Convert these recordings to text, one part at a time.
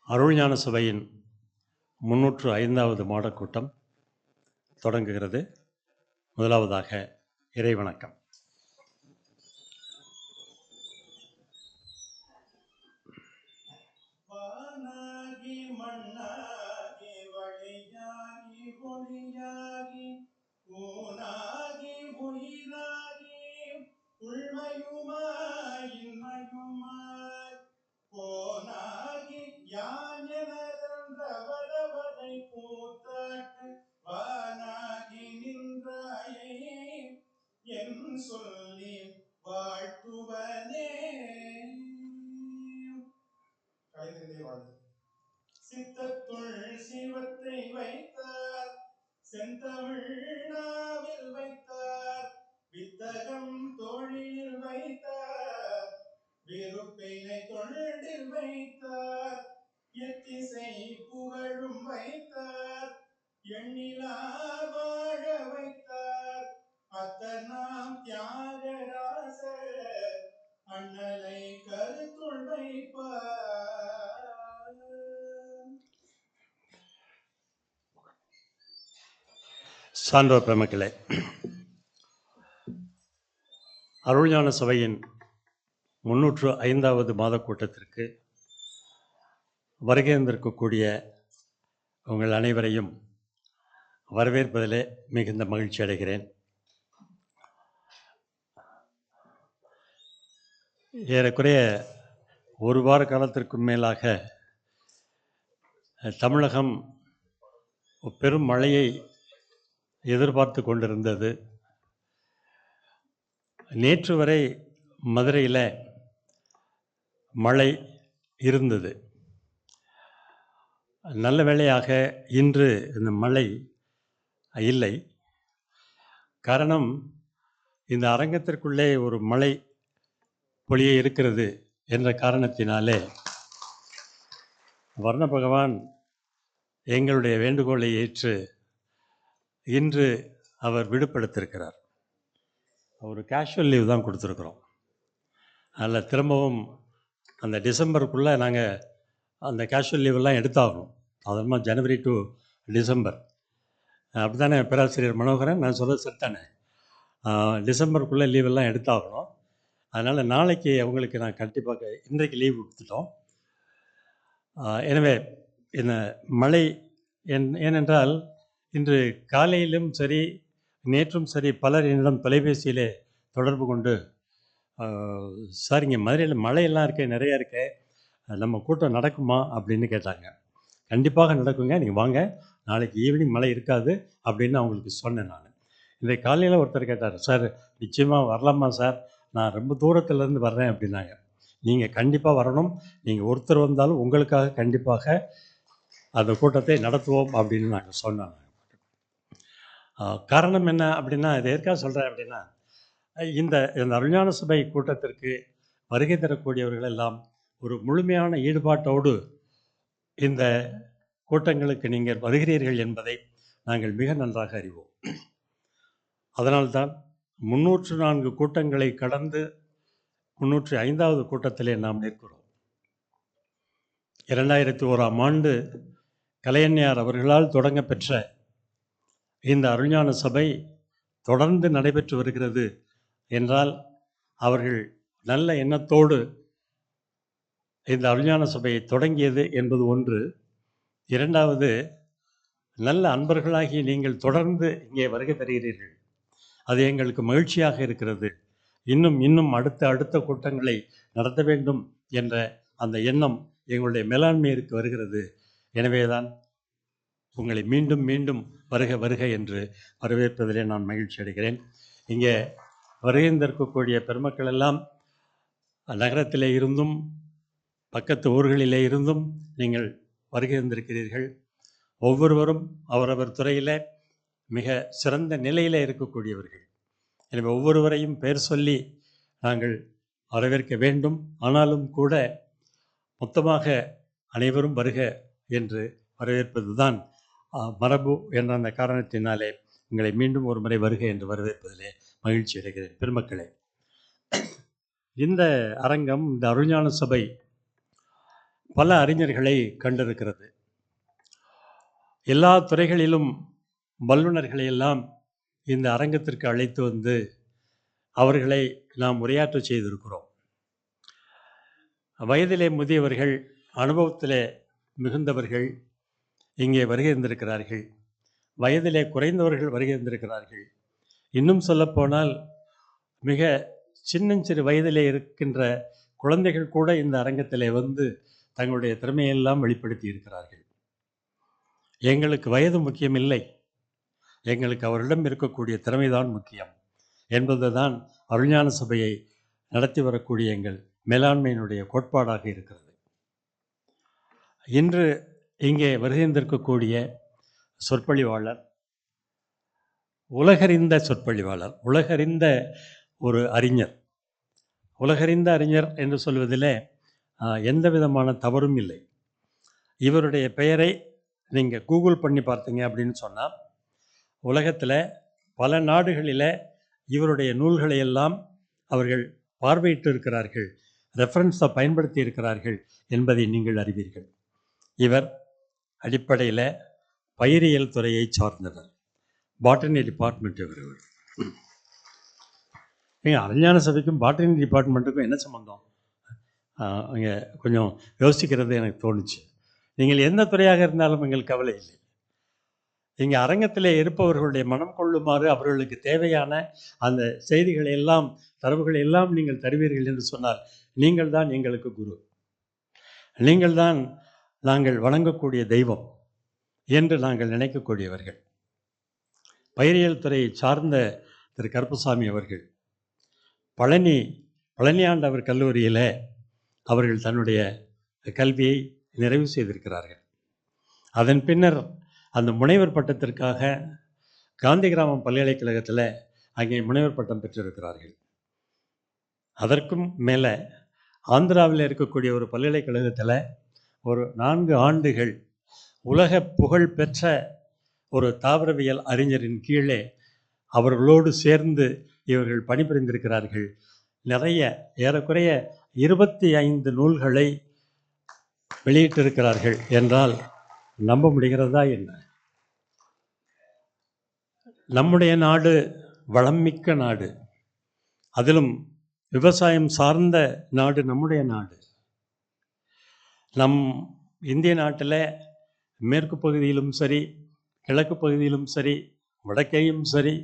அருள்ஞான சபையின் 305வது மாடக்கூட்டம் தொடங்குகிறது. முதலாவதாக இறைவணக்கம். வானாகி மண்ணாகி வழியாகி ஒளியாகி ஊனாகி உயிராகி உள்மையுமாய் இன்மையுமாய் போனாகி யாஞனதன்றவரவரை கூத்தாட்டு வானாகி நின்றாயே என் சொல்லி வாழ்த்துவனே. சித்தத்துள் சிவத்தை வைத்தார், செந்தமிழ்நாவில் வைத்தார், வித்தகம் தோழில் வைத்தார், விருப்பினை தொழில் வைத்தார், எத்திசை புகழும் வைத்தார், எண்ணிலா வாழ வைத்தார், அத்தனாம் தியாகராசர் அண்ணலை கருத்துள் வைப்பார். சான்றோர் பெருமக்களே, அருள்ஞான சபையின் 305வது மாத கூட்டத்திற்கு வருகை தந்திருக்கக்கூடிய உங்கள் அனைவரையும் வரவேற்பதிலே மிகுந்த மகிழ்ச்சி அடைகிறேன். ஏறக்குறைய ஒரு வார காலத்திற்கும் மேலாக தமிழகம் பெரும் மழையை எதிர்பார்த்து கொண்டிருந்தது. நேற்று வரை மதுரையில் மழை இருந்தது. நல்ல வேளையாக இன்று இந்த மழை இல்லை. காரணம், இந்த அரங்கத்திற்குள்ளே ஒரு மழை பொழிய இருக்கிறது என்ற காரணத்தினாலே வர்ண பகவான் எங்களுடைய வேண்டுகோளை ஏற்று இன்று அவர் விடுபடுத்திருக்கிறார். ஒரு கேஷுவல் லீவ் தான் கொடுத்துருக்குறோம். அதில் திரும்பவும் அந்த டிசம்பருக்குள்ளே நாங்கள் அந்த கேஷுவல் லீவெல்லாம் எடுத்தாகணும். அதனால் ஜனவரி டு டிசம்பர் அப்படி தானே பேராசிரியர் மனோகரன்? நான் சொல்கிறது சரித்தானே? டிசம்பருக்குள்ளே லீவெல்லாம் எடுத்தாகணும். அதனால் நாளைக்கு அவங்களுக்கு நான் கண்டிப்பாக இன்றைக்கு லீவ் கொடுத்துட்டோம். எனவே இந்த மழை ஏனென்றால் இன்று காலையிலும் சரி நேற்றும் சரி பலர் என்னிடம் தொலைபேசியிலே தொடர்பு கொண்டு, சார் இங்கே மதுரையில் மழையெல்லாம் இருக்கே, நிறையா இருக்கே, நம்ம கூட்டம் நடக்குமா அப்படின்னு கேட்டாங்க. கண்டிப்பாக நடக்குங்க, நீங்கள் வாங்க, நாளைக்கு ஈவினிங் மழை இருக்காது அப்படின்னு அவங்களுக்கு சொன்னேன். நான் இன்றைக்கு காலையில் ஒருத்தர் கேட்டார், சார் நிச்சயமாக வரலாமா சார், நான் ரொம்ப தூரத்துலேருந்து வர்றேன் அப்படின்னாங்க. நீங்கள் கண்டிப்பாக வரணும், நீங்கள் ஒருத்தர் வந்தாலும் உங்களுக்காக கண்டிப்பாக அந்த கூட்டத்தை நடத்துவோம் அப்படின்னு நாங்கள் சொன்னோம். காரணம் என்ன அப்படின்னா, இது எதற்காக சொல்கிறேன் அப்படின்னா, இந்த அருள்ஞான சபை கூட்டத்திற்கு வருகை தரக்கூடியவர்கள் எல்லாம் ஒரு முழுமையான ஈடுபாட்டோடு இந்த கூட்டங்களுக்கு நீங்கள் வருகிறீர்கள் என்பதை நாங்கள் மிக நன்றாக அறிவோம். அதனால்தான் 304 கூட்டங்களை கடந்து 305வது கூட்டத்திலே நாம் நிற்கிறோம். 2001ஆம் ஆண்டு கலையன்னையார் அவர்களால் தொடங்க பெற்ற இந்த அருள்ஞான சபை தொடர்ந்து நடைபெற்று வருகிறது என்றால் அவர்கள் நல்ல எண்ணத்தோடு இந்த அருள்ஞான சபையை தொடங்கியது என்பது ஒன்று. இரண்டாவது, நல்ல அன்பர்களாகி நீங்கள் தொடர்ந்து இங்கே வருகை தருகிறீர்கள். அது எங்களுக்கு மகிழ்ச்சியாக இருக்கிறது. இன்னும் அடுத்த கூட்டங்களை நடத்த வேண்டும் என்ற அந்த எண்ணம் எங்களுடைய மேலாண்மையிற்கு வருகிறது. எனவேதான் உங்களை மீண்டும் மீண்டும் வருக என்று வரவேற்பதிலே நான் மகிழ்ச்சி அடைகிறேன். இங்கே வருகின்றிருக்கக்கூடிய பெருமக்கள் எல்லாம் நகரத்திலே இருந்தும் பக்கத்து ஊர்களிலே இருந்தும் நீங்கள் வருகின்றிருக்கிறீர்கள். ஒவ்வொருவரும் அவரவர் துறையில் மிக சிறந்த நிலையில் இருக்கக்கூடியவர்கள். எனவே ஒவ்வொருவரையும் பெயர் சொல்லி நாங்கள் வரவேற்க வேண்டும். ஆனாலும் கூட மொத்தமாக அனைவரும் வருக என்று வரவேற்பது தான் மரபு என்ற அந்த காரணத்தினாலே உங்களை மீண்டும் ஒரு முறை வருக என்று வரவேற்பதிலே மகிழ்ச்சி அடைகிறேன். பெருமக்களே, இந்த அரங்கம், இந்த அருள்ஞான சபை பல அறிஞர்களை கண்டிருக்கிறது. எல்லா துறைகளிலும் வல்லுநர்களை எல்லாம் இந்த அரங்கத்திற்கு அழைத்து வந்து அவர்களை நாம் உரையாற்ற செய்திருக்கிறோம். வயதிலே முதியவர்கள், அனுபவத்திலே மிகுந்தவர்கள் இங்கே வருகை இருந்திருக்கிறார்கள். வயதிலே குறைந்தவர்கள் வருகை இருந்திருக்கிறார்கள். இன்னும் சொல்லப்போனால் மிக சின்னஞ்சிறு வயதிலே இருக்கின்ற குழந்தைகள் கூட இந்த அரங்கத்திலே வந்து தங்களுடைய திறமையெல்லாம் வெளிப்படுத்தி இருக்கிறார்கள். எங்களுக்கு வயது முக்கியமில்லை, எங்களுக்கு அவர்களிடம் இருக்கக்கூடிய திறமைதான் முக்கியம் என்பதுதான் அருள்ஞான சபையை நடத்தி வரக்கூடிய எங்கள் மேலாண்மையினுடைய கோட்பாடாக இருக்கிறது. இன்று இங்கே வருகின்றிருக்கக்கூடிய சொற்பொழிவாளர் உலகறிந்த சொற்பொழிவாளர், உலகறிந்த ஒரு அறிஞர். உலகறிந்த அறிஞர் என்று சொல்வதிலே எந்த விதமான தவறும் இல்லை. இவருடைய பெயரை நீங்கள் கூகுள் பண்ணி பார்த்தீங்க அப்படின்னு சொன்னால் உலகத்தில் பல நாடுகளில் இவருடைய நூல்களை எல்லாம் அவர்கள் பார்வையிட்டு இருக்கிறார்கள், ரெஃபரன்ஸை பயன்படுத்தி இருக்கிறார்கள் என்பதை நீங்கள் அறிவீர்கள். இவர் அடிப்படையில் பயிரியல் துறையை சார்ந்தவர், பாட்டனி டிபார்ட்மெண்ட். இவர் அருள்ஞான சபைக்கும் பாட்டனி டிபார்ட்மெண்ட்டுக்கும் என்ன சம்பந்தம்? அங்கே கொஞ்சம் யோசிக்கிறது எனக்கு தோணுச்சு. நீங்கள் எந்த துறையாக இருந்தாலும் எங்களுக்கு கவலை இல்லை. இங்கே அரங்கத்திலே இருப்பவர்களுடைய மனம் கொள்ளுமாறு அவர்களுக்கு தேவையான அந்த செய்திகளை எல்லாம், தரவுகளை எல்லாம் நீங்கள் தருவீர்கள் என்று சொன்னால் நீங்கள் தான் எங்களுக்கு குரு, நீங்கள் தான் நாங்கள் வணங்கக்கூடிய தெய்வம் என்று நாங்கள் நினைக்கக்கூடியவர்கள். பயிரியல் துறையை சார்ந்த திரு கருப்பசாமி அவர்கள் பழனி ஆண்டவர் கல்லூரியில் அவர்கள் தன்னுடைய கல்வியை நிறைவு செய்திருக்கிறார்கள். அதன் பின்னர் அந்த முனைவர் பட்டத்திற்காக காந்தி கிராமம் பல்கலைக்கழகத்தில் அங்கே முனைவர் பட்டம் பெற்றிருக்கிறார்கள். அதற்கும் மேலே ஆந்திராவில் இருக்கக்கூடிய ஒரு பல்கலைக்கழகத்தில் ஒரு 4 ஆண்டுகள் உலக புகழ் பெற்ற ஒரு தாவரவியல் அறிஞரின் கீழே அவர்களோடு சேர்ந்து இவர்கள் பணிபுரிந்திருக்கிறார்கள். நிறைய ஏறக்குறைய 25 நூல்களை வெளியிட்டிருக்கிறார்கள் என்றால் நம்ப முடிகிறதா என்ன? நம்முடைய நாடு வளமிக்க நாடு, அதிலும் விவசாயம் சார்ந்த நாடு நம்முடைய நாடு. நம் இந்திய நாட்டில் மேற்கு பகுதியிலும் சரி, கிழக்கு பகுதியிலும் சரி, வடக்கேயும் சரி,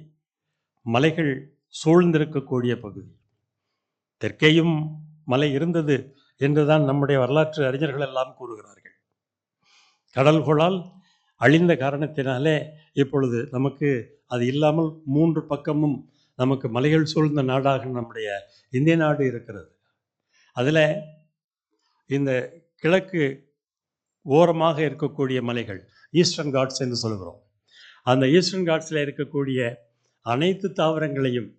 மலைகள் சூழ்ந்திருக்கக்கூடிய பகுதி. தெற்கேயும் மலை இருந்தது என்றுதான் நம்முடைய வரலாற்று அறிஞர்கள் எல்லாம் கூறுகிறார்கள். கடல்களால் அழிந்த காரணத்தினாலே இப்பொழுது நமக்கு அது இல்லாமல் 3 பக்கமும் நமக்கு மலைகள் சூழ்ந்த நாடாக நம்முடைய இந்திய நாடு இருக்கிறது. அதில் இந்த கிழக்கு ஓரமாக இருக்கக்கூடிய மலைகள் ஈஸ்டர்ன் காட்ஸ் என்று சொல்கிறோம். அந்த ஈஸ்டர்ன் காட்ஸில் இருக்கக்கூடிய அனைத்து தாவரங்களையும்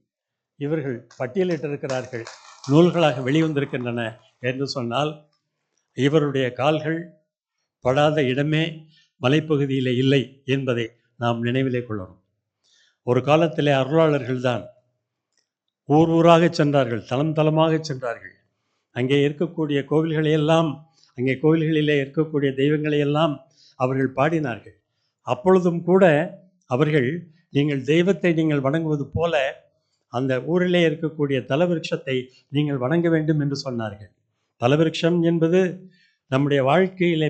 இவர்கள் பட்டியலிட்டிருக்கிறார்கள், நூல்களாக வெளிவந்திருக்கின்றன என்று சொன்னால் இவருடைய கால்கள் படாத இடமே மலைப்பகுதியில் இல்லை என்பதை நாம் நினைவிலே கொள்ளணும். ஒரு காலத்திலே அருளாளர்கள்தான் ஊர் ஊராக சென்றார்கள், தலம் தலமாக சென்றார்கள். அங்கே இருக்கக்கூடிய கோவில்களையெல்லாம், அங்கே கோவில்களிலே இருக்கக்கூடிய தெய்வங்களையெல்லாம் அவர்கள் பாடினார்கள். அப்பொழுதும் கூட அவர்கள் நீங்கள் தெய்வத்தை நீங்கள் வணங்குவது போல அந்த ஊரிலே இருக்கக்கூடிய தலவிருட்சத்தை நீங்கள் வணங்க வேண்டும் என்று சொன்னார்கள். தலவிருட்சம் என்பது நம்முடைய வாழ்க்கையிலே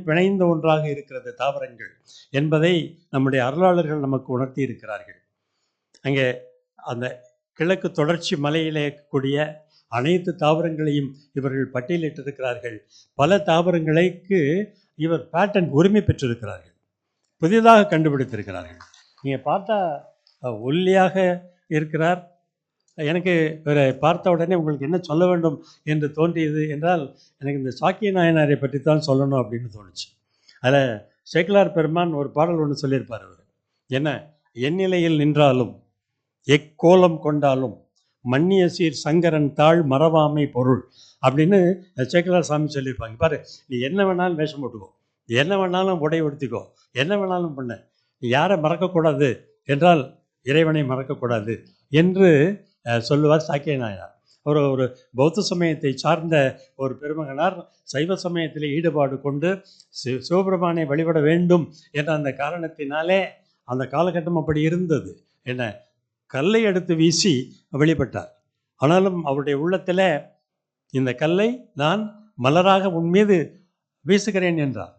பிணைந்த ஒன்றாக இருக்கிறது தாவரங்கள் என்பதை நம்முடைய அருளாளர்கள் நமக்கு உணர்த்தி இருக்கிறார்கள். அங்கே அந்த கிழக்கு தொடர்ச்சி மலையிலே இருக்கக்கூடிய அனைத்து தாவரங்களையும் இவர்கள் பட்டியலிட்டிருக்கிறார்கள். பல தாவரங்களுக்கு இவர் பேட்டன் உரிமை பெற்றிருக்கிறார்கள், புதிதாக கண்டுபிடித்திருக்கிறார்கள். நீங்கள் பார்த்தா ஒல்லியாக இருக்கிறார். எனக்கு இவரை பார்த்த உடனே உங்களுக்கு என்ன சொல்ல வேண்டும் என்று தோன்றியது என்றால், எனக்கு இந்த சாக்கிய நாயனாரை பற்றி தான் சொல்லணும் அப்படின்னு தோணுச்சு. அதில் சேக்கிழார் பெருமான் ஒரு பாடல் ஒன்று சொல்லியிருப்பார். அவர் என்ன, எந்நிலையில் நின்றாலும் எக்கோலம் கொண்டாலும் மன்னிய சீர் சங்கரன் தாழ் மறவாமை பொருள் அப்படின்னு சேக்கிழார் சாமி சொல்லியிருப்பாங்க. பாரு, நீ என்ன வேணாலும் வேஷம் போட்டுக்கோ, என்ன வேணாலும் உடை உடுத்திக்கோ, என்ன வேணாலும் பண்ண, நீ யாரை மறக்கக்கூடாது என்றால் இறைவனை மறக்கக்கூடாது என்று சொல்லுவார் சாக்கிய நாயனார். ஒரு ஒரு பௌத்த சமயத்தை சார்ந்த ஒரு பெருமகனார் சைவ சமயத்தில் ஈடுபாடு கொண்டு சிவபெருமானை வழிபட வேண்டும் என்ற அந்த காரணத்தினாலே அந்த காலகட்டம் அப்படி இருந்தது. என்ன, கல்லை எடுத்து வீசி வழிபட்டார். ஆனாலும் அவருடைய உள்ளத்தில் இந்த கல்லை நான் மலராக உன் மீது வீசுகிறேன் என்றார்.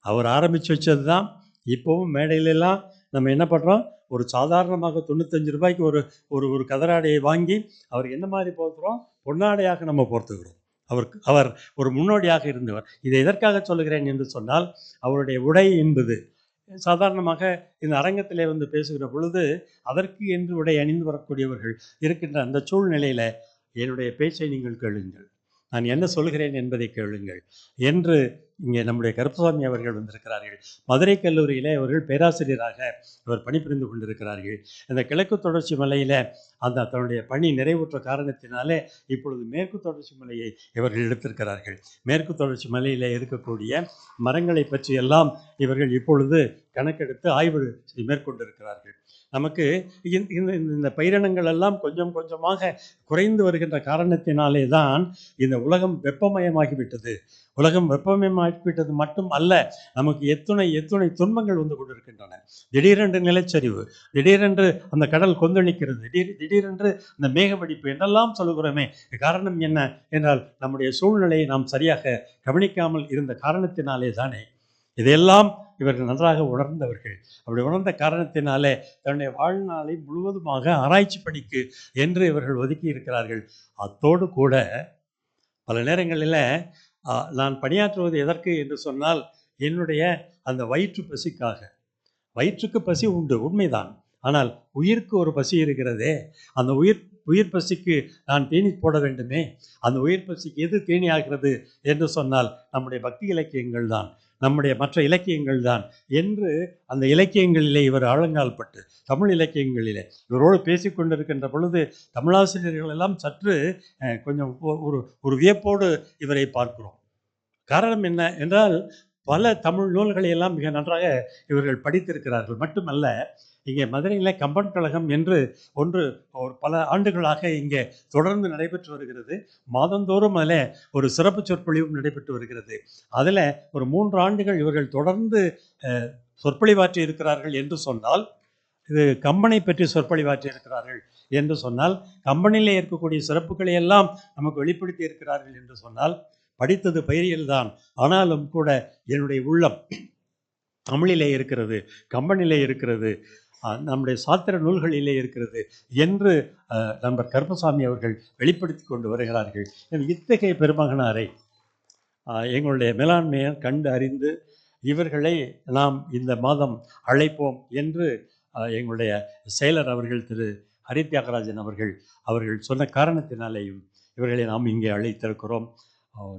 அவர் ஆரம்பித்து வச்சது தான். இப்போவும் மேடையிலெல்லாம் நம்ம என்ன பண்ணுறோம், ஒரு சாதாரணமாக 95 ரூபாய்க்கு ஒரு ஒரு ஒரு கதராடையை வாங்கி அவர் என்ன மாதிரி போர்த்துறோம், பொன்னாடையாக நம்ம போர்த்துக்கிறோம். அவர் ஒரு முன்னோடியாக இருந்தவர். இதை எதற்காக சொல்லுகிறேன் என்று சொன்னால், அவருடைய உடை என்பது சாதாரணமாக இந்த அரங்கத்திலே வந்து பேசுகிற பொழுது அதற்கு என்று உடை அணிந்து வரக்கூடியவர்கள் இருக்கின்ற அந்த சூழ்நிலையில் என்னுடைய பேச்சை நீங்கள் கேளுங்கள், நான் என்ன சொல்கிறேன் என்பதை கேளுங்கள் என்று இங்கே நம்முடைய கருப்பசாமி அவர்கள் வந்திருக்கிறார்கள். மதுரை கல்லூரியில் அவர்கள் பேராசிரியராக அவர் பணிபுரிந்து கொண்டிருக்கிறார்கள். இந்த கிழக்கு தொடர்ச்சி மலையில் அந்த தன்னுடைய பணி நிறைவுற்ற காரணத்தினாலே இப்பொழுது மேற்கு தொடர்ச்சி மலையை இவர்கள் எடுத்திருக்கிறார்கள். மேற்கு தொடர்ச்சி மலையில் இருக்கக்கூடிய மரங்களை பற்றி எல்லாம் இவர்கள் இப்பொழுது கணக்கெடுத்து ஆய்வு மேற்கொண்டிருக்கிறார்கள். நமக்கு இந்த பயிரினங்கள் எல்லாம் கொஞ்சம் கொஞ்சமாக குறைந்து வருகின்ற காரணத்தினாலே தான் இந்த உலகம் வெப்பமயமாகிவிட்டது. உலகம் வெப்பமயமாகிவிட்டது மட்டும் அல்ல, நமக்கு எத்துணை துன்பங்கள் வந்து கொண்டிருக்கின்றன. திடீரென்று நிலச்சரிவு, திடீரென்று அந்த கடல் கொந்தளிக்கிறது, திடீரென்று அந்த மேக வெடிப்பு என்றெல்லாம் சொல்லுகிறோமே. காரணம் என்ன என்றால், நம்முடைய சூழ்நிலையை நாம் சரியாக கவனிக்காமல் இருந்த காரணத்தினாலே தானே. இதையெல்லாம் இவர்கள் நன்றாக உணர்ந்தவர்கள். அப்படி உணர்ந்த காரணத்தினாலே தன்னுடைய வாழ்நாளை முழுவதுமாக ஆராய்ச்சி பணிக்கு என்று இவர்கள் ஒதுக்கி இருக்கிறார்கள். அத்தோடு கூட பல நேரங்களில் நான் பணியாற்றுவது எதற்கு என்று சொன்னால், என்னுடைய அந்த வயிற்று பசிக்காக. வயிற்றுக்கு பசி உண்டு, உண்மைதான். ஆனால் உயிருக்கு ஒரு பசி இருக்கிறதே, அந்த உயிர் பசிக்கு நான் தீனி போட வேண்டுமே. அந்த உயிர் பசிக்கு எது தீனி ஆகிறது என்று சொன்னால் நம்முடைய பக்தி இலக்கியங்கள் தான், நம்முடைய மற்ற இலக்கியங்கள் தான் என்று அந்த இலக்கியங்களிலே இவர் ஆழங்கால்பட்டு, தமிழ் இலக்கியங்களிலே இவரோடு பேசிக்கொண்டிருக்கின்ற பொழுது தமிழாசிரியர்கள் எல்லாம் சற்று கொஞ்சம் ஒரு வியப்போடு இவரை பார்க்கிறோம். காரணம் என்ன என்றால், பல தமிழ் நூல்களை எல்லாம் மிக நன்றாக இவர்கள் படித்திருக்கிறார்கள். மட்டுமல்ல, இங்கே மதுரையில் கம்பன் கழகம் என்று ஒரு பல ஆண்டுகளாக இங்கே தொடர்ந்து நடைபெற்று வருகிறது. மாதந்தோறும் அதில் ஒரு சிறப்பு சொற்பொழிவும் நடைபெற்று வருகிறது. அதில் ஒரு 3 ஆண்டுகள் இவர்கள் தொடர்ந்து சொற்பொழிவாற்றி இருக்கிறார்கள் என்று சொன்னால், இது கம்பனை பற்றி சொற்பொழிவாற்றி இருக்கிறார்கள் என்று சொன்னால், கம்பனிலே இருக்கக்கூடிய சிறப்புகளை எல்லாம் நமக்கு வெளிப்படுத்தி இருக்கிறார்கள் என்று சொன்னால், படித்தது பயிரியல்தான். ஆனாலும் கூட என்னுடைய உள்ளம் தமிழிலே இருக்கிறது, கம்பனிலே இருக்கிறது, நம்முடைய சாத்திர நூல்களிலே இருக்கிறது என்று நண்பர் கருப்பசாமி அவர்கள் வெளிப்படுத்தி கொண்டு வருகிறார்கள். இத்தகைய பெருமகனாரை எங்களுடைய மேலாண்மையை கண்டு அறிந்து இவர்களை நாம் இந்த மாதம் அழைப்போம் என்று எங்களுடைய செயலர் அவர்கள் திரு ஹரி தியாகராஜன் அவர்கள் சொன்ன காரணத்தினாலேயும் இவர்களை நாம் இங்கே அழைத்திருக்கிறோம்.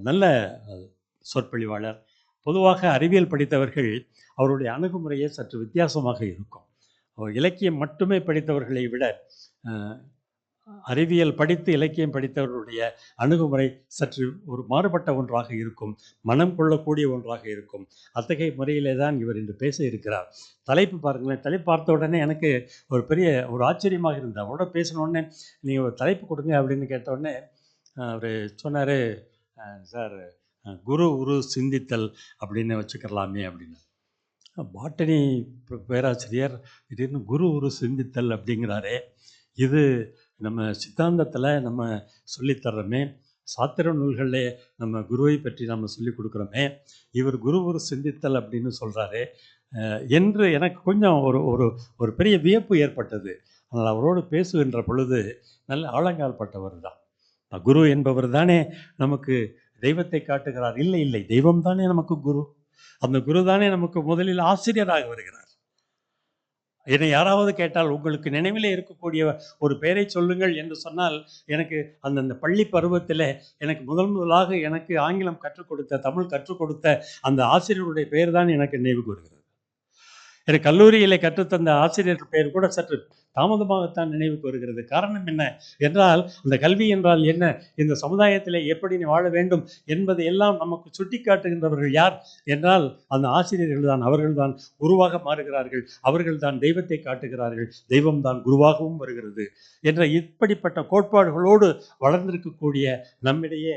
நல்ல சொற்பொழிவாளர். பொதுவாக அறிவியல் படித்தவர்கள் அவருடைய அணுகுமுறையே சற்று வித்தியாசமாக இருக்கும். இலக்கியம் மட்டுமே படித்தவர்களை விட அறிவியல் படித்து இலக்கியம் படித்தவர்களுடைய அணுகுமுறை சற்று ஒரு மாறுபட்ட ஒன்றாக இருக்கும், மனம் கொள்ளக்கூடிய ஒன்றாக இருக்கும். அத்தகைய முறையிலே தான் இவர் இன்று பேச இருக்கிறார். தலைப்பு பாருங்களேன். தலைப்பு பார்த்த உடனே எனக்கு ஒரு பெரிய ஒரு ஆச்சரியமாக இருந்தது. அவரோட பேசினோடனே நீங்கள் ஒரு தலைப்பு கொடுங்க அப்படின்னு கேட்டவுடனே அவர் சொன்னார், சார் குரு உரு சிந்தித்தல் அப்படின்னு வச்சுக்கலாமே அப்படின்னு. பாட்டனி பேராசிரியர் திடீர்னு குரு உரு சிந்தித்தல் அப்படிங்கிறாரே, இது நம்ம சித்தாந்தத்தில் நம்ம சொல்லித்தர்றோமே, சாத்திர நூல்களில் நம்ம குருவை பற்றி நம்ம சொல்லி கொடுக்குறோமே, இவர் குரு உரு சிந்தித்தல் அப்படின்னு சொல்கிறாரே என்று எனக்கு கொஞ்சம் ஒரு பெரிய வியப்பு ஏற்பட்டது. ஆனால் அவரோடு பேசுகின்ற பொழுது நல்ல ஆழங்கால்பட்டவர் தான். குரு என்பவர் தானே நமக்கு தெய்வத்தை காட்டுகிறார்? இல்லை, தெய்வம் தானே நமக்கு குரு. அந்த குரு தானே நமக்கு முதலில் ஆசிரியராக வருகிறார். என்னை யாராவது கேட்டால் உங்களுக்கு நினைவிலே இருக்கக்கூடிய ஒரு பெயரை சொல்லுங்கள் என்று சொன்னால், எனக்கு அந்த பள்ளி பருவத்தில் எனக்கு முதலாக எனக்கு ஆங்கிலம் கற்றுக் கொடுத்த, தமிழ் கற்றுக் கொடுத்த அந்த ஆசிரியருடைய பெயர் தான் எனக்கு நினைவுக்கு வருகிறது. எனக்கு கல்லூரியிலே கற்றுத்தந்த ஆசிரியர்கள் பெயர் கூட சற்று தாமதமாகத்தான் நினைவுக்கு வருகிறது. காரணம் என்ன என்றால், அந்த கல்வி என்றால் என்ன, இந்த சமுதாயத்திலே எப்படி நீ வாழ வேண்டும் என்பதை எல்லாம் நமக்கு சுட்டிக்காட்டுகின்றவர்கள் யார் என்றால் அந்த ஆசிரியர்கள் தான். அவர்கள் தான் குருவாக மாறுகிறார்கள். அவர்கள் தான் தெய்வத்தை காட்டுகிறார்கள். தெய்வம் தான் குருவாகவும் வருகிறது என்ற இப்படிப்பட்ட கோட்பாடுகளோடு வளர்ந்திருக்கக்கூடிய நம்மிடையே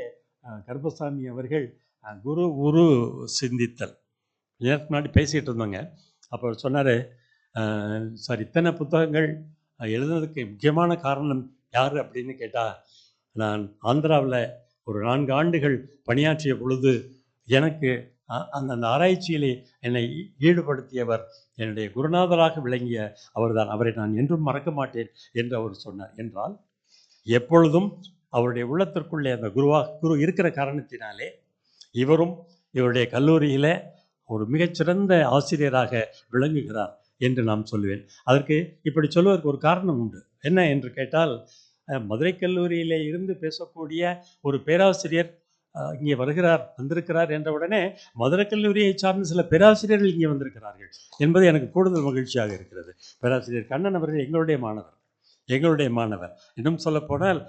கருப்பசாமி அவர்கள் குரு குரு சிந்தித்தல் நேரத்துக்கு முன்னாடி பேசிகிட்டு இருந்தோங்க. அப்போ சொன்னார், சார் இத்தனை புத்தகங்கள் எழுதுனதுக்கு முக்கியமான காரணம் யார் அப்படின்னு கேட்டால், நான் ஆந்திராவில் ஒரு 4 ஆண்டுகள் பணியாற்றிய பொழுது எனக்கு அந்த ஆராய்ச்சியிலே என்னை ஈடுபடுத்தியவர் என்னுடைய குருநாதராக விளங்கிய அவர்தான். அவரை நான் என்றும் மறக்க மாட்டேன் என்று அவர் சொன்னார். என்றால் எப்பொழுதும் அவருடைய உள்ளத்திற்குள்ளே அந்த குரு இருக்கிற காரணத்தினாலே இவரும் இவருடைய கல்லூரியில் ஒரு மிகச்சிறந்த ஆசிரியராக விளங்குகிறார் என்று நான் சொல்லுவேன். அதற்கு இப்படி சொல்வதற்கு ஒரு காரணம் உண்டு. என்ன என்று கேட்டால், மதுரை கல்லூரியிலே இருந்து பேசக்கூடிய ஒரு பேராசிரியர் இங்கே வந்திருக்கிறார் என்ற உடனே மதுரை கல்லூரியை சார்ந்த சில பேராசிரியர்கள் இங்கே வந்திருக்கிறார்கள் என்பது எனக்கு கூடுதல் மகிழ்ச்சியாக இருக்கிறது. பேராசிரியர் கண்ணன் அவர்கள் எங்களுடைய மாணவர். இன்னும் சொல்லப்போனால்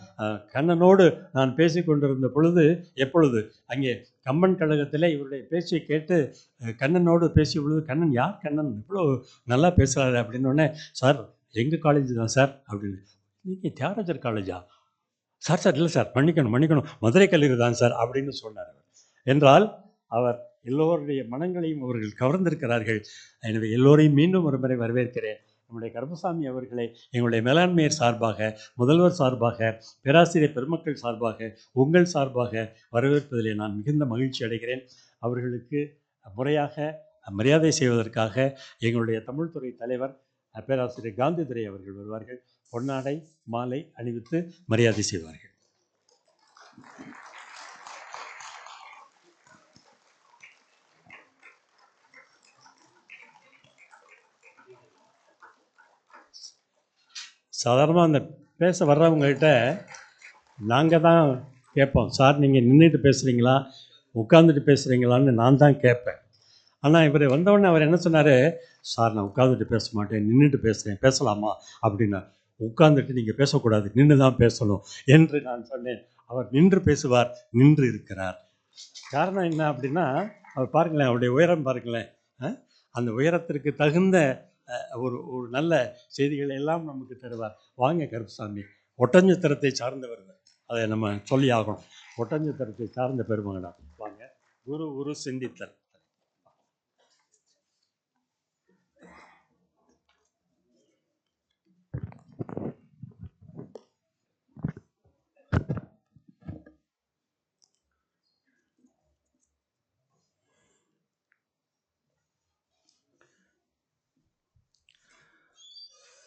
கண்ணனோடு நான் பேசி கொண்டிருந்த பொழுது எப்பொழுது அங்கே கம்பன் கழகத்தில் இவருடைய பேச்சை கேட்டு கண்ணனோடு பேசிய பொழுது, கண்ணன் யார் கண்ணன் இவ்வளோ நல்லா பேசுகிறாரு அப்படின்னோடனே, சார் எங்கள் காலேஜ் தான் சார் அப்படின்னு. நீங்கள் தியாகராஜர் காலேஜா சார் இல்லை சார், மன்னிக்கணும் மதுரை கல்லூரி தான் சார் அப்படின்னு சொன்னார். என்றால் அவர் எல்லோருடைய மனங்களையும் அவர்கள் கவர்ந்திருக்கிறார்கள். எனவே எல்லோரையும் மீண்டும் ஒரு முறை வரவேற்கிறேன். நம்முடைய கருப்பசாமி அவர்களை எங்களுடைய மேலாண்மையர் சார்பாக, முதல்வர் சார்பாக, பேராசிரியர் பெருமக்கள் சார்பாக, உங்கள் சார்பாக வரவேற்பதிலே நான் மிகுந்த மகிழ்ச்சி அடைகிறேன். அவர்களுக்கு முறையாக மரியாதை செய்வதற்காக எங்களுடைய தமிழ்துறை தலைவர் பேராசிரியர் காந்திதுரை அவர்கள் வருவார்கள். பொன்னாடை மாலை அணிவித்து மரியாதை செய்வார்கள். சாதாரணமாக அந்த பேச வர்றவங்கள்ட்ட நாங்கள் தான் கேட்போம், சார் நீங்கள் நின்றுட்டு பேசுகிறீங்களா உட்காந்துட்டு பேசுகிறீங்களான்னு நான் தான் கேட்பேன். ஆனால் இவர் வந்தவுடனே அவர் என்ன சொன்னார், சார் நான் உட்காந்துட்டு பேச மாட்டேன், நின்றுட்டு பேசுகிறேன், பேசலாமா அப்படின்னா. உட்காந்துட்டு நீங்கள் பேசக்கூடாது, நின்று தான் பேசணும் என்று நான் சொன்னேன். அவர் நின்று பேசுவார், நின்று இருக்கிறார். காரணம் என்ன அப்படின்னா, அவர் பாருங்களேன், அவருடைய உயரம் பாருங்களேன். அந்த உயரத்திற்கு தகுந்த ஒரு நல்ல செய்திகளை எல்லாம் நமக்கு தருவார். வாங்க கருப்பசாமி, ஒட்டஞ்சத்திரத்தை சார்ந்தவர், அதை நம்ம சொல்லி ஆகணும். ஒட்டஞ்சத்திரத்தை சார்ந்த பெருமகனா வாங்க. குரு சிந்தித்தல்.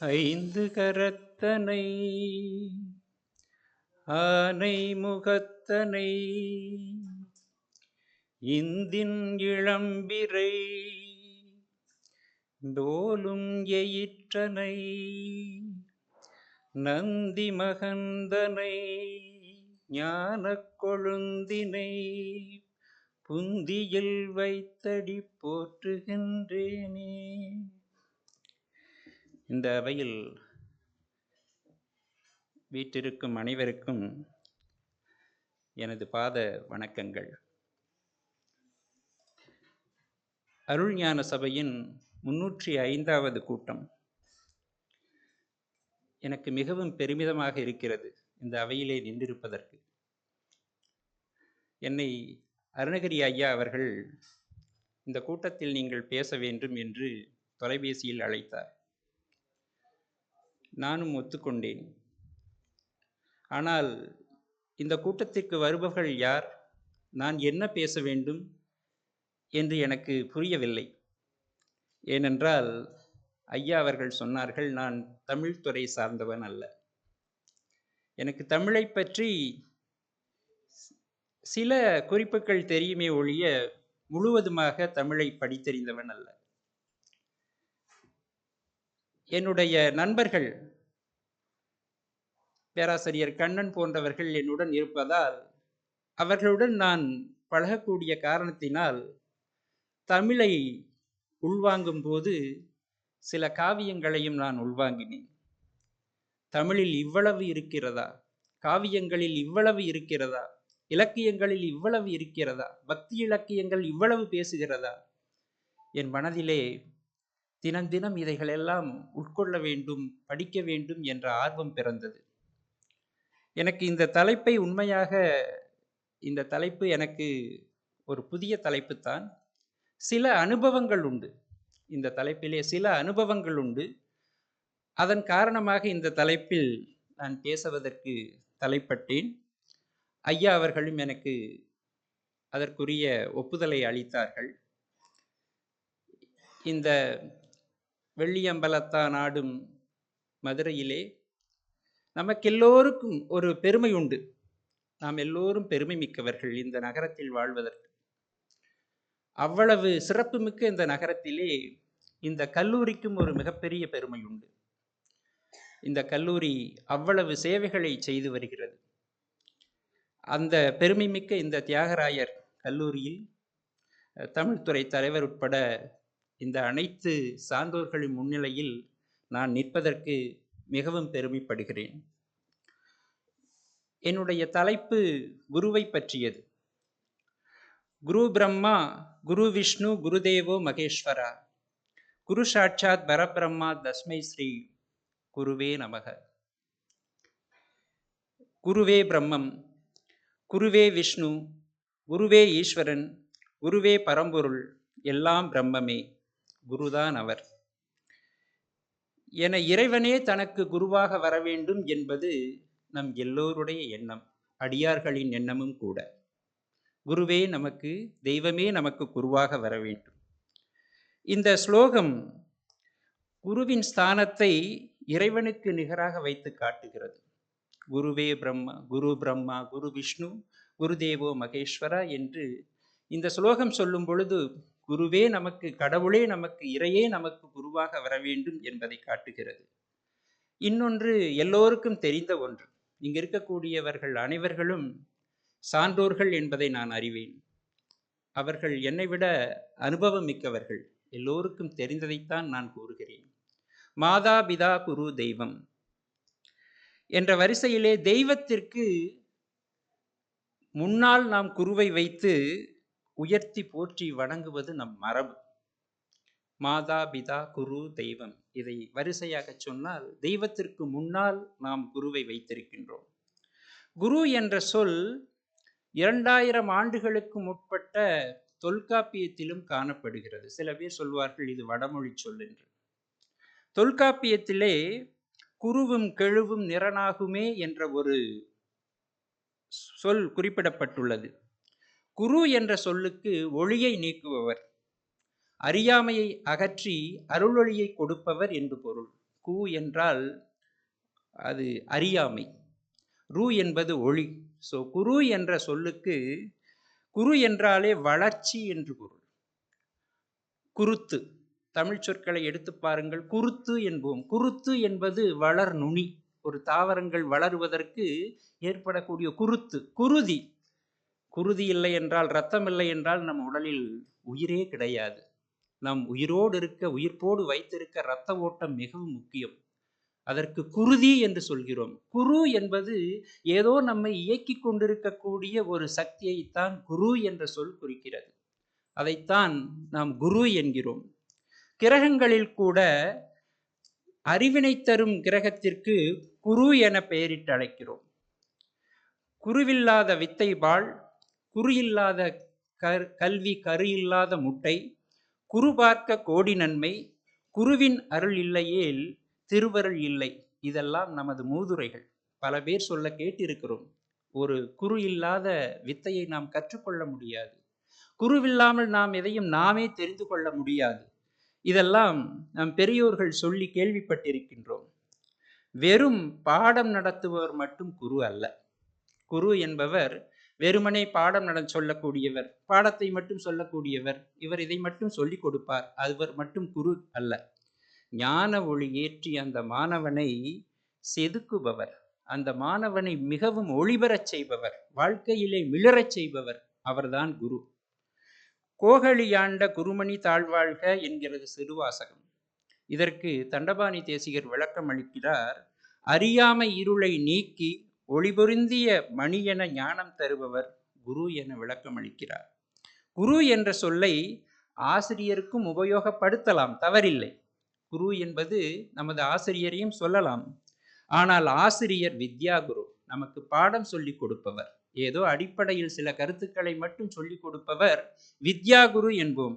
ஐந்து கரத்தனை ஆனை முகத்தனை இந்தின் இளம்பிரை டோலும் எயிற்றனை நந்தி மகந்தனை ஞானக் கொழுந்தினை புந்தியில் வைத்தடி போற்றுகின்றேனே. இந்த அவையில் வீற்றிருக்கும் அனைவருக்கும் எனது பாத வணக்கங்கள். அருள்ஞான சபையின் 305வது கூட்டம். எனக்கு மிகவும் பெருமிதமாக இருக்கிறது இந்த அவையிலே நின்றிருப்பதற்கு. என்னை அருணகிரி ஐயா அவர்கள் இந்த கூட்டத்தில் நீங்கள் பேச வேண்டும் என்று தொலைபேசியில் அழைத்தார். நானும் ஒத்துக்கொண்டேன். ஆனால் இந்த கூட்டத்திற்கு வருபவர்கள் யார், நான் என்ன பேச வேண்டும் என்று எனக்கு புரியவில்லை. ஏனென்றால் ஐயா அவர்கள் சொன்னார்கள், நான் தமிழ் துறை சார்ந்தவன் அல்ல. எனக்கு தமிழை பற்றி சில குறிப்புகள் தெரியுமே ஒழிய முழுவதுமாக தமிழை படித்தறிந்தவன் அல்ல. என்னுடைய நண்பர்கள் பேராசிரியர் கண்ணன் போன்றவர்கள் என்னுடன் இருப்பதால் அவர்களுடன் நான் பழகக்கூடிய காரணத்தினால் தமிழை உள்வாங்கும் போது சில காவியங்களையும் நான் உள்வாங்கினேன். தமிழில் இவ்வளவு இருக்கிறதா? காவியங்களில் இவ்வளவு இருக்கிறதா? இலக்கியங்களில் இவ்வளவு இருக்கிறதா? பக்தி இலக்கியங்கள் இவ்வளவு பேசுகிறதா? என் மனதிலே தினம் தினம் இதைகளெல்லாம் உட்கொள்ள வேண்டும், படிக்க வேண்டும் என்ற ஆர்வம் பிறந்தது. எனக்கு இந்த தலைப்பை உண்மையாக இந்த தலைப்பு எனக்கு ஒரு புதிய தலைப்புத்தான். சில அனுபவங்கள் உண்டு. இந்த தலைப்பிலே சில அனுபவங்கள் உண்டு. அதன் காரணமாக இந்த தலைப்பில் நான் பேசுவதற்கு தலைப்பட்டேன். ஐயா அவர்களும் எனக்கு அதற்குரிய ஒப்புதலை அளித்தார்கள். இந்த வெள்ளியம்பலத்தான் ஆடும் மதுரையிலே நமக்கெல்லோருக்கும் ஒரு பெருமை உண்டு. நாம் எல்லோரும் பெருமை மிக்கவர்கள் இந்த நகரத்தில் வாழ்வதற்கு. அவ்வளவு சிறப்புமிக்க இந்த நகரத்திலே இந்த கல்லூரிக்கும் ஒரு மிகப்பெரிய பெருமை உண்டு. இந்த கல்லூரி அவ்வளவு சேவைகளை செய்து வருகிறது. அந்த பெருமை மிக்க இந்த தியாகராயர் கல்லூரியில் தமிழ்துறை தலைவர் உட்பட இந்த அனைத்து சான்றோர்களின் முன்னிலையில் நான் நிற்பதற்கு மிகவும் பெருமைப்படுகிறேன். என்னுடைய தலைப்பு குருவை பற்றியது. குரு பிரம்மா, குரு விஷ்ணு, குருதேவோ மகேஸ்வரா, குரு சாட்சாத் பரபிரம்மா தஸ்மை ஸ்ரீ குருவே நமக. குருவே பிரம்மம், குருவே விஷ்ணு, குருவே ஈஸ்வரன், குருவே பரம்பொருள், எல்லாம் பிரம்மமே, குருதான் அவர் என இறைவனே தனக்கு குருவாக வர வேண்டும் என்பது நம் எல்லோருடைய எண்ணம், அடியார்களின் எண்ணமும் கூட. குருவே நமக்கு, தெய்வமே நமக்கு குருவாக வர வேண்டும். இந்த ஸ்லோகம் குருவின் ஸ்தானத்தை இறைவனுக்கு நிகராக வைத்து காட்டுகிறது. குருவே பிரம்மா, குரு பிரம்மா, குரு விஷ்ணு, குருதேவோ மகேஸ்வரா என்று இந்த ஸ்லோகம் சொல்லும் பொழுது குருவே நமக்கு, கடவுளே நமக்கு, இறையே நமக்கு குருவாக வர வேண்டும் என்பதை காட்டுகிறது. இன்னொன்று எல்லோருக்கும் தெரிந்த ஒன்று, இங்கு இருக்கக்கூடியவர்கள் அனைவர்களும் சான்றோர்கள் என்பதை நான் அறிவேன். அவர்கள் என்னை விட அனுபவம் மிக்கவர்கள். எல்லோருக்கும் தெரிந்ததைத்தான் நான் கூறுகிறேன். மாதா பிதா குரு தெய்வம் என்ற வரிசையிலே தெய்வத்திற்கு முன்னால் நாம் குருவை வைத்து உயர்த்தி போற்றி வணங்குவது நம் மரபு. மாதா பிதா குரு தெய்வம், இதை வரிசையாக சொன்னால் தெய்வத்திற்கு முன்னால் நாம் குருவை வைத்திருக்கின்றோம். குரு என்ற சொல் 2000 ஆண்டுகளுக்கு முற்பட்ட தொல்காப்பியத்திலும் காணப்படுகிறது. சில பேர் சொல்வார்கள் இது வடமொழி சொல் என்று. தொல்காப்பியத்திலே குருவும் கெழுவும் நிறனாகுமே என்ற ஒரு சொல் குறிப்பிடப்பட்டுள்ளது. குரு என்ற சொல்லுக்கு ஒளியை நீக்குபவர், அறியாமையை அகற்றி அருளொளியை கொடுப்பவர் என்று பொருள். கு என்றால் அது அறியாமை, ரு என்பது ஒளி. ஸோ குரு என்ற சொல்லுக்கு, குரு என்றாலே வளர்ச்சி என்று பொருள். குருத்து, தமிழ் சொற்களை எடுத்து பாருங்கள். குருத்து என்போம். குருத்து என்பது வளர் நுனி, ஒரு தாவரங்கள் வளருவதற்கு ஏற்படக்கூடிய குருத்து. குருதி, குருதி இல்லை என்றால், இரத்தம் இல்லை என்றால் நம் உடலில் உயிரே கிடையாது. நம் உயிரோடு இருக்க, உயிர்ப்போடு வைத்திருக்க இரத்த ஓட்டம் மிகவும் முக்கியம். அதற்கு குருதி என்று சொல்கிறோம். குரு என்பது ஏதோ நம்மை இயக்கி கொண்டிருக்கக்கூடிய ஒரு சக்தியைத்தான் குரு என்ற சொல் குறிக்கிறது. அதைத்தான் நாம் குரு என்கிறோம். கிரகங்களில் கூட அறிவினை தரும் கிரகத்திற்கு குரு என பெயரிட்டு அழைக்கிறோம். குருவில்லாத வித்தை பால், குரு இல்லாத கல்வி, கரு இல்லாத முட்டை, குரு பார்க்க கோடி நன்மை, குருவின் அருள் இல்லையேல் திருவருள் இல்லை. இதெல்லாம் நமது மூதுரைகள். பல பேர் சொல்ல கேட்டிருக்கிறோம். ஒரு குரு இல்லாத வித்தையை நாம் கற்றுக்கொள்ள முடியாது. குருவில்லாமல் நாம் எதையும் நாமே தெரிந்து கொள்ள முடியாது. இதெல்லாம் நம் பெரியோர்கள் சொல்லி கேள்விப்பட்டிருக்கின்றோம். வெறும் பாடம் நடத்துபவர் மட்டும் குரு அல்ல. குரு என்பவர் வெறுமனே பாடம் சொல்லக்கூடியவர், பாடத்தை மட்டும் சொல்லக்கூடியவர், இவர் இதை மட்டும் சொல்லிக் கொடுப்பார், அவர் மட்டும் குரு அல்ல. ஞான ஒளி ஏற்றி அந்த மாணவனை செதுக்குபவர், அந்த மாணவனை மிகவும் ஒளிபெறச் செய்பவர், வாழ்க்கையிலே மிளறச் செய்பவர், அவர்தான் குரு. கோகலியாண்ட குருமணி தாழ்வாழ்க என்கிறது சிறுவாசகம். இதற்கு தண்டபாணி தேசிகர் விளக்கம் அளிக்கிறார். அறியாமை இருளை நீக்கி ஒளிபொருந்திய மணி என ஞானம் தருபவர் குரு என விளக்கம் அளிக்கிறார். குரு என்ற சொல்லை ஆசிரியருக்கும் உபயோகப்படுத்தலாம், தவறில்லை. குரு என்பது நமது ஆசிரியரையும் சொல்லலாம். ஆனால் ஆசிரியர் வித்யா குரு, நமக்கு பாடம் சொல்லிக் கொடுப்பவர். ஏதோ அடிப்படையில் சில கருத்துக்களை மட்டும் சொல்லிக் கொடுப்பவர் வித்யா குரு என்போம்.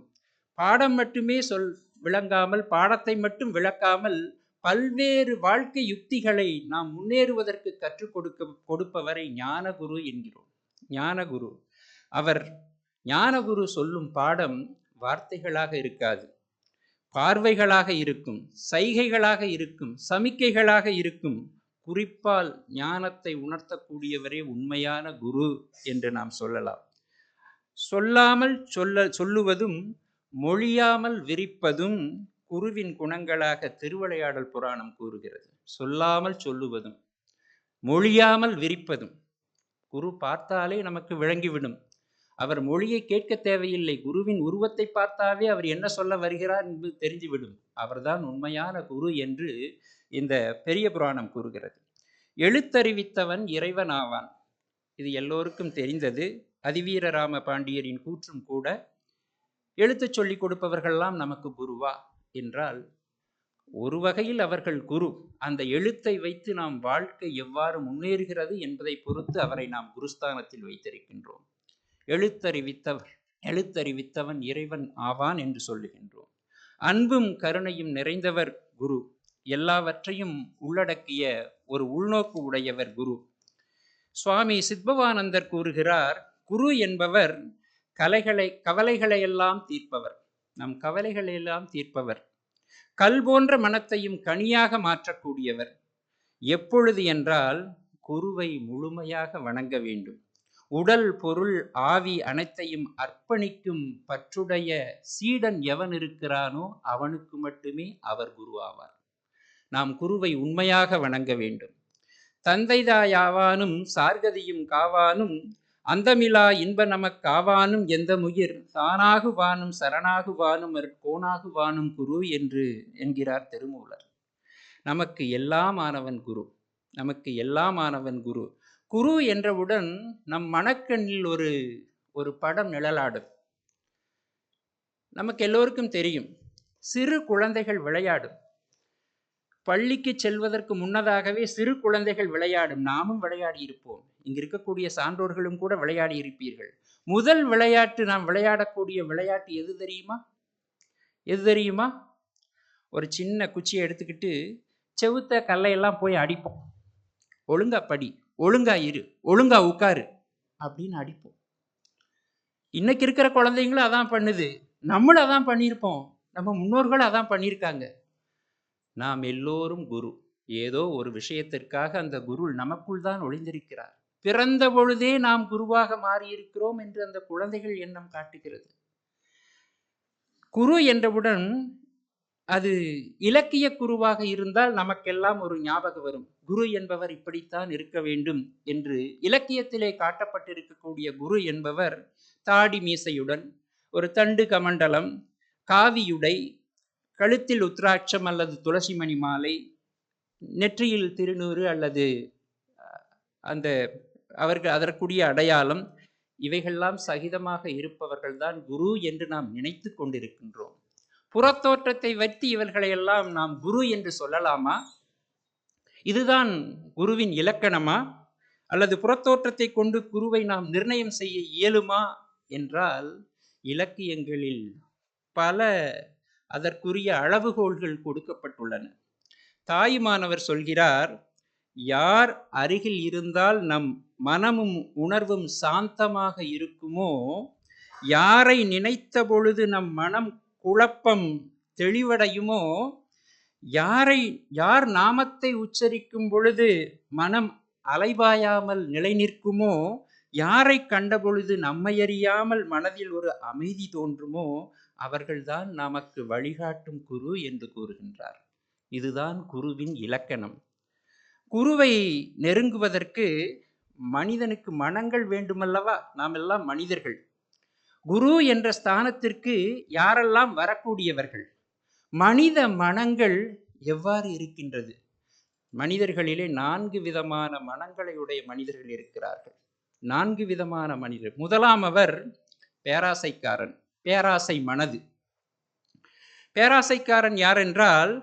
பாடம் மட்டுமே விளங்காமல், பாடத்தை மட்டும் விளக்காமல் பல்வேறு வாழ்க்கை யுக்திகளை நாம் முன்னேறுவதற்கு கற்றுக் கொடுப்பவரை ஞானகுரு என்கிறோம். ஞானகுரு. அவர் ஞானகுரு சொல்லும் பாடம் வார்த்தைகளாக இருக்காது, பார்வைகளாக இருக்கும், சைகைகளாக இருக்கும், சமிக்கைகளாக இருக்கும். குறிப்பால் ஞானத்தை உணர்த்தக்கூடியவரே உண்மையான குரு என்று நாம் சொல்லலாம். சொல்லாமல் சொல்லுவதும் மொழியாமல் விரிப்பதும் குருவின் குணங்களாக திருவிளையாடல் புராணம் கூறுகிறது. சொல்லாமல் சொல்லுவதும் மொழியாமல் விரிப்பதும். குரு பார்த்தாலே நமக்கு விளங்கிவிடும். அவர் மொழியை கேட்க தேவையில்லை. குருவின் உருவத்தை பார்த்தாவே அவர் என்ன சொல்ல வருகிறார் என்று தெரிந்துவிடும். அவர்தான் உண்மையான குரு என்று இந்த பெரிய புராணம் கூறுகிறது. எழுத்தறிவித்தவன் இறைவன் ஆவான். இது எல்லோருக்கும் தெரிந்தது. அதிவீரராம பாண்டியரின் கூற்றும் கூட. எழுத்து சொல்லிக் கொடுப்பவர்கள்லாம் நமக்கு குருவா என்றால் ஒரு வகையில் அவர்கள் குரு. அந்த எழுத்தை வைத்து நாம் வாழ்க்கை எவ்வாறு முன்னேறுகிறது என்பதை பொறுத்து அவரை நாம் குருஸ்தானத்தில் வைத்திருக்கின்றோம். எழுத்தறிவித்தவன் இறைவன் ஆவான் என்று சொல்லுகின்றோம். அன்பும் கருணையும் நிறைந்தவர் குரு. எல்லாவற்றையும் உள்ளடக்கிய ஒரு உள்நோக்கு உடையவர் குரு. சுவாமி சித்பவானந்தர் கூறுகிறார், குரு என்பவர் கவலைகளை எல்லாம் தீர்ப்பவர். நம் கவலைகளை எல்லாம் தீர்ப்பவர். கல் போன்ற மனத்தையும் கனியாக மாற்றக்கூடியவர். எப்பொழுது என்றால் குருவை முழுமையாக வணங்க வேண்டும். உடல் பொருள் ஆவி அனைத்தையும் அர்ப்பணிக்கும் பற்றுடைய சீடன் எவன் இருக்கிறானோ அவனுக்கு மட்டுமே அவர் குரு ஆவார். நாம் குருவை உண்மையாக வணங்க வேண்டும். தந்தைதாயாவானும் சார்கதியும் காவானும் அந்தமிலா இன்ப நமக்காவானும் எந்த முயிர் தானாகுவானும் சரணாகுவானும் கோணாகுவானும் குரு என்று என்கிறார் திருமூலர். நமக்கு எல்லாமானவன் குரு. நமக்கு எல்லாமானவன் குரு. குரு என்றவுடன் நம் மனக்கண்ணில் ஒரு படம் நிழலாடும். நமக்கு எல்லோருக்கும் தெரியும், சிறு குழந்தைகள் விளையாடும். பள்ளிக்கு செல்வதற்கு முன்னதாகவே சிறு குழந்தைகள் விளையாடும். நாமும் விளையாடி இருப்போம். இங்கு இருக்கக்கூடிய சான்றோர்களும் கூட விளையாடி இருப்பீர்கள். முதல் விளையாட்டு, நாம் விளையாடக்கூடிய விளையாட்டு எது தெரியுமா? எது தெரியுமா? ஒரு சின்ன குச்சியை எடுத்துக்கிட்டு செவுத்த கல்லையெல்லாம் போய் அடிப்போம். ஒழுங்கா படி, ஒழுங்கா இரு, ஒழுங்கா உட்காரு அப்படின்னு அடிப்போம். இன்னைக்கு இருக்கிற குழந்தைங்களும் அதான் பண்ணுது. நம்மளும் அதான் பண்ணியிருப்போம். நம்ம முன்னோர்களும் அதான் பண்ணியிருக்காங்க. நாம் எல்லோரும் குரு. ஏதோ ஒரு விஷயத்திற்காக அந்த குரு நமக்குள் தான் ஒளிந்திருக்கிறார். பிறந்த பொழுதே நாம் குருவாக மாறியிருக்கிறோம் என்று அந்த குழந்தைகள் எண்ணம் காட்டுகிறது. குரு என்றவுடன் அது இலக்கிய குருவாக இருந்தால் நமக்கெல்லாம் ஒரு ஞாபகம் வரும். குரு என்பவர் இப்படித்தான் இருக்க வேண்டும் என்று. இலக்கியத்திலே காட்டப்பட்டிருக்கக்கூடிய குரு என்பவர் தாடி மீசையுடன், ஒரு தண்டு கமண்டலம், காவியுடை, கழுத்தில் உத்ராட்சம் அல்லது துளசிமணி மாலை, நெற்றியில் திருநூறு அல்லது அந்த அவர்கள் அதற்குரிய அடையாளம், இவைகள்லாம் சகிதமாக இருப்பவர்கள்தான் குரு என்று நாம் நினைத்து கொண்டிருக்கின்றோம். புறத்தோற்றத்தை வைத்து இவர்களையெல்லாம் நாம் குரு என்று சொல்லலாமா? இதுதான் குருவின் இலக்கணமா? அல்லது புறத்தோற்றத்தை கொண்டு குருவை நாம் நிர்ணயம் செய்ய இயலுமா என்றால் இலக்கியங்களில் பல அதற்குரிய அளவுகோல்கள் கொடுக்கப்பட்டுள்ளன. தாயுமானவர் சொல்கிறார், யார் அருகில் இருந்தால் நம் மனமும் உணர்வும் சாந்தமாக இருக்குமோ, யாரை நினைத்த பொழுது நம் மனம் குழப்பம் தெளிவடையுமோ, யார் நாமத்தை உச்சரிக்கும் பொழுது மனம் அலைபாயாமல் நிலை நிற்குமோ, யாரை கண்ட பொழுது நம்மையறியாமல் மனதில் ஒரு அமைதி தோன்றுமோ, அவர்கள்தான் நமக்கு வழிகாட்டும் குரு என்று கூறுகின்றார். இதுதான் குருவின் இலக்கணம். குருவை நெருங்குவதற்கு மனிதனுக்கு மனங்கள் வேண்டுமல்லவா? நாம் எல்லாம் மனிதர்கள். குரு என்ற ஸ்தானத்திற்கு யாரெல்லாம் வரக்கூடியவர்கள்? மனித மனங்கள் எவ்வாறு இருக்கின்றது? மனிதர்களிலே 4 விதமான மனங்களை உடைய மனிதர்கள் இருக்கிறார்கள். 4 விதமான மனிதர். முதலாம் அவர் பேராசைக்காரன், பேராசை மனது. பேராசைக்காரன் யார் என்றால்,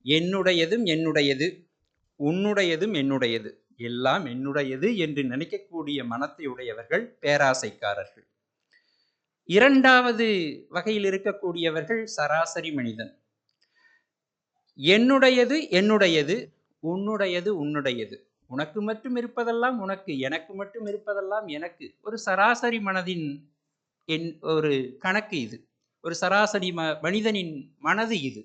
என்னுடையதும் என்னுடையது, உன்னுடையதும் என்னுடையது, எல்லாம் என்னுடையது என்று நினைக்கக்கூடிய மனத்தை உடையவர்கள் பேராசைக்காரர்கள். இரண்டாவது வகையில் இருக்கக்கூடியவர்கள் சராசரி மனிதன். என்னுடையது என்னுடையது, உன்னுடையது உன்னுடையது, உனக்கு மட்டும் இருப்பதெல்லாம் உனக்கு, எனக்கு மட்டும் இருப்பதெல்லாம் எனக்கு. ஒரு சராசரி மனதின் ஒரு கணக்கு இது. ஒரு சராசரி மனிதனின் மனது இது.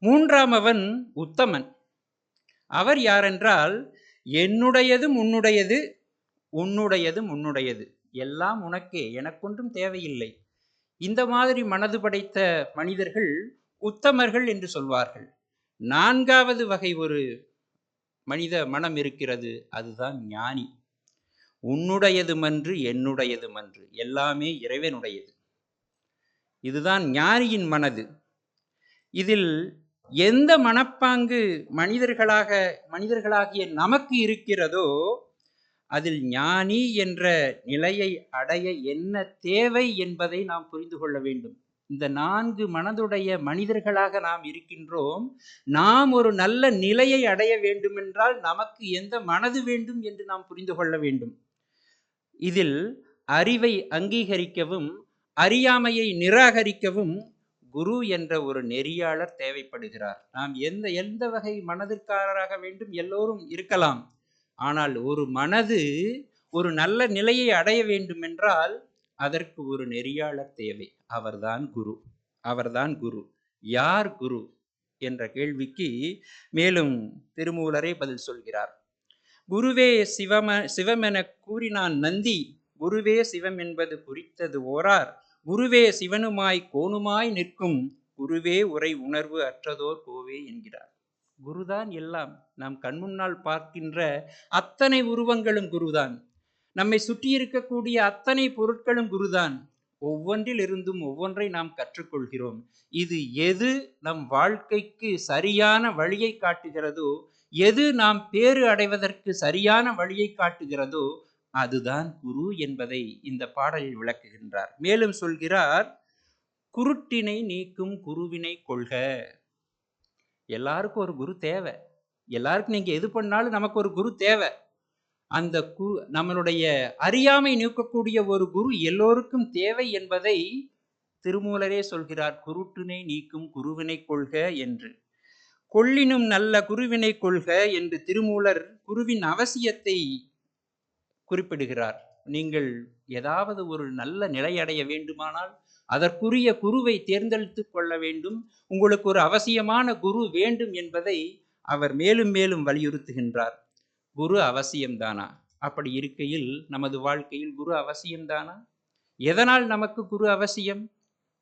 மூன்றாம் அவன் உத்தமன். அவர் யாரென்றால், என்னுடையதும் உன்னுடையது, உன்னுடையதும் உன்னுடையது, எல்லாம் உனக்கே, எனக்கொன்றும் தேவையில்லை. இந்த மாதிரி மனது படைத்த மனிதர்கள் உத்தமர்கள் என்று சொல்வார்கள். நான்காவது வகை ஒரு மனித மனம் இருக்கிறது, அதுதான் ஞானி. உன்னுடையதுமன்று என்னுடையதுமன்று, எல்லாமே இறைவனுடையது. இதுதான் ஞானியின் மனது. இதில் எந்த மனப்பாங்கு மனிதர்களாகிய நமக்கு இருக்கிறதோ, அதில் ஞானி என்ற நிலையை அடைய என்ன தேவை என்பதை நாம் புரிந்து கொள்ள வேண்டும். இந்த 4 மனதுடைய மனிதர்களாக நாம் இருக்கின்றோம். நாம் ஒரு நல்ல நிலையை அடைய வேண்டுமென்றால் நமக்கு எந்த மனது வேண்டும் என்று நாம் புரிந்து கொள்ள வேண்டும். இதில் அறிவை அங்கீகரிக்கவும் அறியாமையை நிராகரிக்கவும் குரு என்ற ஒரு நெறியாளர் தேவைப்படுகிறார். நாம் எந்த வகை மனதிற்காரராக வேண்டும், எல்லோரும் இருக்கலாம். ஆனால் ஒரு மனது ஒரு நல்ல நிலையை அடைய வேண்டும் என்றால் அதற்கு ஒரு நெறியாளர் தேவை. அவர்தான் குரு. அவர்தான் குரு. யார் குரு என்ற கேள்விக்கு மேலும் திருமூலரே பதில் சொல்கிறார். குருவே சிவமென கூறினான் நந்தி, குருவே சிவம் என்பது குறித்தது ஓரார், குருவே சிவனுமாய் கோணுமாய் நிற்கும், குருவே உரை உணர்வு அற்றதோர் கோவே என்கிறார். குருதான் எல்லாம். நாம் கண்முன்னால் பார்க்கின்ற அத்தனை உருவங்களும் குருதான். நம்மை சுற்றி இருக்கக்கூடிய அத்தனை பொருட்களும் குருதான். ஒவ்வொன்றில் இருந்தும் ஒவ்வொன்றை நாம் கற்றுக்கொள்கிறோம். இது எது நம் வாழ்க்கைக்கு சரியான வழியை காட்டுகிறதோ, எது நாம் பேறு அடைவதற்கு சரியான வழியை காட்டுகிறதோ, அதுதான் குரு என்பதை இந்த பாடலில் விளக்குகின்றார். மேலும் சொல்கிறார், குருட்டினை நீக்கும் குருவினை கொள்க. எல்லாருக்கும் ஒரு குரு தேவை. எல்லாருக்கும் நீங்க எது பண்ணாலும் நமக்கு ஒரு குரு தேவை. அந்த நம்மளுடைய அறியாமை நீக்கக்கூடிய ஒரு குரு எல்லோருக்கும் தேவை என்பதை திருமூலரே சொல்கிறார். குருட்டினை நீக்கும் குருவினை கொள்க என்று. கொள்ளினும் நல்ல குருவினை கொள்க என்று திருமூலர் குருவின் அவசியத்தை குறிப்பிடுகிறார். நீங்கள் ஏதாவது ஒரு நல்ல நிலையடைய வேண்டுமானால் அதற்குரிய குருவை தேர்ந்தெடுத்து கொள்ள வேண்டும். உங்களுக்கு ஒரு அவசியமான குரு வேண்டும் என்பதை அவர் மேலும் மேலும் வலியுறுத்துகின்றார். குரு அவசியம்தானா? அப்படி இருக்கையில் நமது வாழ்க்கையில் குரு அவசியம்தானா? எதனால் நமக்கு குரு அவசியம்?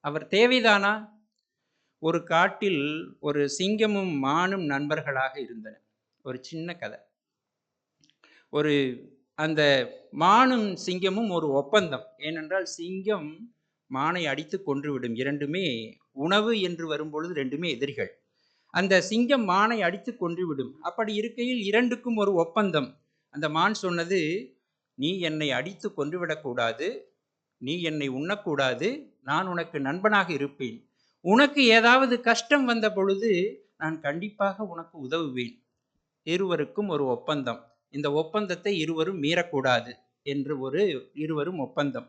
அவர் தேவைதானா? ஒரு காட்டில் ஒரு சிங்கமும் மானும் நண்பர்களாக இருந்தன. ஒரு சின்ன கதை. அந்த மானும் சிங்கமும் ஒரு ஒப்பந்தம். ஏனென்றால் சிங்கம் மானை அடித்து கொன்றுவிடும். இரண்டுமே உணவு என்று வரும்பொழுது ரெண்டுமே எதிரிகள். அந்த சிங்கம் மானை அடித்து கொன்றுவிடும். அப்படி இருக்கையில் இரண்டுக்கும் ஒரு ஒப்பந்தம். அந்த மான் சொன்னது, நீ என்னை அடித்து கொன்றுவிடக்கூடாது, நீ என்னை உண்ணக்கூடாது, நான் உனக்கு நண்பனாக இருப்பேன். உனக்கு ஏதாவது கஷ்டம் வந்த பொழுது நான் கண்டிப்பாக உனக்கு உதவுவேன். இருவருக்கும் ஒரு ஒப்பந்தம். இந்த ஒப்பந்தத்தை இருவரும் மீறக்கூடாது என்று இருவரும் ஒப்பந்தம்.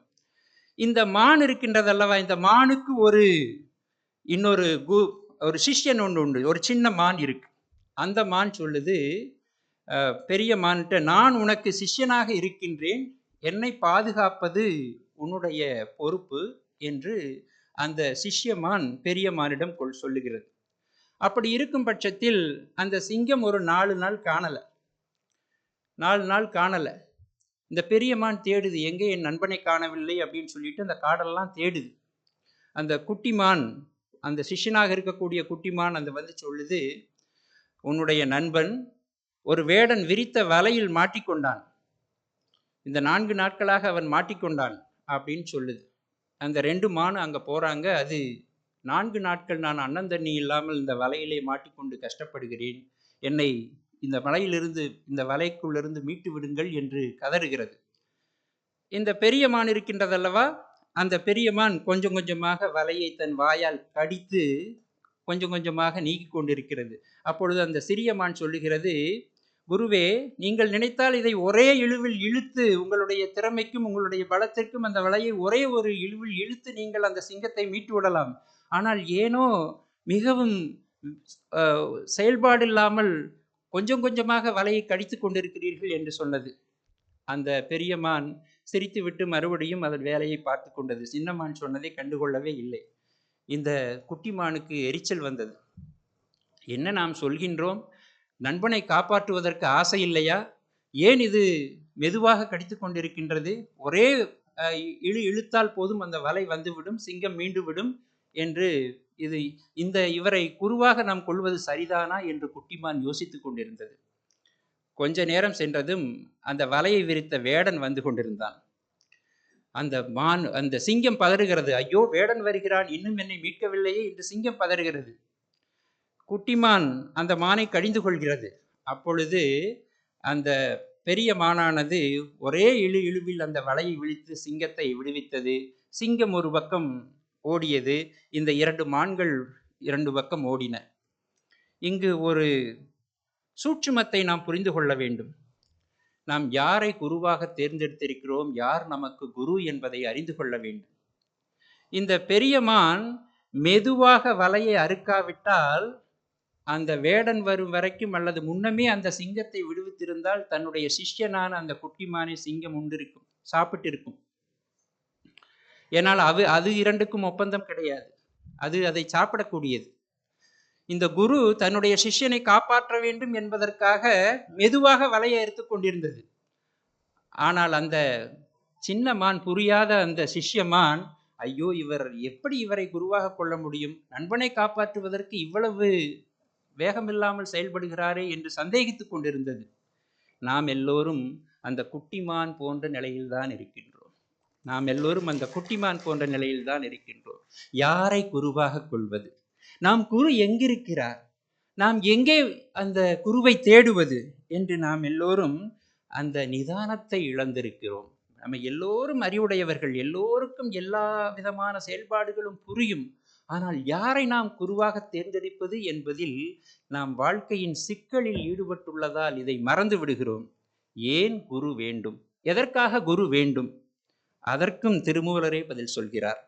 இந்த மான் இருக்கின்றதல்லவா, இந்த மானுக்கு ஒரு சிஷ்யன் ஒன்று உண்டு. ஒரு சின்ன மான் இருக்கு. அந்த மான் சொல்லுது பெரிய மான்கிட்ட, நான் உனக்கு சிஷ்யனாக இருக்கின்றேன், என்னை பாதுகாப்பது உன்னுடைய பொறுப்பு என்று அந்த சிஷ்யமான் பெரிய மானிடம் சொல்லுகிறது. அப்படி இருக்கும் பட்சத்தில் அந்த சிங்கம் ஒரு 4 நாள் காணலை. இந்த பெரிய மான் தேடுது, எங்கே என் நண்பனை காணவில்லை அப்படின்னு சொல்லிட்டு அந்த காடெல்லாம் தேடுது. அந்த குட்டிமான், அந்த சிஷ்யனாக இருக்கக்கூடிய குட்டிமான் வந்து சொல்லுது, உன்னுடைய நண்பன் ஒரு வேடன் விரித்த வலையில் மாட்டிக்கொண்டான், இந்த 4 நாட்களாக அவன் மாட்டிக்கொண்டான் அப்படின்னு சொல்லுது. அந்த 2 மான் அங்கே போகிறாங்க. அது 4 நாட்கள் நான் அன்னம் தண்ணி இல்லாமல் இந்த வலையிலே மாட்டிக்கொண்டு கஷ்டப்படுகிறேன். என்னை இந்த மலையிலிருந்து, இந்த வலைக்குள்ளிருந்து மீட்டு விடுங்கள் என்று கதறுகிறது. இந்த பெரிய மான் இருக்கின்றதல்லவா, அந்த பெரிய மான் கொஞ்சம் கொஞ்சமாக வலையை தன் வாயால் கடித்து கொஞ்சம் கொஞ்சமாக நீக்கிக் கொண்டிருக்கிறது. அப்பொழுது அந்த சிறிய மான் சொல்லுகிறது, குருவே, நீங்கள் நினைத்தால் இதை ஒரே இழுவில் இழுத்து, உங்களுடைய திறமைக்கும் உங்களுடைய பலத்திற்கும் அந்த வலையை ஒரே ஒரு இழுவில் இழுத்து நீங்கள் அந்த சிங்கத்தை மீட்டு விடலாம். ஆனால் ஏனோ மிகவும் செயல்பாடு இல்லாமல் கொஞ்சம் கொஞ்சமாக வலையை கடித்து கொண்டிருக்கிறீர்கள் என்று சொன்னது. அந்த பெரிய மான் சிரித்துவிட்டு மறுபடியும் அதன் வேலையை பார்த்து கொண்டது. சின்ன மான் சொன்னதை கண்டுகொள்ளவே இல்லை. இந்த குட்டி மானுக்கு எரிச்சல் வந்தது. என்ன நாம் சொல்கின்றோம்? நண்பனை காப்பாற்றுவதற்கு ஆசை இல்லையா? ஏன் இது மெதுவாக கடித்து கொண்டிருக்கின்றது? ஒரே இழுத்தால் போதும், அந்த வலை வந்துவிடும், சிங்கம் மீண்டு விடும் என்று இவரை குருவாக நாம் கொள்வது சரிதானா என்று குட்டிமான் யோசித்துக் கொண்டிருந்தது. கொஞ்ச நேரம் சென்றதும் அந்த வலையை விரித்த வேடன் வந்து கொண்டிருந்தான். அந்த சிங்கம் பதறுகிறது. ஐயோ, வேடன் வருகிறான், இன்னும் என்னை மீட்கவில்லையே என்று சிங்கம் பதறுகிறது. குட்டிமான் அந்த மானை கடிந்து கொள்கிறது. அப்பொழுது அந்த பெரிய மானானது ஒரே இழுவில் அந்த வலையை விழித்து சிங்கத்தை விடுவித்தது. சிங்கம் ஒரு பக்கம் ஓடியது, இந்த 2 மான்கள் 2 பக்கம் ஓடின. இங்கு ஒரு சூட்சுமத்தை நாம் புரிந்து கொள்ள வேண்டும். நாம் யாரை குருவாக தேர்ந்தெடுத்திருக்கிறோம், யார் நமக்கு குரு என்பதை அறிந்து கொள்ள வேண்டும். இந்த பெரிய மான் மெதுவாக வலையை அறுக்காவிட்டால், அந்த வேடன் வரும் வரைக்கும் அல்லது முன்னமே அந்த சிங்கத்தை விடுவித்திருந்தால், தன்னுடைய சிஷ்யனான அந்த குட்டிமானை சிங்கம் உண்டிருக்கும், சாப்பிட்டிருக்கும். ஏனால் அது 2க்கும் ஒப்பந்தம் கிடையாது, அது அதை சாப்பிடக்கூடியது. இந்த குரு தன்னுடைய சிஷ்யனை காப்பாற்ற வேண்டும் என்பதற்காக மெதுவாக வலையை அறுத்து கொண்டிருந்தது. ஆனால் அந்த சின்ன மான், புரியாத அந்த சிஷ்யமான், ஐயோ, எப்படி இவரை குருவாக கொள்ள முடியும்? நண்பனை காப்பாற்றுவதற்கு இவ்வளவு வேகமில்லாமல் செயல்படுகிறாரே என்று சந்தேகித்துக் கொண்டிருந்தது. நாம் எல்லோரும் அந்த குட்டிமான் போன்ற நிலையில்தான் இருக்கின்றோம். யாரை குருவாக கொள்வது? நாம் குரு எங்கிருக்கிறார், நாம் எங்கே அந்த குருவை தேடுவது என்று நாம் எல்லோரும் அந்த நிதானத்தை இழந்திருக்கிறோம். நம்ம எல்லோரும் அறிவுடையவர்கள், எல்லோருக்கும் எல்லா விதமான செயல்பாடுகளும் புரியும். ஆனால் யாரை நாம் குருவாக தேர்ந்தெடுப்பது என்பதில் நாம் வாழ்க்கையின் சிக்கலில் ஈடுபட்டுள்ளதால் இதை மறந்து விடுகிறோம். ஏன் குரு வேண்டும்? எதற்காக குரு வேண்டும்? அதற்கும் திருமூலரே பதில் சொல்கிறார்.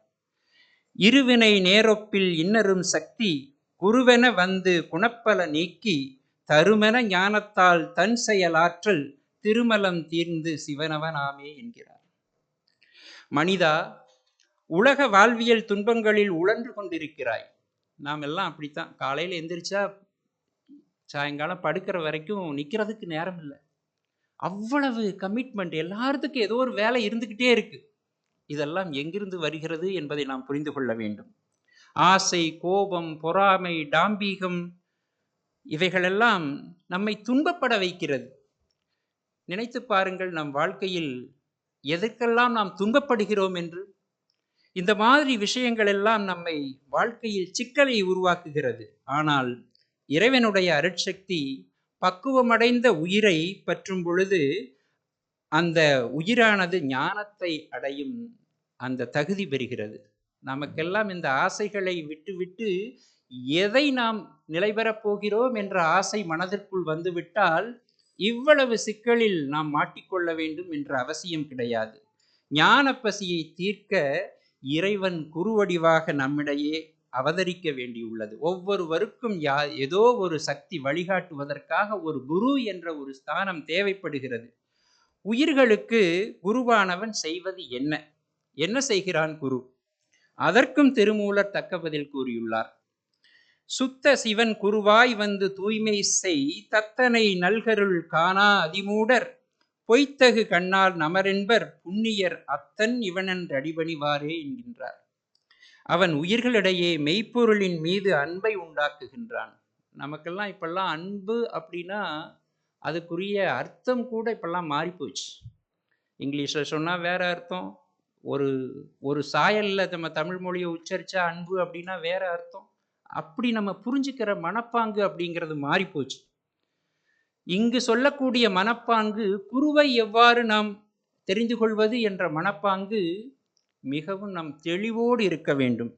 இருவினை நேரொப்பில் இன்னரும் சக்தி, குருவென வந்து குணப்பல நீக்கி, தருமென ஞானத்தால் தன் செயலாற்றல், திருமலம் தீர்ந்து சிவனவனாமே என்கிறார். மனிதா, உலக வாழ்வியல் துன்பங்களில் உழன்று கொண்டிருக்கிறாய். நாம் எல்லாம் அப்படித்தான். காலையில் எந்திரிச்சா சாயங்காலம் படுக்கிற வரைக்கும் நிற்கிறதுக்கு நேரம் இல்லை. அவ்வளவு கமிட்மெண்ட், எல்லாத்துக்கும் ஏதோ ஒரு வேலை இருந்துக்கிட்டே இருக்கு. இதெல்லாம் எங்கிருந்து வருகிறது என்பதை நாம் புரிந்து கொள்ள வேண்டும். ஆசை, கோபம், பொறாமை, டாம்பீகம் இவைகளெல்லாம் நம்மை துன்பப்பட வைக்கிறது. நினைத்து பாருங்கள், நம் வாழ்க்கையில் எதற்கெல்லாம் நாம் துன்பப்படுகிறோம் என்று. இந்த மாதிரி விஷயங்கள் எல்லாம் நம்மை வாழ்க்கையில் சிக்கலை உருவாக்குகிறது. ஆனால் இறைவனுடைய அருட்சக்தி பக்குவமடைந்த உயிரை பற்றும் பொழுது அந்த உயிரானது ஞானத்தை அடையும் அந்த தகுதி பெறுகிறது. நமக்கெல்லாம் இந்த ஆசைகளை விட்டுவிட்டு எதை நாம் நிலைபெறப் போகிறோம் என்ற ஆசை மனதிற்குள் வந்துவிட்டால் இவ்வளவு சிக்கலில் நாம் மாட்டிக்கொள்ள வேண்டும் என்ற அவசியம் கிடையாது. ஞான பசியை தீர்க்க இறைவன் குருவடிவாக நம்மிடையே அவதரிக்க வேண்டியுள்ளது. ஒவ்வொருவருக்கும் ஏதோ ஒரு சக்தி வழிகாட்டுவதற்காக ஒரு குரு என்ற ஒரு ஸ்தானம் தேவைப்படுகிறது. உயிர்களுக்கு குருவானவன் செய்வது என்ன? என்ன செய்கிறான் குரு? அதற்கும் திருமூலர் தக்க பதில் கூறியுள்ளார். சுத்த சிவன் குருவாய் வந்து தூய்மை செய், தத்தனை நல்கருள் காணா அதிமூடர், பொய்த்தகு கண்ணால் நமரென்பர் புண்ணியர் அத்தன் இவனென்று அடிபணிவாரே என்கின்றார். அவன் உயிர்களிடையே மெய்ப்பொருளின் மீது அன்பை உண்டாக்குகின்றான். நமக்கெல்லாம் இப்பெல்லாம் அன்பு அப்படின்னா அதுக்குரிய அர்த்தம் கூட இப்பெல்லாம் மாறிப்போச்சு. இங்கிலீஷில் சொன்னால் வேற அர்த்தம், ஒரு ஒரு சாயல்ல நம்ம தமிழ் மொழியை உச்சரிச்சா அன்பு அப்படின்னா வேற அர்த்தம். அப்படி நம்ம புரிஞ்சுக்கிற மனப்பாங்கு அப்படிங்கிறது மாறி போச்சு. இங்கு சொல்லக்கூடிய மனப்பாங்கு குருவை எவ்வாறு நாம் தெரிந்து கொள்வது என்ற மனப்பாங்கு மிகவும் நம் தெளிவோடு இருக்க வேண்டும்.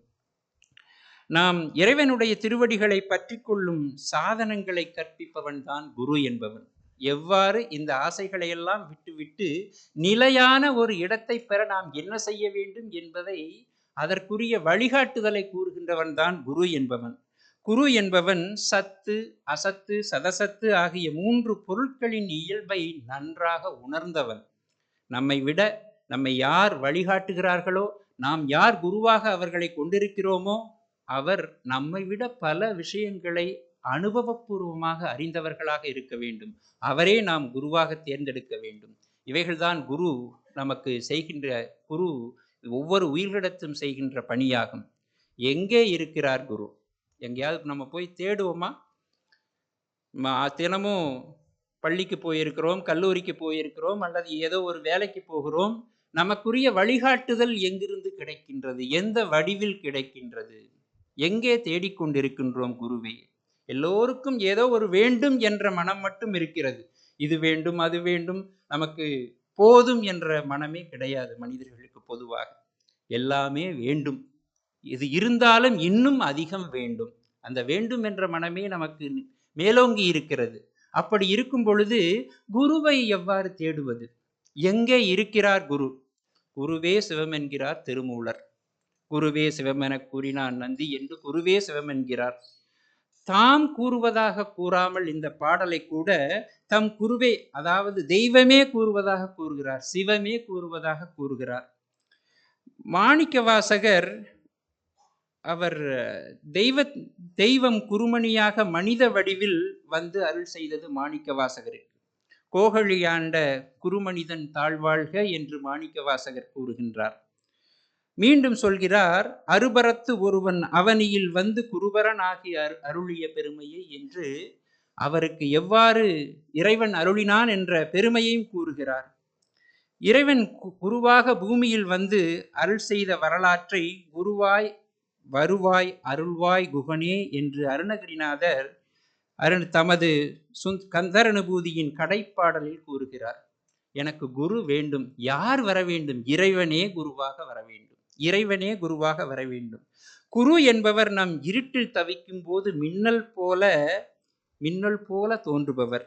நாம் இறைவனுடைய திருவடிகளை பற்றி கொள்ளும் சாதனங்களை கற்பிப்பவன் தான் குரு என்பவன். எவ்வாறு இந்த ஆசைகளை எல்லாம் விட்டுவிட்டு நிலையான ஒரு இடத்தை பெற நாம் என்ன செய்ய வேண்டும் என்பதை அதற்குரிய வழிகாட்டுதலை கூறுகின்றவன் தான் குரு என்பவன். குரு என்பவன் சத்து, அசத்து, சதசத்து ஆகிய 3 பொருட்களின் இயல்பை நன்றாக உணர்ந்தவன். நம்மை யார் வழிகாட்டுகிறார்களோ, நாம் யார் குருவாக அவர்களை கொண்டிருக்கிறோமோ, அவர் நம்மை விட பல விஷயங்களை அனுபவபூர்வமாக அறிந்தவர்களாக இருக்க வேண்டும். அவரே நாம் குருவாக தேர்ந்தெடுக்க வேண்டும். இவைகள்தான் குரு நமக்கு செய்கின்ற, குரு ஒவ்வொரு உயிர்களிடத்தும் செய்கின்ற பணியாகும். எங்கே இருக்கிறார் குரு? எங்கேயாவது நம்ம போய் தேடுவோமா? தினமும் பள்ளிக்கு போயிருக்கிறோம், கல்லூரிக்கு போயிருக்கிறோம், அல்லது ஏதோ ஒரு வேலைக்கு போகிறோம். நமக்குரிய வழிகாட்டுதல் எங்கிருந்து கிடைக்கின்றது? எந்த வடிவில் கிடைக்கின்றது? எங்கே தேடிக்கொண்டிருக்கின்றோம் குருவை? எல்லோருக்கும் ஏதோ ஒரு வேண்டும் என்ற மனம் மட்டும் இருக்கிறது. இது வேண்டும், அது வேண்டும், நமக்கு போதும் என்ற மனமே கிடையாது மனிதர்களுக்கு பொதுவாக. எல்லாமே வேண்டும், இது இருந்தாலும் இன்னும் அதிகம் வேண்டும். அந்த வேண்டும் என்ற மனமே நமக்கு மேலோங்கி இருக்கிறது. அப்படி இருக்கும் பொழுது குருவை எவ்வாறு தேடுவது? எங்கே இருக்கிறார் குரு? குருவே சிவம் என்கிறார் திருமூலர். குருவே சிவமென கூறினான் நந்தி என்று குருவே சிவம் என்கிறார். தாம் கூறுவதாக கூறாமல் இந்த பாடலை கூட தம் குருவே, அதாவது தெய்வமே கூறுவதாக கூறுகிறார், சிவமே கூறுவதாக கூறுகிறார். மாணிக்கவாசகர் அவர் தெய்வம் குருமணியாக மனித வடிவில் வந்து அருள் செய்தது மாணிக்கவாசகருக்கு. கோகழியாண்ட குருமனிதன் தாழ்வாழ்க என்று மாணிக்கவாசகர் கூறுகின்றார். மீண்டும் சொல்கிறார், அருபரத்து ஒருவன் அவனியில் வந்து குருபரன் ஆகி அருளிய பெருமையை என்று அவருக்கு எவ்வாறு இறைவன் அருளினான் என்ற பெருமையையும் கூறுகிறார். இறைவன் குருவாக பூமியில் வந்து அருள் செய்த வரலாற்றை குருவாய் வருவாய் அருள்வாய் குகனே என்று அருணகிரிநாதர் தமது கந்தர் அனுபூதியின் கடைப்பாடலில் கூறுகிறார். எனக்கு குரு வேண்டும். யார் வர வேண்டும்? இறைவனே குருவாக வர வேண்டும். இறைவனே குருவாக வர வேண்டும். குரு என்பவர் நம் இருட்டில் தவிக்கும் போது மின்னல் போல தோன்றுபவர்.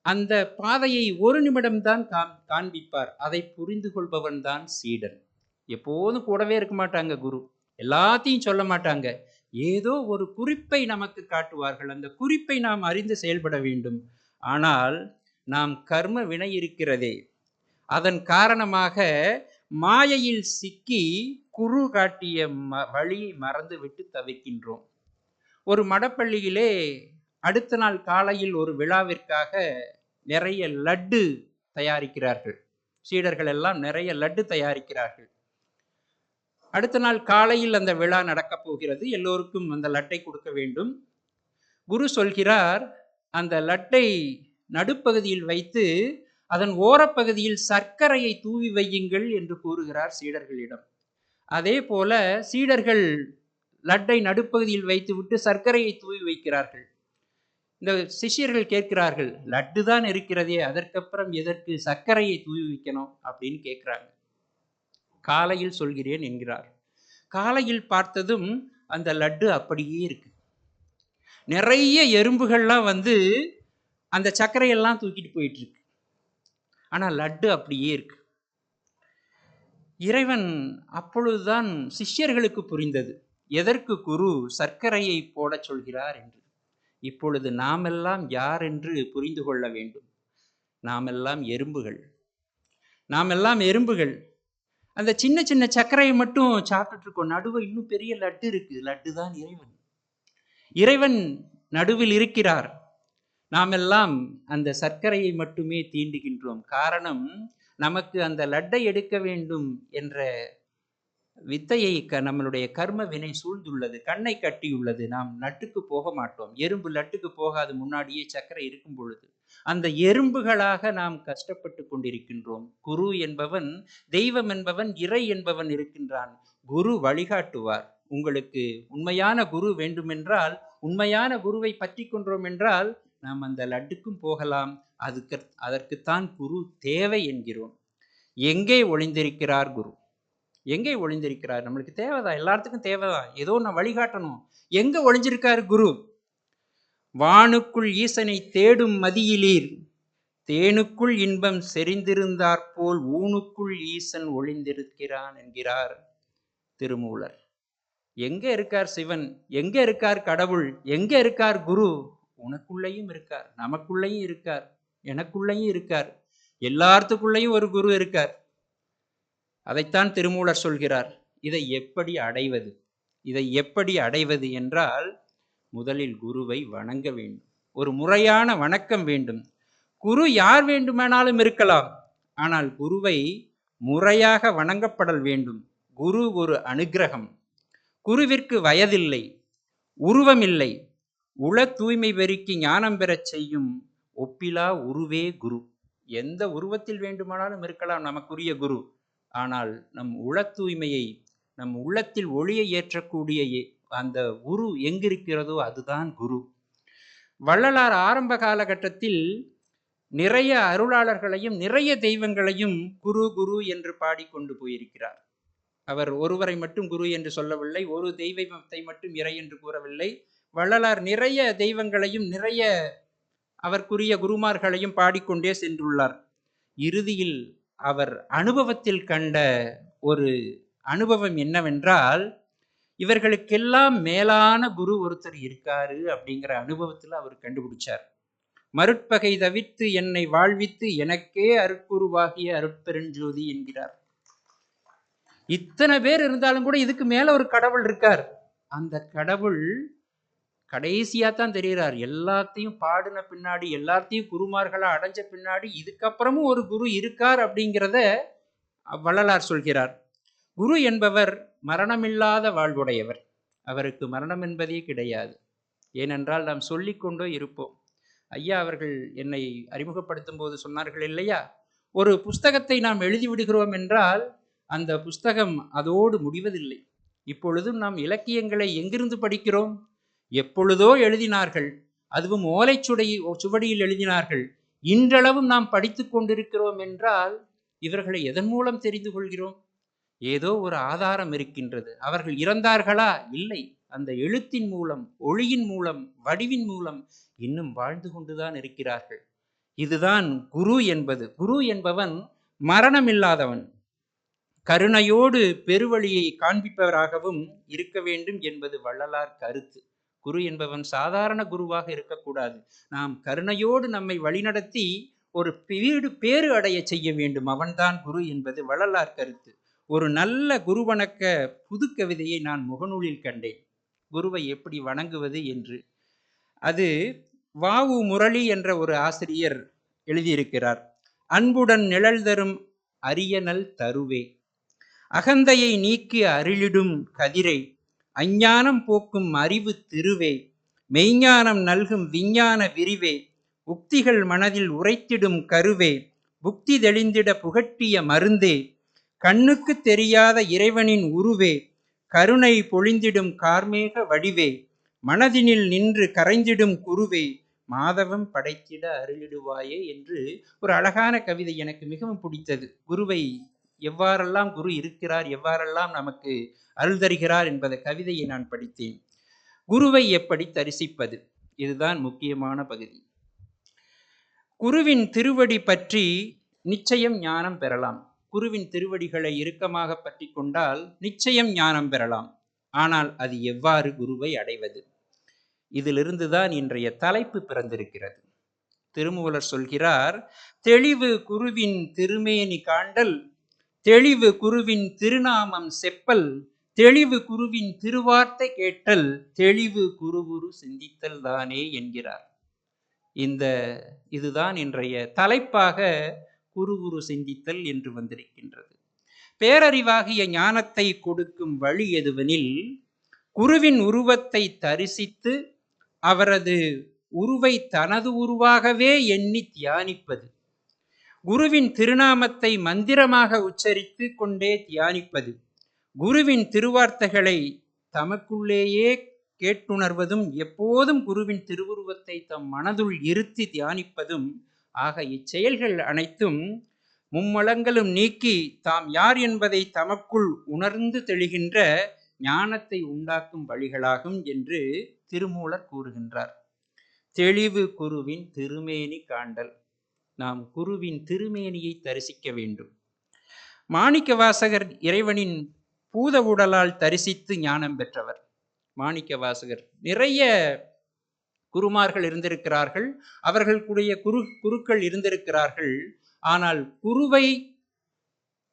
அந்த பாதையை ஒரு நிமிடம்தான் காண்பிப்பார். அதை புரிந்து கொள்பவன் தான் சீடன். எப்போதும் கூடவே இருக்க மாட்டாங்க குரு, எல்லாத்தையும் சொல்ல மாட்டாங்க. ஏதோ ஒரு குறிப்பை நமக்கு காட்டுவார்கள். அந்த குறிப்பை நாம் அறிந்து செயல்பட வேண்டும். ஆனால் நாம் கர்ம வினை இருக்கிறதே, அதன் காரணமாக மாயையில் சிக்கி குரு காட்டிய வழியை மறந்து விட்டு தவிக்கின்றோம். ஒரு மடப்பள்ளியிலே அடுத்த நாள் காலையில் ஒரு விழாவிற்காக நிறைய லட்டு தயாரிக்கிறார்கள். சீடர்கள் எல்லாம் நிறைய லட்டு தயாரிக்கிறார்கள். அடுத்த நாள் காலையில் அந்த விழா நடக்கப் போகிறது. எல்லோருக்கும் அந்த லட்டை கொடுக்க வேண்டும். குரு சொல்கிறார், அந்த லட்டை நடுப்பகுதியில் வைத்து அதன் ஓரப்பகுதியில் சர்க்கரையை தூவி வையுங்கள் என்று கூறுகிறார் சீடர்களிடம். அதே போல சீடர்கள் லட்டை நடுப்பகுதியில் வைத்துவிட்டு சர்க்கரையை தூவி வைக்கிறார்கள். இந்த சிஷ்யர்கள் கேட்கிறார்கள், லட்டு தான் இருக்கிறதே, அதற்கப்புறம் எதற்கு சர்க்கரையை தூவி வைக்கணும் அப்படின்னு கேட்கிறாங்க. காலையில் சொல்கிறேன் என்கிறார். காலையில் பார்த்ததும் அந்த லட்டு அப்படியே இருக்கு. நிறைய எறும்புகள்லாம் வந்து அந்த சர்க்கரையெல்லாம் தூக்கிட்டு போயிட்டு இருக்கு. ஆனா லட்டு அப்படியே இருக்கு. இறைவன் அப்பொழுதுதான் சிஷ்யர்களுக்கு புரிந்தது, எதற்கு குரு சர்க்கரையை போட சொல்கிறார் என்று. இப்பொழுது நாமெல்லாம் யார் என்று புரிந்து கொள்ள வேண்டும். நாமெல்லாம் எறும்புகள். அந்த சின்ன சின்ன சர்க்கரையை மட்டும் சாப்பிட்டு இருக்கோம். நடுவில் இன்னும் பெரிய லட்டு இருக்கு. லட்டு தான் இறைவன். இறைவன் நடுவில் இருக்கிறார். நாமெல்லாம் அந்த சர்க்கரையை மட்டுமே தீண்டுகின்றோம். காரணம், நமக்கு அந்த லட்டை எடுக்க வேண்டும் என்ற வித்தையை நம்மளுடைய கர்ம வினை சூழ்ந்துள்ளது, கண்ணை கட்டியுள்ளது. நாம் லட்டுக்கு போக மாட்டோம். எறும்பு லட்டுக்கு போகாது, முன்னாடியே சர்க்கரை இருக்கும் பொழுது. அந்த எறும்புகளாக நாம் கஷ்டப்பட்டு கொண்டிருக்கின்றோம். குரு என்பவன், தெய்வம் என்பவன், இறை என்பவன் இருக்கின்றான். குரு வழிகாட்டுவார். உங்களுக்கு உண்மையான குரு வேண்டுமென்றால், உண்மையான குருவை பற்றி கொண்டோம் என்றால் நாம் அந்த லட்டுக்கும் போகலாம். அதற்குத்தான் குரு தேவை என்கிறோம். எங்கே ஒளிந்திருக்கிறார் குரு? எங்கே ஒளிந்திருக்கிறார்? நம்மளுக்கு தேவைதான், எல்லாத்துக்கும் தேவைதான். ஏதோ நான் வழிகாட்டணும். எங்க ஒளிஞ்சிருக்காரு குரு? வானுக்குள் ஈசனை தேடும் மதியிலீர், தேனுக்குள் இன்பம் செறிந்திருந்தாற் போல் ஊனுக்குள் ஈசன் ஒளிந்திருக்கிறான் என்கிறார் திருமூலர். எங்க இருக்கார் சிவன்? எங்க இருக்கார் கடவுள்? எங்க இருக்கார் குரு? உனக்குள்ளேயும் இருக்கார், நமக்குள்ளேயும் இருக்கார், எனக்குள்ளேயும் இருக்கார், எல்லாத்துக்குள்ளேயும் ஒரு குரு இருக்கார். அதைத்தான் திருமூலர் சொல்கிறார். இதை எப்படி அடைவது? இதை எப்படி அடைவது என்றால், முதலில் குருவை வணங்க வேண்டும். ஒரு முறையான வணக்கம் வேண்டும். குரு யார் வேண்டுமானாலும் இருக்கலாம், ஆனால் குருவை முறையாக வணங்கப்படல் வேண்டும். குரு ஒரு அனுக்கிரகம். குருவிற்கு வயதில்லை, உருவமில்லை. உள தூய்மை பெருக்கி ஞானம் பெறச் செய்யும் ஒப்பிலா உருவே குரு. எந்த உருவத்தில் வேண்டுமானாலும் இருக்கலாம் நமக்குரிய குரு. ஆனால் நம் உள தூய்மையை, நம் உள்ளத்தில் ஒளியை ஏற்றக்கூடிய அந்த குரு எங்கிருக்கிறதோ அதுதான் குரு. வள்ளலார் ஆரம்ப காலகட்டத்தில் நிறைய அருளாளர்களையும் நிறைய தெய்வங்களையும் குரு குரு என்று பாடிக்கொண்டு போயிருக்கிறார். அவர் ஒருவரை மட்டும் குரு என்று சொல்லவில்லை, ஒரு தெய்வத்தை மட்டும் இறை என்று கூறவில்லை. வள்ளலார் நிறைய தெய்வங்களையும் நிறைய அவர்க்குரிய குருமார்களையும் பாடிக்கொண்டே சென்றுள்ளார். இறுதியில் அவர் அனுபவத்தில் கண்ட ஒரு அனுபவம் என்னவென்றால், இவர்களுக்கெல்லாம் மேலான குரு ஒருத்தர் இருக்காரு அப்படிங்கிற அனுபவத்தில் அவர் கண்டுபிடிச்சார். மருட்பகை தவிர்த்து என்னை வாழ்வித்து எனக்கே அருட்குருவாகிய அருட்பெருஞ்சோதி என்கிறார். இத்தனை பேர் இருந்தாலும் கூட இதுக்கு மேல ஒரு கடவுள் இருக்கார். அந்த கடவுள் கடைசியா தான் தெரிகிறார். எல்லாத்தையும் பாடின பின்னாடி, எல்லாத்தையும் குருமார்களா அடைஞ்ச பின்னாடி இதுக்கப்புறமும் ஒரு குரு இருக்கார் அப்படிங்கிறத வள்ளலார் சொல்கிறார். குரு என்பவர் மரணமில்லாத வாழ்வுடையவர். அவருக்கு மரணம் என்பதே கிடையாது. ஏனென்றால் நாம் சொல்லிக்கொண்டே இருப்போம். ஐயா அவர்கள் என்னை அறிமுகப்படுத்தும் போது சொன்னார்கள் இல்லையா, ஒரு புஸ்தகத்தை நாம் எழுதி விடுகிறோம் என்றால் அந்த புஸ்தகம் அதோடு முடிவதில்லை. இப்பொழுதும் நாம் இலக்கியங்களை எங்கிருந்து படிக்கிறோம்? எப்பொழுதோ எழுதினார்கள், அதுவும் சுவடியில் எழுதினார்கள். இன்றளவும் நாம் படித்து கொண்டிருக்கிறோம் என்றால் இவர்களை எதன் மூலம் தெரிந்து கொள்கிறோம்? ஏதோ ஒரு ஆதாரம் இருக்கின்றது. அவர்கள் இறந்தார்களா? இல்லை. அந்த எழுத்தின் மூலம், ஒளியின் மூலம், வடிவின் மூலம் இன்னும் வாழ்ந்து கொண்டுதான் இருக்கிறார்கள். இதுதான் குரு என்பது. குரு என்பவன் மரணமில்லாதவன், கருணையோடு பெருவழியை காண்பிப்பவராகவும் இருக்க வேண்டும் என்பது வள்ளலார் கருத்து. குரு என்பவன் சாதாரண குருவாக இருக்கக்கூடாது. நாம் கருணையோடு நம்மை வழிநடத்தி ஒரு பேறு அடைய செய்ய வேண்டும். அவன்தான் குரு என்பது வள்ளலார் கருத்து. ஒரு நல்ல குரு வணக்க புது கவிதையை நான் முகநூலில் கண்டேன், குருவை எப்படி வணங்குவது என்று. அது வாவு முரளி என்ற ஒரு ஆசிரியர் எழுதியிருக்கிறார். அன்புடன் நிழல் தரும் அரியனல் தருவே, அகந்தையை நீக்கி அருளிடும் கதிரை, அஞ்ஞானம் போக்கும் அறிவு திருவே, மெய்ஞானம் நல்கும் விஞ்ஞான விரிவே, உக்திகள் மனதில் உரைத்திடும் கருவே, புக்தி தெளிந்திட புகட்டிய மருந்தே, கண்ணுக்கு தெரியாத இறைவனின் உருவே, கருணை பொழிந்திடும் கார்மேக வடிவே, மனதினில் நின்று கரைந்திடும் குருவே, மாதவம் படைத்திட அருளிடுவாயே என்று ஒரு அழகான கவிதை எனக்கு மிகவும் பிடித்தது. குருவை எவ்வாறெல்லாம் குரு இருக்கிறார், எவ்வாறெல்லாம் நமக்கு அருள் தருகிறார் என்பதை கவிதையை நான் படித்தேன். குருவை எப்படி தரிசிப்பது? இதுதான் முக்கியமான பகுதி. குருவின் திருவடி பற்றி நிச்சயம் ஞானம் பெறலாம். குருவின் திருவடிகளை இறுக்கமாக பற்றி கொண்டால் நிச்சயம் ஞானம் பெறலாம். ஆனால் அது எவ்வாறு குருவை அடைவது? இதிலிருந்துதான் இன்றைய தலைப்பு பிறந்திருக்கிறது. திருமூலர் சொல்கிறார், தெளிவு குருவின் திருமேனி காண்டல், தெளிவு குருவின் திருநாமம் செப்பல், தெளிவு குருவின் திருவார்த்தை கேட்டல், தெளிவு குருகுரு சிந்தித்தல் தானே என்கிறார். இதுதான் இன்றைய தலைப்பாக குருகுரு சிந்தித்தல் என்று வந்திருக்கின்றது. பேரறிவாகிய ஞானத்தை கொடுக்கும் வழி எதுவெனில், குருவின் உருவத்தை தரிசித்து அவரது உருவை தனது உருவாகவே எண்ணி தியானிப்பது, குருவின் திருநாமத்தை மந்திரமாக உச்சரித்து கொண்டே தியானிப்பது, குருவின் திருவார்த்தைகளை தமக்குள்ளேயே கேட்டுணர்வதும், எப்போதும் குருவின் திருவுருவத்தை தம் மனதுள் இருத்தி தியானிப்பதும் ஆக இச்செயல்கள் அனைத்தும் மும்மலங்களும் நீக்கி தாம் யார் என்பதை தமக்குள் உணர்ந்து தெளிகின்ற ஞானத்தை உண்டாக்கும் வழிகளாகும் என்று திருமூலர் கூறுகின்றார். தெளிவு குருவின் திருமேனி காண்டல். நாம் குருவின் திருமேனியை தரிசிக்க வேண்டும். மாணிக்கவாசகர் இறைவனின் பூத உடலால் தரிசித்து ஞானம் பெற்றவர். மாணிக்கவாசகர் நிறைய குருமார்கள் இருந்திருக்கிறார்கள், அவர்களுடைய குருக்கள் இருந்திருக்கிறார்கள். ஆனால் குருவை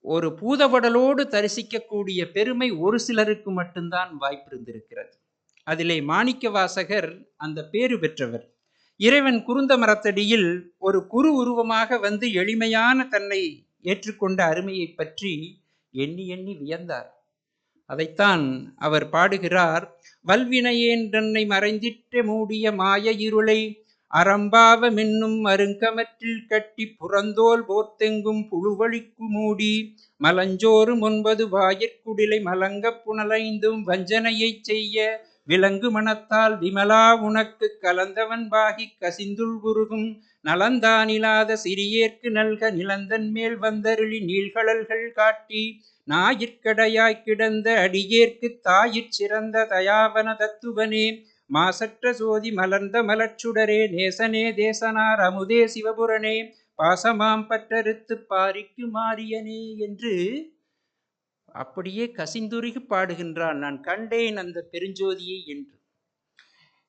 ஒரு பூதவடலோடு தரிசிக்கக்கூடிய பெருமை ஒரு சிலருக்கு மட்டும்தான் வாய்ப்பு இருந்திருக்கிறது. அதிலே மாணிக்கவாசகர் அந்த பேறு பெற்றவர். இறைவன் குருந்த மரத்தடியில் ஒரு குரு உருவமாக வந்து எளிமையான தன்னை ஏற்றுக்கொண்ட அருமையை பற்றி எண்ணி எண்ணி வியந்தார். அதைத்தான் அவர் பாடுகிறார். வல்வினையேன் தன்னை மறைந்திட்ட மூடிய மாய இருளை அறம்பாவ மின்னும் அருங்கமற்றில் கட்டி புறந்தோல் போர்த்தெங்கும் புழுவழிக்கு மூடி மலஞ்சோறு 9 வாயிற்குடிலை மலங்க புனலைந்தும் வஞ்சனையைச் செய்ய விலங்கு மனத்தால் விமலா உனக்கு கலந்தவன் பாகி கசிந்துள் குருகும் நலந்தானிலாத சிறியேற்கு நல்க நிலந்தன் மேல் வந்தருளி நீள்கடல்கள் காட்டி ஞாயிற்கடையாய் கிடந்த அடியேற்கு தாயிற் சிறந்த தயாவன தத்துவனே மாசற்ற சோதி மலர்ந்த மலர்ச்சுடரே நேசனே தேசனார் அமுதே சிவபுரனே பாசமாம் பற்றறுத்து பாரிக்கு மாரியனே என்று அப்படியே கசிந்துருகி பாடுகின்றான். நான் கண்டேன் அந்த பெருஞ்சோதியை என்று.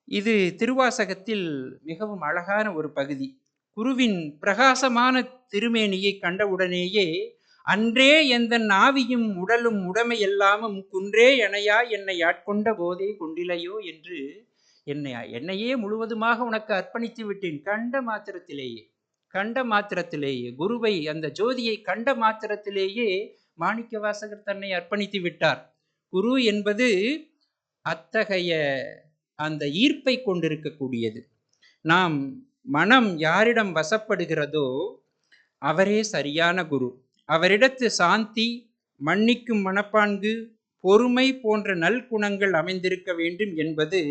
இது திருவாசகத்தில் மிகவும் அழகான ஒரு பகுதி. குருவின் பிரகாசமான திருமேனியை கண்டவுடனேயே அன்றே எந்தன் ஆவியும் உடலும் உடைமை எல்லாமும் குன்றே எனையா என்னை ஆட்கொண்ட போதே கொண்டிலையோ என்று என்னையே முழுவதுமாக உனக்கு அர்ப்பணித்து விட்டேன். கண்ட மாத்திரத்திலேயே குருவை, அந்த ஜோதியை கண்ட மாத்திரத்திலேயே மாணிக்கவாசகர் தன்னை அர்ப்பணித்து விட்டார். குரு என்பது அத்தகைய அந்த ஈர்ப்பை கொண்டிருக்கக்கூடியது. நாம் மனம் யாரிடம் வசப்படுகிறதோ அவரே சரியான குரு. அவரிடத்து சாந்தி, மன்னிக்கும் மனப்பான்கு, பொறுமை போன்ற நல்குணங்கள் அமைந்திருக்க வேண்டும் என்பது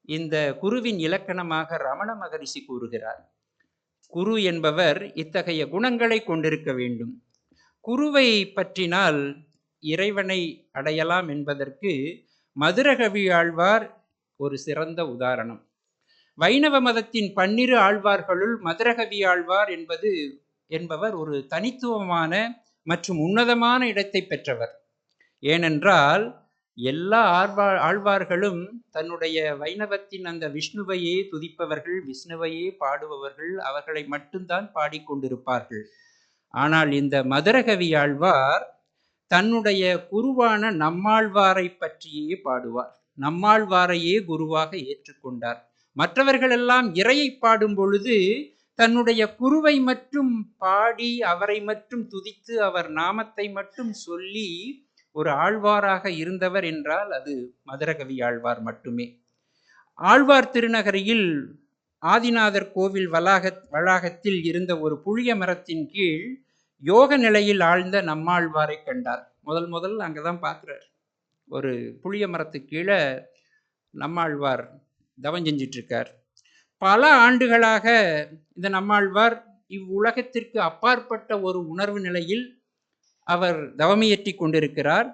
இந்த குருவின் இலக்கணமாக ரமண மகரிஷி கூறுகிறார். குரு என்பவர் இத்தகைய குணங்களை கொண்டிருக்க வேண்டும். குருவை பற்றினால் இறைவனை அடையலாம் என்பதற்கு மதுரகவி ஆழ்வார் ஒரு சிறந்த உதாரணம். வைணவ மதத்தின் 12 ஆழ்வார்களுள் மதுரகவி ஆழ்வார் என்பவர் ஒரு தனித்துவமான மற்றும் உன்னதமான இடத்தை பெற்றவர். ஏனென்றால் எல்லா ஆழ்வார்களும் தன்னுடைய வைணவத்தின் அந்த விஷ்ணுவையே துதிப்பவர்கள், விஷ்ணுவையே பாடுபவர்கள், அவர்களை மட்டும்தான் பாடிக்கொண்டிருப்பார்கள். ஆனால் இந்த மதுரகவி ஆழ்வார் தன்னுடைய குருவான நம்மாழ்வாரை பற்றியே பாடுவார். நம்மாழ்வாரையே குருவாக ஏற்றுக்கொண்டார். மற்றவர்களெல்லாம் இறையை பாடும் பொழுது தன்னுடைய குருவை மட்டும் பாடி அவரை மட்டும் துதித்து அவர் நாமத்தை மட்டும் சொல்லி ஒரு ஆழ்வாராக இருந்தவர் என்றால் அது மதுரகவி ஆழ்வார் மட்டுமே. ஆழ்வார் திருநகரியில் ஆதிநாதர் கோவில் வளாகத்தில் இருந்த ஒரு புளிய மரத்தின் கீழ் யோக நிலையில் ஆழ்ந்த நம்மாழ்வாரை கண்டார். முதல் அங்கதான் பார்க்கிறார். ஒரு புளிய மரத்துக்கு கீழே நம்மாழ்வார் தவம் செஞ்சிட்டு இருக்கார். பல ஆண்டுகளாக இந்த நம்மாழ்வார் இவ்வுலகத்திற்கு அப்பாற்பட்ட ஒரு உணர்வு நிலையில் அவர் தவமியற்றி கொண்டிருக்கிறார்.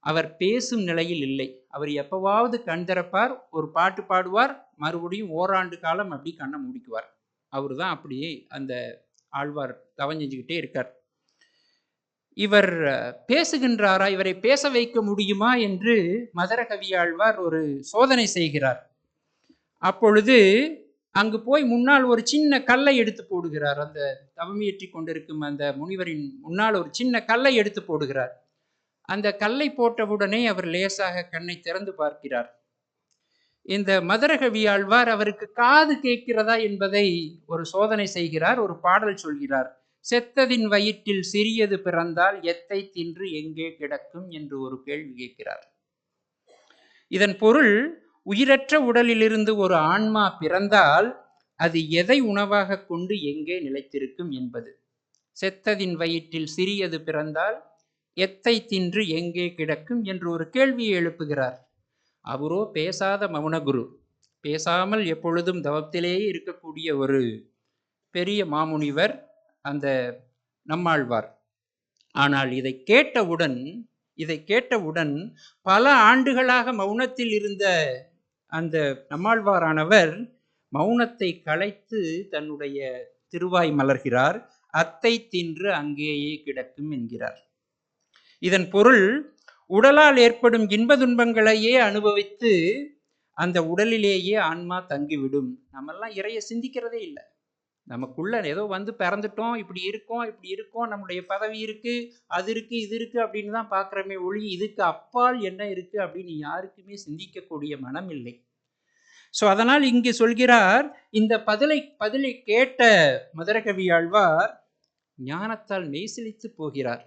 அவர் பேசும் நிலையில் இல்லை. அவர் எப்பவாவது கண் திறப்பார், ஒரு பாட்டு பாடுவார், மறுபடியும் ஓராண்டு காலம் அப்படி கண்ணை மூடிக்குவார். அவர் தான் அப்படியே அந்த ஆழ்வார் தவம் செஞ்சுக்கிட்டே இருக்கார். இவர் பேசுகின்றாரா, இவரை பேச வைக்க முடியுமா என்று மதுரகவி ஆழ்வார் ஒரு சோதனை செய்கிறார். அப்பொழுது அங்கு போய் முன்னால் ஒரு சின்ன கல்லை எடுத்து போடுகிறார். அந்த தவமியற்றி கொண்டிருக்கும் அந்த முனிவரின் முன்னால் ஒரு சின்ன கல்லை எடுத்து போடுகிறார். அந்த கல்லை போட்டவுடனே அவர் லேசாக கண்ணை திறந்து பார்க்கிறார். இந்த மதுரகவி ஆழ்வார் அவருக்கு காது கேட்கிறதா என்பதை ஒரு சோதனை செய்கிறார். ஒரு பாடல் சொல்கிறார். செத்ததின் வயிற்றில் சிறியது பிறந்தால் எத்தை தின்று எங்கே கிடக்கும் என்று ஒரு கேள்வி கேட்கிறார். இதன் பொருள், உயிரற்ற உடலிலிருந்து ஒரு ஆன்மா பிறந்தால் அது எதை உணவாக கொண்டு எங்கே நிலைத்திருக்கும் என்பது. செத்ததின் வயிற்றில் சிறியது பிறந்தால் எத்தை தின்று எங்கே கிடக்கும் என்று ஒரு கேள்வியை எழுப்புகிறார். அவரோ பேசாத மௌனகுரு, பேசாமல் எப்பொழுதும் தவத்திலேயே இருக்கக்கூடிய ஒரு பெரிய மாமுனிவர் அந்த நம்மாழ்வார். ஆனால் இதை கேட்டவுடன் பல ஆண்டுகளாக மௌனத்தில் இருந்த அந்த நம்மாழ்வாரானவர் மௌனத்தை கலைத்து தன்னுடைய திருவாய் மலர்கிறார். அத்தை தின்று அங்கேயே கிடக்கும் என்கிறார். இதன் பொருள், உடலால் ஏற்படும் இன்ப துன்பங்களையே அனுபவித்து அந்த உடலிலேயே ஆன்மா தங்கிவிடும். நம்மெல்லாம் இறைய சிந்திக்கிறதே இல்லை. நமக்குள்ள ஏதோ வந்து பிறந்துட்டோம், இப்படி இருக்கோம், நம்முடைய பதவி இருக்கு, அது இருக்கு, இது இருக்கு அப்படின்னு தான் பார்க்குறோமே ஒளி, இதுக்கு அப்பால் என்ன இருக்கு அப்படின்னு யாருக்குமே சிந்திக்கக்கூடிய மனம் இல்லை. ஸோ அதனால் இங்கு சொல்கிறார், இந்த பதிலை கேட்ட மதுரகவி ஆழ்வார் ஞானத்தால் மெய்சிலித்து போகிறார்.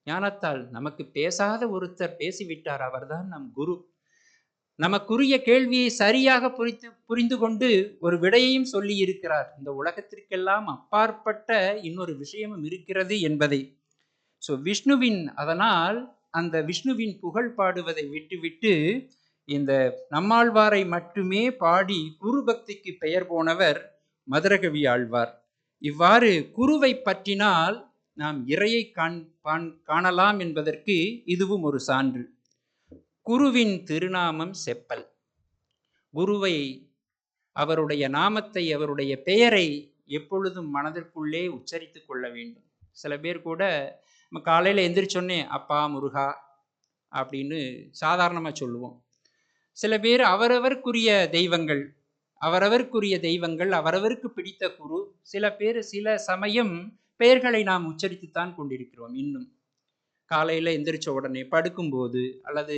ஞானத்தால் நமக்கு பேசாத ஒருத்தர் பேசிவிட்டார், அவர்தான் நம் குரு. நமக்குரிய கேள்வியை சரியாக புரிந்து கொண்டு ஒரு விடையையும் சொல்லி இருக்கிறார். இந்த உலகத்திற்கெல்லாம் அப்பாற்பட்ட இன்னொரு விஷயமும் இருக்கிறது என்பதை. ஸோ அதனால் அந்த விஷ்ணுவின் புகழ் பாடுவதை விட்டுவிட்டு இந்த நம்மாழ்வாரை மட்டுமே பாடி குரு பக்திக்கு பெயர் போனவர் மதுரகவி ஆழ்வார். இவ்வாறு குருவை பற்றினால் நாம் இறையை காணலாம் என்பதற்கு இதுவும் ஒரு சான்று. குருவின் திருநாமம் செப்பல். குருவை, அவருடைய நாமத்தை, அவருடைய பெயரை எப்பொழுதும் மனதிற்குள்ளே உச்சரித்து கொள்ள வேண்டும். சில பேர் கூட நம்ம காலையில் எந்திரிச்சோன்னே அப்பா முருகா அப்படின்னு சாதாரணமாக சொல்லுவோம். சில பேர் அவரவருக்குரிய தெய்வங்கள், அவரவருக்கு பிடித்த குரு. சில பேர் சில சமயம் பெயர்களை நாம் உச்சரித்துத்தான் கொண்டிருக்கிறோம். இன்னும் காலையில் எந்திரிச்ச உடனே, படுக்கும்போது, அல்லது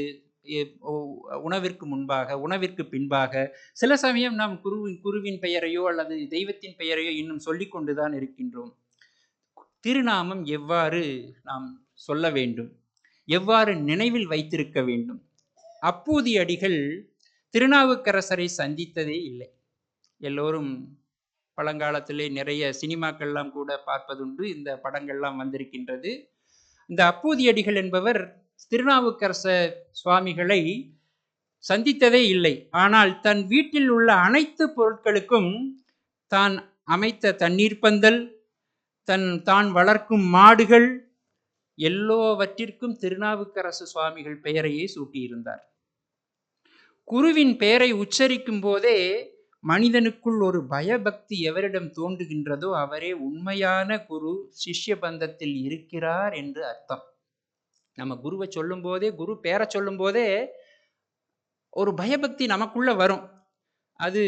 உணவிற்கு முன்பாக, உணவிற்கு பின்பாக சில சமயம் நாம் குருவின் பெயரையோ அல்லது தெய்வத்தின் பெயரையோ இன்னும் சொல்லி கொண்டுதான் இருக்கின்றோம். திருநாமம் எவ்வாறு நாம் சொல்ல வேண்டும், எவ்வாறு நினைவில் வைத்திருக்க வேண்டும்? அப்பூதி அடிகள் திருநாவுக்கரசரை சந்தித்ததே இல்லை. எல்லோரும் பழங்காலத்திலே நிறைய சினிமாக்கள்லாம் கூட பார்ப்பதுண்டு, இந்த படங்கள்லாம் வந்திருக்கின்றது. இந்த அப்பூதி அடிகள் என்பவர் திருநாவுக்கரச சுவாமிகளை சந்தித்ததே இல்லை. ஆனால் தன் வீட்டில் உள்ள அனைத்து பொருட்களுக்கும், தான் அமைத்த தண்ணீர் பந்தல், தான் வளர்க்கும் மாடுகள், எல்லாவற்றிற்கும் திருநாவுக்கரசு சுவாமிகள் பெயரையே சூட்டியிருந்தார். குருவின் பெயரை உச்சரிக்கும் போதே மனிதனுக்குள் ஒரு பயபக்தி எவரிடம் தோன்றுகின்றதோ அவரே உண்மையான குரு, சிஷ்ய பந்தத்தில் இருக்கிறார் என்று அர்த்தம். நம்ம குருவை சொல்லும் போதே, குரு பேரை சொல்லும் போதே ஒரு பயபக்தி நமக்குள்ள வரும். அது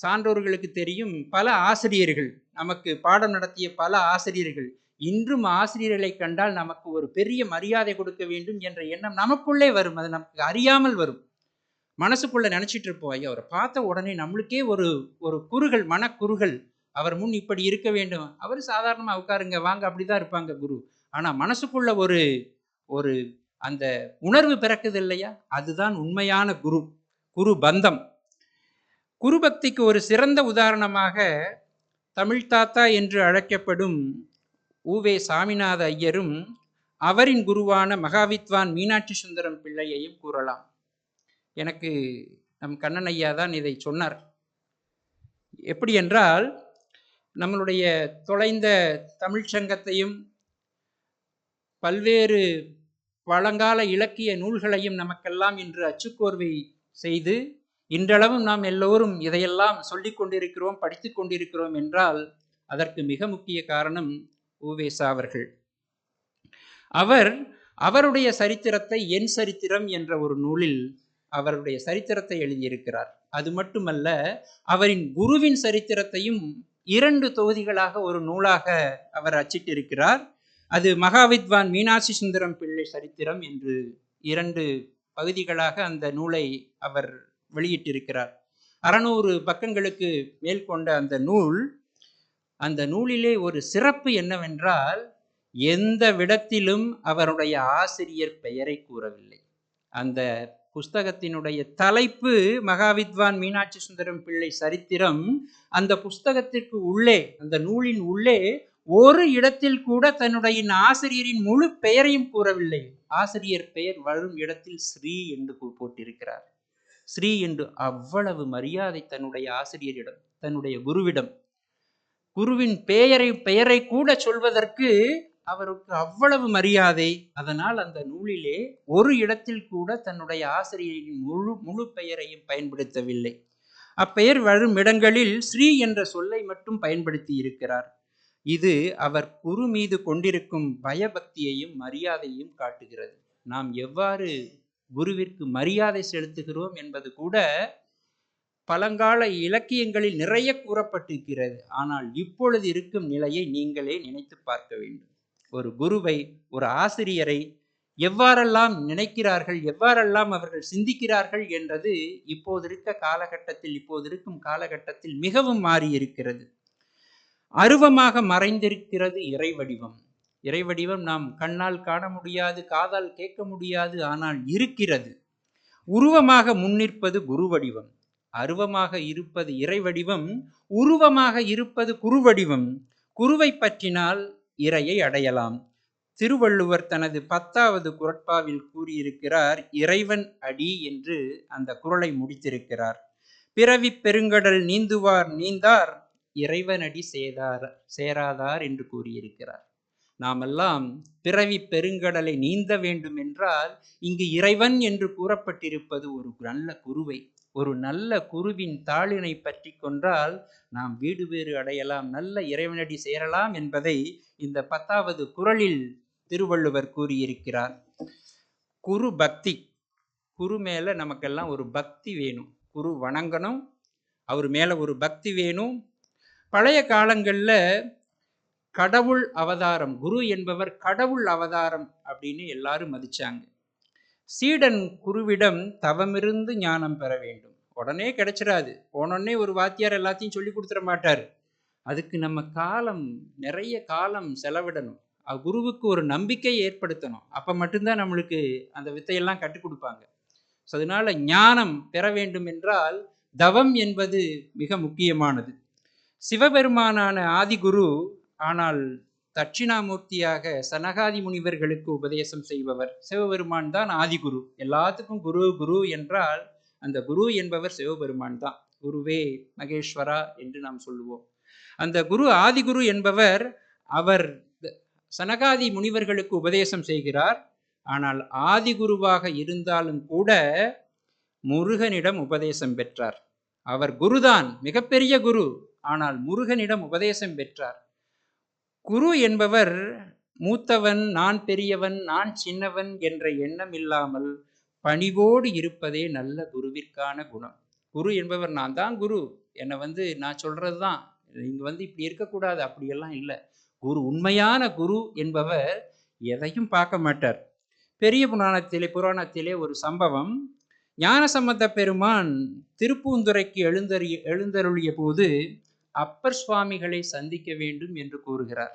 சான்றோர்களுக்கு தெரியும். பல ஆசிரியர்கள், நமக்கு பாடம் நடத்திய பல ஆசிரியர்கள், இன்றும் ஆசிரியர்களை கண்டால் நமக்கு ஒரு பெரிய மரியாதை கொடுக்க வேண்டும் என்ற எண்ணம் நமக்குள்ளே வரும். அது நமக்கு அறியாமல் வரும். மனசுக்குள்ள நினைச்சிட்டு இருப்போம், ஐயா அவரை பார்த்த உடனே நம்மளுக்கே ஒரு குறுகள், மனக்குறுகள், அவர் முன் இப்படி இருக்க வேண்டும். அவர் சாதாரணமா உட்காருங்க வாங்க அப்படிதான் இருப்பாங்க குரு. ஆனா மனசுக்குள்ள ஒரு அந்த உணர்வு பிறக்குது இல்லையா, அதுதான் உண்மையான குரு பந்தம். குரு பக்திக்கு ஒரு சிறந்த உதாரணமாக தமிழ் தாத்தா என்று அழைக்கப்படும் உவே சாமிநாத ஐயரும் அவரின் குருவான மகாவித்வான் மீனாட்சி சுந்தரம் பிள்ளையையும் கூறலாம். எனக்கு நம் கண்ணன் ஐயா தான் இதை சொன்னார். எப்படி என்றால், நம்மளுடைய தொலைந்த தமிழ் சங்கத்தையும் பல்வேறு பழங்கால இலக்கிய நூல்களையும் நமக்கெல்லாம் இன்று அச்சுக்கோர்வை செய்து இன்றளவும் நாம் எல்லோரும் இதையெல்லாம் சொல்லிக் கொண்டிருக்கிறோம், படித்து கொண்டிருக்கிறோம் என்றால் அதற்கு மிக முக்கிய காரணம் உவேசா அவர்கள். அவருடைய சரித்திரத்தை என் சரித்திரம் என்ற ஒரு நூலில் அவருடைய சரித்திரத்தை எழுதியிருக்கிறார். அது மட்டுமல்ல, அவரின் குருவின் சரித்திரத்தையும் 2 தொகுதிகளாக ஒரு நூலாக அவர் அச்சிட்டிருக்கிறார். அது மகாவித்வான் மீனாட்சி சுந்தரம் பிள்ளை சரித்திரம் என்று 2 பகுதிகளாக அந்த நூலை அவர் வெளியிட்டிருக்கிறார். 600 பக்கங்களுக்கு மேல் கொண்ட அந்த நூலிலே ஒரு சிறப்பு என்னவென்றால், எந்த விடத்திலும் அவருடைய ஆசிரியர் பெயரை கூறவில்லை. அந்த புஸ்தகத்தினுடைய தலைப்பு மகாவித்வான் மீனாட்சி சுந்தரம் பிள்ளை சரித்திரம். அந்த புஸ்தகத்திற்கு உள்ளே, அந்த நூலின் உள்ளே ஒரு இடத்தில் கூட தன்னுடைய ஆசிரியரின் முழு பெயரையும் கூறவில்லை. ஆசிரியர் பெயர் வரும் இடத்தில் ஸ்ரீ என்று போட்டிருக்கிறார். ஸ்ரீ என்று அவ்வளவு மரியாதை தன்னுடைய ஆசிரியரிடம், தன்னுடைய குருவிடம். குருவின் பெயரை கூட சொல்வதற்கு அவருக்கு அவ்வளவு மரியாதை. அதனால் அந்த நூலிலே ஒரு இடத்தில் கூட தன்னுடைய ஆசிரியரின் முழு பெயரையும் பயன்படுத்தவில்லை. அப்பெயர் வரும் இடங்களில் ஸ்ரீ என்ற சொல்லை மட்டும் பயன்படுத்தி இருக்கிறார். இது அவர் குரு மீது கொண்டிருக்கும் பயபக்தியையும் மரியாதையும் காட்டுகிறது. நாம் எவ்வாறு குருவிற்கு மரியாதை செலுத்துகிறோம் என்பது கூட பழங்கால இலக்கியங்களில் நிறைய கூறப்பட்டிருக்கிறது. ஆனால் இப்பொழுது இருக்கும் நிலையை நீங்களே நினைத்து பார்க்க வேண்டும். ஒரு குருவை, ஒரு ஆசிரியரை எவ்வாறெல்லாம் நினைக்கிறார்கள், எவ்வாறெல்லாம் அவர்கள் சிந்திக்கிறார்கள் என்றது இப்போது இருக்கும் காலகட்டத்தில் மிகவும் மாறி இருக்கிறது. அருவமாக மறைந்திருக்கிறது இறைவடிவம். இறைவடிவம் நாம் கண்ணால் காண முடியாது, காதால் கேட்க முடியாது, ஆனால் இருக்கிறது. உருவமாக முன்னிற்பது குருவடிவம். அருவமாக இருப்பது இறைவடிவம், உருவமாக இருப்பது குருவடிவம். குருவை பற்றினால் இறையை அடையலாம். திருவள்ளுவர் தனது 10வது குறட்பாவில் கூறியிருக்கிறார், இறைவன் அடி என்று அந்த குறளை முடித்திருக்கிறார். பிறவி பெருங்கடல் நீந்துவார் நீந்தார், இறைவனடி சேராதார் என்று கூறியிருக்கிறார். நாமெல்லாம் பிறவி பெருங்கடலை நீந்த வேண்டும் என்றால் இங்கு இறைவன் என்று கூறப்பட்டிருப்பது ஒரு நல்ல குருவை, ஒரு நல்ல குருவின் தாளினை பற்றி கொண்டால் நாம் வீடு பேறு அடையலாம், நல்ல இறைவனடி சேரலாம் என்பதை இந்த 10வது குறளில் திருவள்ளுவர் கூறியிருக்கிறார். குரு பக்தி, குரு மேல நமக்கெல்லாம் ஒரு பக்தி வேணும். குரு வணங்கணும், அவர் மேல ஒரு பக்தி வேணும். பழைய காலங்களில் கடவுள் அவதாரம், குரு என்பவர் கடவுள் அவதாரம் அப்படின்னு எல்லாரும் மதிச்சாங்க. சீடன் குருவிடம் தவமிருந்து ஞானம் பெற வேண்டும். உடனே கிடைச்சிடாது. போனோடனே ஒரு வாத்தியார் எல்லாத்தையும் சொல்லி கொடுத்துட மாட்டார். அதுக்கு நம்ம நிறைய காலம் செலவிடணும். குருவுக்கு ஒரு நம்பிக்கை ஏற்படுத்தணும். அப்போ மட்டும்தான் நம்மளுக்கு அந்த வித்தையெல்லாம் கற்றுக் கொடுப்பாங்க. ஸோ அதனால ஞானம் பெற வேண்டும் என்றால் தவம் என்பது மிக முக்கியமானது. சிவபெருமானான ஆதிகுரு, ஆனால் தட்சிணாமூர்த்தியாக சனகாதி முனிவர்களுக்கு உபதேசம் செய்பவர் சிவபெருமான் தான் ஆதிகுரு. எல்லாத்துக்கும் குரு குரு என்றால் அந்த குரு என்பவர் சிவபெருமான் தான். குருவே மகேஸ்வரா என்று நாம் சொல்லுவோம். அந்த குரு ஆதிகுரு என்பவர், அவர் சனகாதி முனிவர்களுக்கு உபதேசம் செய்கிறார். ஆனால் ஆதிகுருவாக இருந்தாலும் கூட முருகனிடம் உபதேசம் பெற்றார். அவர் குருதான், மிகப்பெரிய குரு. ஆனால் முருகனிடம் உபதேசம் பெற்றார். குரு என்பவர் மூத்தவன், நான் பெரியவன், நான் சின்னவன் என்ற எண்ணம் இல்லாமல் பணிவோடு இருப்பதே நல்ல குருவிற்கான குணம். குரு என்பவர் நான் தான் குரு, என்னை நான் சொல்றது தான், நீங்க இப்படி இருக்கக்கூடாது, அப்படியெல்லாம் இல்லை. குரு, உண்மையான குரு என்பவர் எதையும் பார்க்க மாட்டார். பெரிய புராணத்திலே ஒரு சம்பவம். ஞானசம்பந்த பெருமான் திருப்பூந்துறைக்கு எழுந்தருளிய போது அப்பர் சுவாமிகளை சந்திக்க வேண்டும் என்று கூறுகிறார்.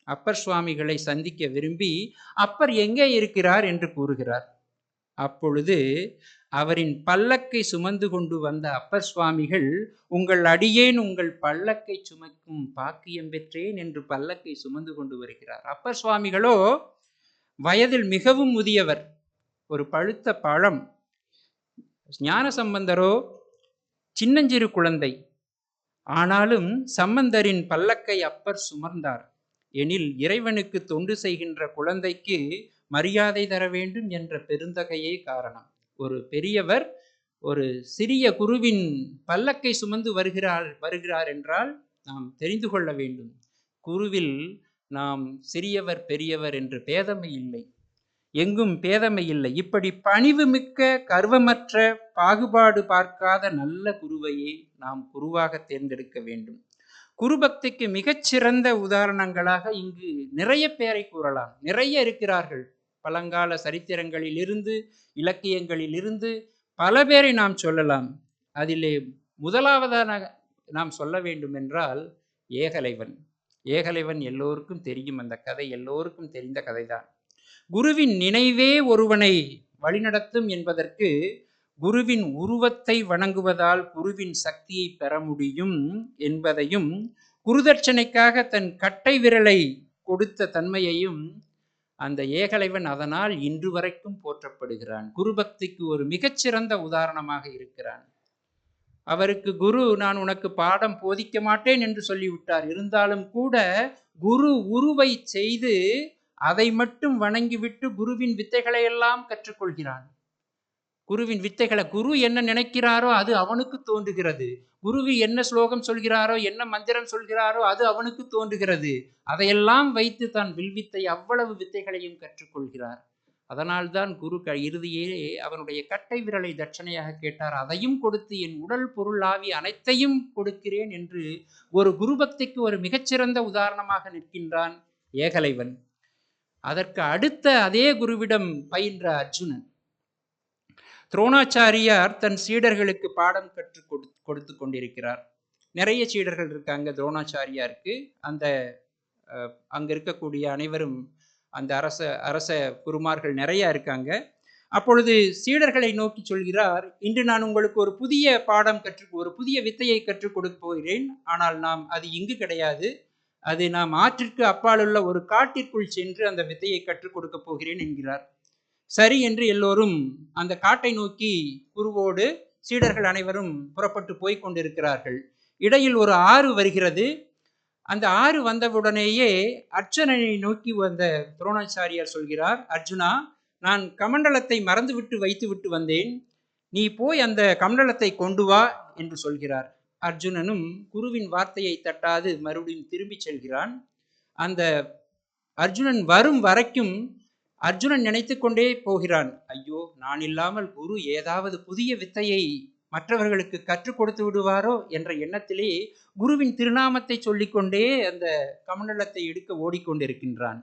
அப்பர் சுவாமிகளை சந்திக்க விரும்பி அப்பர் எங்கே இருக்கிறார் என்று கூறுகிறார். அப்பொழுது அவரின் பல்லக்கை சுமந்து கொண்டு வந்த அப்பர் சுவாமிகள், உங்கள் அடியேன் உங்கள் பல்லக்கை சுமக்கும் பாக்கியம் பெற்றேன் என்று பல்லக்கை சுமந்து கொண்டு வருகிறார். அப்பர் சுவாமிகளோ வயதில் மிகவும் முதியவர், ஒரு பழுத்த பழம். ஞானசம்பந்தரோ சின்னஞ்சிறு குழந்தை. ஆனாலும் சம்பந்தரின் பல்லக்கை அப்பர் சுமர்ந்தார். எனில் இறைவனுக்கு தொண்டு செய்கின்ற குழந்தைக்கு மரியாதை தர வேண்டும் என்ற பெருந்தகையே காரணம். ஒரு பெரியவர் ஒரு சிறிய குருவின் பல்லக்கை சுமந்து வருகிறார் என்றால் நாம் தெரிந்து கொள்ள வேண்டும், குருவில் நாம் சிறியவர் பெரியவர் என்று பேதமை இல்லை, எங்கும் பேதமை இல்லை. இப்படி பணிவு மிக்க, கர்வமற்ற, பாகுபாடு பார்க்காத நல்ல குருவையே நாம் குருவாக தேர்ந்தெடுக்க வேண்டும். குரு பக்திக்கு மிகச்சிறந்த உதாரணங்களாக இங்கு நிறைய பேரை கூறலாம். நிறைய இருக்கிறார்கள். பழங்கால சரித்திரங்களில் இருந்து, இலக்கியங்களில் இருந்து பல பேரை நாம் சொல்லலாம். அதிலே முதலாவதாக நாம் சொல்ல வேண்டும் என்றால் ஏகலைவன். ஏகலைவன் எல்லோருக்கும் தெரியும், அந்த கதை எல்லோருக்கும் தெரிந்த கதைதான். குருவின் நினைவே ஒருவனை வழிநடத்தும் என்பதற்கு குருவின் உருவத்தை வணங்குவதால் குருவின் சக்தியை பெற முடியும் என்பதையும், குருதட்சணைக்காக தன் கட்டை விரலை கொடுத்த தன்மையையும் அந்த ஏகலைவன் அதனால் இன்று வரைக்கும் போற்றப்படுகிறான். குரு பக்திக்கு ஒரு மிகச்சிறந்த உதாரணமாக இருக்கிறான். அவருக்கு குரு நான் உனக்கு பாடம் போதிக்க மாட்டேன் என்று சொல்லிவிட்டார். இருந்தாலும் கூட குரு உருவை செய்து அதை மட்டும் வணங்கிவிட்டு குருவின் வித்தைகளை எல்லாம் கற்றுக்கொள்கிறான். குருவின் வித்தைகளை, குரு என்ன நினைக்கிறாரோ அது அவனுக்கு தோன்றுகிறது. குருவி என்ன ஸ்லோகம் சொல்கிறாரோ, என்ன மந்திரம் சொல்கிறாரோ அது அவனுக்கு தோன்றுகிறது. அதையெல்லாம் வைத்து தான் வில்வித்தை அவ்வளவு வித்தைகளையும் கற்றுக்கொள்கிறார். அதனால்தான் குரு இறுதியே அவனுடைய கட்டை விரலை தட்சணையாக கேட்டார். அதையும் கொடுத்து என் உடல் பொருள் ஆவி அனைத்தையும் கொடுக்கிறேன் என்று ஒரு குரு பக்திக்கு ஒரு மிகச்சிறந்த உதாரணமாக நிற்கின்றான் ஏகலைவன். அதற்கு அடுத்த அதே குருவிடம் பயின்ற அர்ஜுனன். துரோணாச்சாரியார் தன் சீடர்களுக்கு பாடம் கற்றுக் கொடுத்து கொண்டிருக்கிறார். நிறைய சீடர்கள் இருக்காங்க துரோணாச்சாரியாருக்கு. அந்த அங்க இருக்கக்கூடிய அனைவரும் அந்த அரச குருமார்கள் நிறைய இருக்காங்க. அப்பொழுது சீடர்களை நோக்கி சொல்கிறார், இன்று நான் உங்களுக்கு ஒரு புதிய பாடம் ஒரு புதிய வித்தையை கற்றுக் கொடுக்க போகிறேன். ஆனால் அது இங்கு கிடையாது. அது நாம் ஆற்றிற்கு அப்பாலுள்ள ஒரு காட்டிற்குள் சென்று அந்த வித்தையை கற்றுக் கொடுக்க போகிறேன் என்கிறார். சரி என்று எல்லோரும் அந்த காட்டை நோக்கி குருவோடு சீடர்கள் அனைவரும் புறப்பட்டு போய் கொண்டிருக்கிறார்கள். இடையில் ஒரு ஆறு வருகிறது. அந்த ஆறு வந்தவுடனேயே அர்ஜுனனை நோக்கி வந்த துரோணாச்சாரியார் சொல்கிறார், அர்ஜுனா, நான் கமண்டலத்தை மறந்துவிட்டு வைத்து விட்டு வந்தேன், நீ போய் அந்த கமண்டலத்தை கொண்டு வா என்று சொல்கிறார். அர்ஜுனனும் குருவின் வார்த்தையை தட்டாது மறுபடியும் திரும்பி செல்கிறான். அந்த அர்ஜுனன் வரும் வரைக்கும் அர்ஜுனன் நினைத்து கொண்டே போகிறான், ஐயோ, நான் இல்லாமல் குரு ஏதாவது புதிய வித்தையை மற்றவர்களுக்கு கற்றுக் கொடுத்து விடுவாரோ என்ற எண்ணத்திலே குருவின் திருநாமத்தை சொல்லிக்கொண்டே அந்த கமண்டலத்தை எடுக்க ஓடிக்கொண்டிருக்கின்றான்.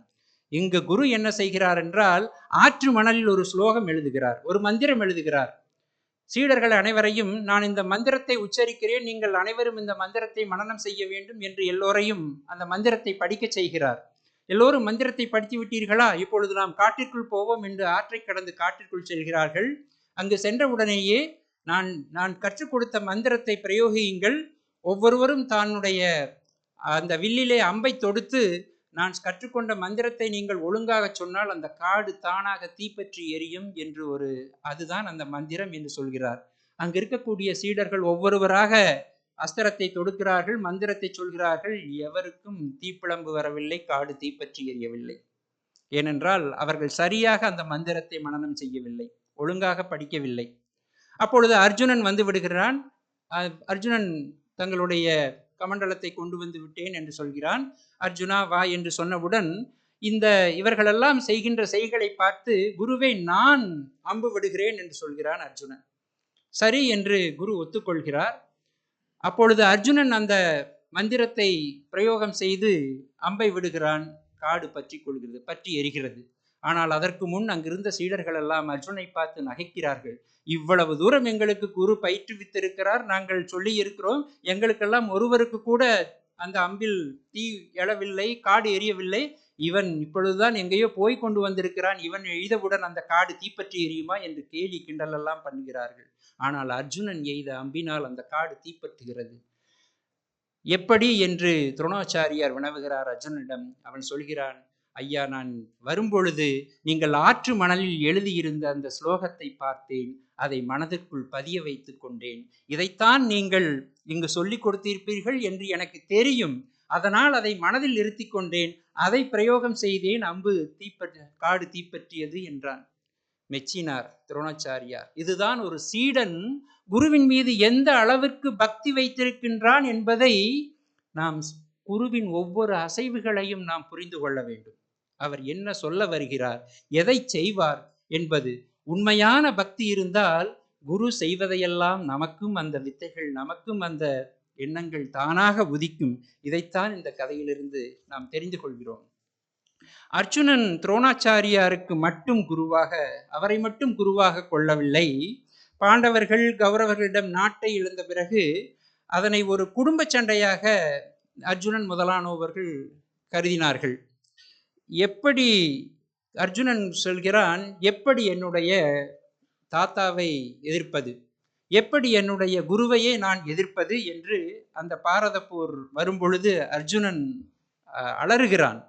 இங்கு குரு என்ன செய்கிறார் என்றால், ஆற்று மணலில் ஒரு ஸ்லோகம் எழுதுகிறார், ஒரு மந்திரம் எழுதுகிறார். சீடர்கள் அனைவரையும், நான் இந்த மந்திரத்தை உச்சரிக்கிறேன், நீங்கள் அனைவரும் இந்த மந்திரத்தை மனனம் செய்ய வேண்டும் என்று எல்லோரையும் அந்த மந்திரத்தை படிக்க செய்கிறார். எல்லோரும் மந்திரத்தை படித்து விட்டீர்களா, இப்பொழுது நாம் காட்டிற்குள் போவோம் என்று ஆற்றை கடந்து காட்டிற்குள் செல்கிறார்கள். அங்கு சென்றவுடனேயே நான் கற்றுக் கொடுத்த மந்திரத்தை பிரயோகியுங்கள், ஒவ்வொருவரும் தன்னுடைய அந்த வில்லிலே அம்பை தொடுத்து நான் கற்றுக்கொண்ட மந்திரத்தை நீங்கள் ஒழுங்காக சொன்னால் அந்த காடு தானாக தீப்பற்றி எரியும் என்று அதுதான் அந்த மந்திரம் என்று சொல்கிறார். அங்கு இருக்கக்கூடிய சீடர்கள் ஒவ்வொருவராக அஸ்திரத்தை தொடுக்கிறார்கள், மந்திரத்தை சொல்கிறார்கள். எவருக்கும் தீப்பிழம்பு வரவில்லை, காடு தீப்பற்றி எரியவில்லை. ஏனென்றால் அவர்கள் சரியாக அந்த மந்திரத்தை மனனம் செய்யவில்லை, ஒழுங்காக படிக்கவில்லை. அப்பொழுது அர்ஜுனன் வந்து விடுகிறான். அர்ஜுனன் தங்களுடைய கமண்டலத்தை கொண்டு வந்து விட்டேன் என்று சொல்கிறான். அர்ஜுனா வா என்று சொன்னவுடன் இவர்களெல்லாம் செய்கின்ற செய்களை பார்த்து, குருவே, நான் அம்பு விடுகிறேன் என்று சொல்கிறான் அர்ஜுனன். சரி என்று குரு ஒத்துக்கொள்கிறார். அப்பொழுது அர்ஜுனன் அந்த மந்திரத்தை பிரயோகம் செய்து அம்பை விடுகிறான். காடு பற்றி எரிகிறது. ஆனால் அதற்கு முன் அங்கிருந்த சீடர்கள் எல்லாம் அர்ஜுனை பார்த்து நகைக்கிறார்கள். இவ்வளவு தூரம் எங்களுக்கு குரு பயிற்றுவித்திருக்கிறார், நாங்கள் சொல்லி இருக்கிறோம், எங்களுக்கெல்லாம் ஒருவருக்கு கூட அந்த அம்பில் தீ எழவில்லை, காடு எரியவில்லை. இவன் இப்பொழுதுதான் எங்கேயோ போய் கொண்டு வந்திருக்கிறான், இவன் எய்தவுடன் அந்த காடு தீப்பற்றி எரியுமா என்று கேலி கிண்டல் எல்லாம் பண்ணுகிறார்கள். ஆனால் அர்ஜுனன் எய்த அம்பினால் அந்த காடு தீப்பற்றுகிறது. எப்படி என்று துரோணாச்சாரியார் வினவுகிறார் அர்ஜுனனிடம். அவன் சொல்கிறான், ஐயா, நான் வரும்பொழுது நீங்கள் ஆற்று மணலில் எழுதியிருந்த அந்த ஸ்லோகத்தை பார்த்தேன், அதை மனதிற்குள் பதிய வைத்து கொண்டேன். இதைத்தான் நீங்கள் இங்கு சொல்லிக் கொடுத்திருப்பீர்கள் என்று எனக்கு தெரியும். அதனால் அதை மனதில் நிறுத்தி கொண்டேன், அதை பிரயோகம் செய்தேன், அம்பு காடு தீப்பற்றியது என்றான். மெச்சினார் துரோணாச்சாரியார். இதுதான் ஒரு சீடன் குருவின் மீது எந்த அளவிற்கு பக்தி வைத்திருக்கின்றான் என்பதை நாம் குருவின் ஒவ்வொரு அசைவுகளையும் நாம் புரிந்து கொள்ள வேண்டும். அவர் என்ன சொல்ல வருகிறார், எதை செய்வார் என்பது. உண்மையான பக்தி இருந்தால் குரு செய்வதையெல்லாம் நமக்கும் அந்த வித்தைகள், நமக்கும் அந்த எண்ணங்கள் தானாக உதிக்கும். இதைத்தான் இந்த கதையிலிருந்து நாம் தெரிந்து கொள்கிறோம். அர்ஜுனன் துரோணாச்சாரியாருக்கு மட்டும் அவரை மட்டும் குருவாக கொள்ளவில்லை. பாண்டவர்கள் கௌரவர்களிடம் நாட்டை இழந்த பிறகு அதனை ஒரு குடும்ப சண்டையாக அர்ஜுனன் முதலானவர்கள் கருதினார்கள். எப்படி அர்ஜுனன் சொல்கிறான், எப்படி என்னுடைய தாத்தாவை எதிர்ப்பது, எப்படி என்னுடைய குருவையே நான் எதிர்ப்பது என்று அந்த பாரத போர் வரும்பொழுது அர்ஜுனன் அலறுகிறான்.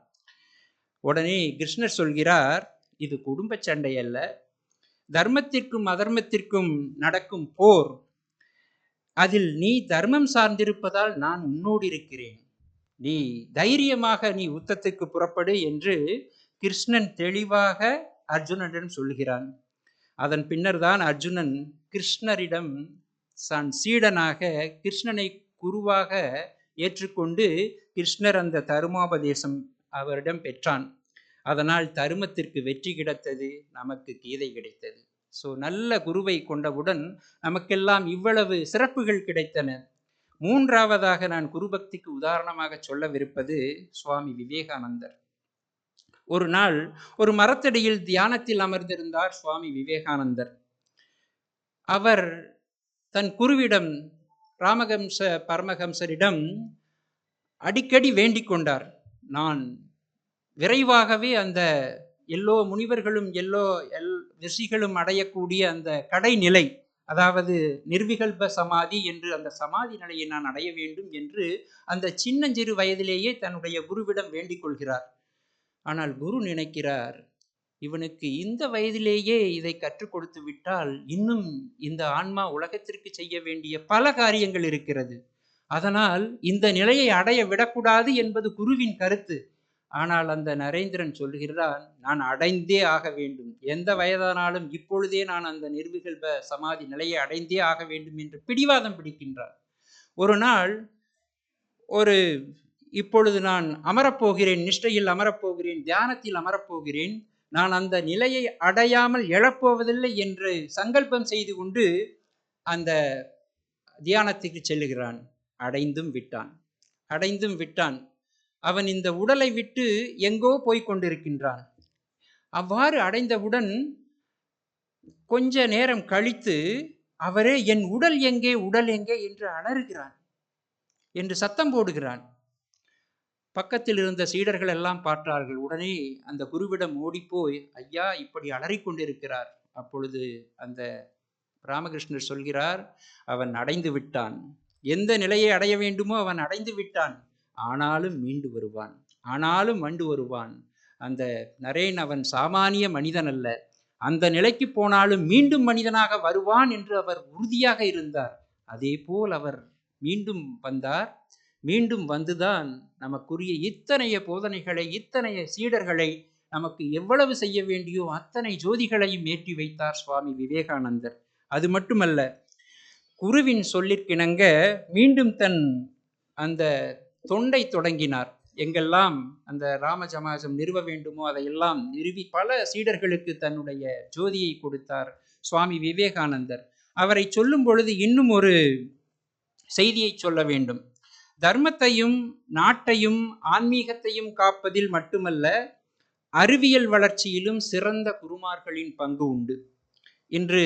உடனே கிருஷ்ணர் சொல்கிறார், இது குடும்ப சண்டை அல்ல, தர்மத்திற்கும் அதர்மத்திற்கும் நடக்கும் போர். அதில் நீ தர்மம் சார்ந்திருப்பதால் நான் உன்னோடு இருக்கிறேன், நீ தைரியமாக நீ யுத்தத்துக்கு புறப்படு என்று கிருஷ்ணன் தெளிவாக அர்ஜுனனிடம் சொல்கிறான். அதன் பின்னர் தான் அர்ஜுனன் கிருஷ்ணரிடம் தான் சீடனாக கிருஷ்ணனை குருவாக ஏற்றுக்கொண்டு கிருஷ்ணர் அந்த தருமோபதேசம் அவரிடம் பெற்றான். அதனால் தருமத்திற்கு வெற்றி கிடைத்தது, நமக்கு கீதை கிடைத்தது. ஸோ நல்ல குருவை கொண்டவுடன் நமக்கெல்லாம் இவ்வளவு சிறப்புகள் கிடைத்தன. மூன்றாவதாக நான் குருபக்திக்கு உதாரணமாக சொல்லவிருப்பது சுவாமி விவேகானந்தர். ஒரு நாள் ஒரு மரத்தடியில் தியானத்தில் அமர்ந்திருந்தார் சுவாமி விவேகானந்தர். அவர் தன் குருவிடம் ராமஹம்ச பரமஹம்சரிடம் அடிக்கடி வேண்டிக் கொண்டார், நான் விரைவாகவே அந்த எல்லோ முனிவர்களும் ரிஷிகளும் அடையக்கூடிய அந்த கடைநிலை, அதாவது நிர்விகல்ப சமாதி என்று அந்த சமாதி நிலையை நான் அடைய வேண்டும் என்று அந்த சின்னஞ்சிறு வயதிலேயே தன்னுடைய குருவிடம் வேண்டிக் கொள்கிறார். ஆனால் குரு நினைக்கிறார், இவனுக்கு இந்த வயதிலேயே இதை கற்றுக் கொடுத்து விட்டால் இன்னும் இந்த ஆன்மா உலகத்திற்கு செய்ய வேண்டிய பல காரியங்கள் இருக்கிறது, அதனால் இந்த நிலையை அடைய விடக்கூடாது என்பது குருவின் கருத்து. ஆனால் அந்த நரேந்திரன் சொல்கிறான், நான் அடைந்தே ஆக வேண்டும், எந்த வயதானாலும் இப்பொழுதே நான் அந்த நிர்விகல்ப சமாதி நிலையை அடைந்தே ஆக வேண்டும் என்று பிடிவாதம் பிடிக்கின்றார். ஒரு நாள் இப்பொழுது நான் அமரப்போகிறேன், நிஷ்டையில் அமரப்போகிறேன், தியானத்தில் அமரப்போகிறேன், நான் அந்த நிலையை அடையாமல் எழப்போவதில்லை என்று சங்கல்பம் செய்து கொண்டு அந்த தியானத்துக்கு செல்லுகிறான். அடைந்தும் விட்டான். அவன் இந்த உடலை விட்டு எங்கோ போய்கொண்டிருக்கின்றான். அவ்வாறு அடைந்தவுடன் கொஞ்ச நேரம் கழித்து அவரே என் உடல் எங்கே என்று அலறுகிறான், என்று சத்தம் போடுகிறான். பக்கத்தில் இருந்த சீடர்கள் எல்லாம் பார்த்தார்கள். உடனே அந்த குருவிடம் ஓடிப்போய், ஐயா இப்படி அலறிக்கொண்டிருக்கிறார். அப்பொழுது அந்த ராமகிருஷ்ணர் சொல்கிறார், அவன் அடைந்து விட்டான், எந்த நிலையை அடைய வேண்டுமோ அவன் அடைந்து விட்டான், ஆனாலும் வண்டு வருவான். அந்த நரேன் அவன் சாமானிய மனிதன் அல்ல, அந்த நிலைக்கு போனாலும் மீண்டும் மனிதனாக வருவான் என்று அவர் உறுதியாக இருந்தார். அதே போல் அவர் மீண்டும் வந்தார். மீண்டும் வந்துதான் நமக்குரிய இத்தனைய போதனைகளை, இத்தனைய சீடர்களை, நமக்கு எவ்வளவு செய்ய வேண்டியோ அத்தனை ஜோதிகளையும் ஏற்றி வைத்தார் சுவாமி விவேகானந்தர். அது மட்டுமல்ல, குருவின் சொல்லிற்கிணங்க மீண்டும் தன் அந்த தொண்டை தொடங்கினார். எங்கெல்லாம் அந்த ராமசமாஜம் நிறுவ வேண்டுமோ அதையெல்லாம் நிறுவி பல சீடர்களுக்கு தன்னுடைய ஜோதியை கொடுத்தார் சுவாமி விவேகானந்தர். அவரை சொல்லும் பொழுது இன்னும் ஒரு செய்தியை சொல்ல வேண்டும். தர்மத்தையும் நாட்டையும் ஆன்மீகத்தையும் காப்பதில் மட்டுமல்ல, அறிவியல் வளர்ச்சியிலும் சிறந்த குருமார்களின் பங்கு உண்டு. இன்று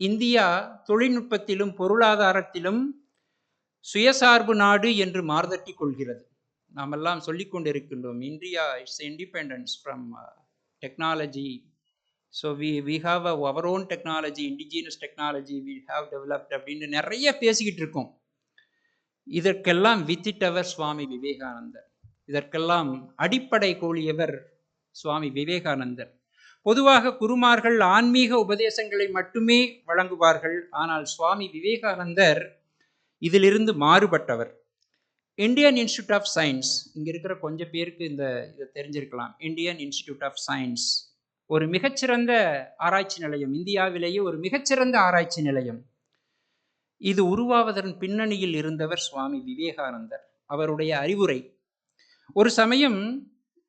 இந்தியா தொழில்நுட்பத்திலும் பொருளாதாரத்திலும் சுயசார்பு நாடு என்று மார்தட்டி கொள்கிறது. நாமெல்லாம் சொல்லிக் கொண்டிருக்கின்றோம், India it's independence from technology. So we have our own technology, indigenous technology we have developed அப்படின்னு நிறைய பேசிக்கிட்டு இருக்கோம். இதற்கெல்லாம் வித்திட்டவர் சுவாமி விவேகானந்தர். இதற்கெல்லாம் அடிப்படை கோலியவர் சுவாமி விவேகானந்தர். பொதுவாக குருமார்கள் ஆன்மீக உபதேசங்களை மட்டுமே வழங்குவார்கள். ஆனால் சுவாமி விவேகானந்தர் இதிலிருந்து மாறுபட்டவர். இந்தியன் இன்ஸ்டிடியூட் ஆஃப் சயின்ஸ், இங்கே இருக்கிற கொஞ்சம் பேருக்கு இதை தெரிஞ்சிருக்கலாம். இந்தியன் இன்ஸ்டிடியூட் ஆஃப் சயின்ஸ் ஒரு மிகச்சிறந்த ஆராய்ச்சி நிலையம், இந்தியாவிலேயே ஒரு மிகச்சிறந்த ஆராய்ச்சி நிலையம். இது உருவாவதன் பின்னணியில் இருந்தவர் சுவாமி விவேகானந்தர். அவருடைய அறிவுரை, ஒரு சமயம்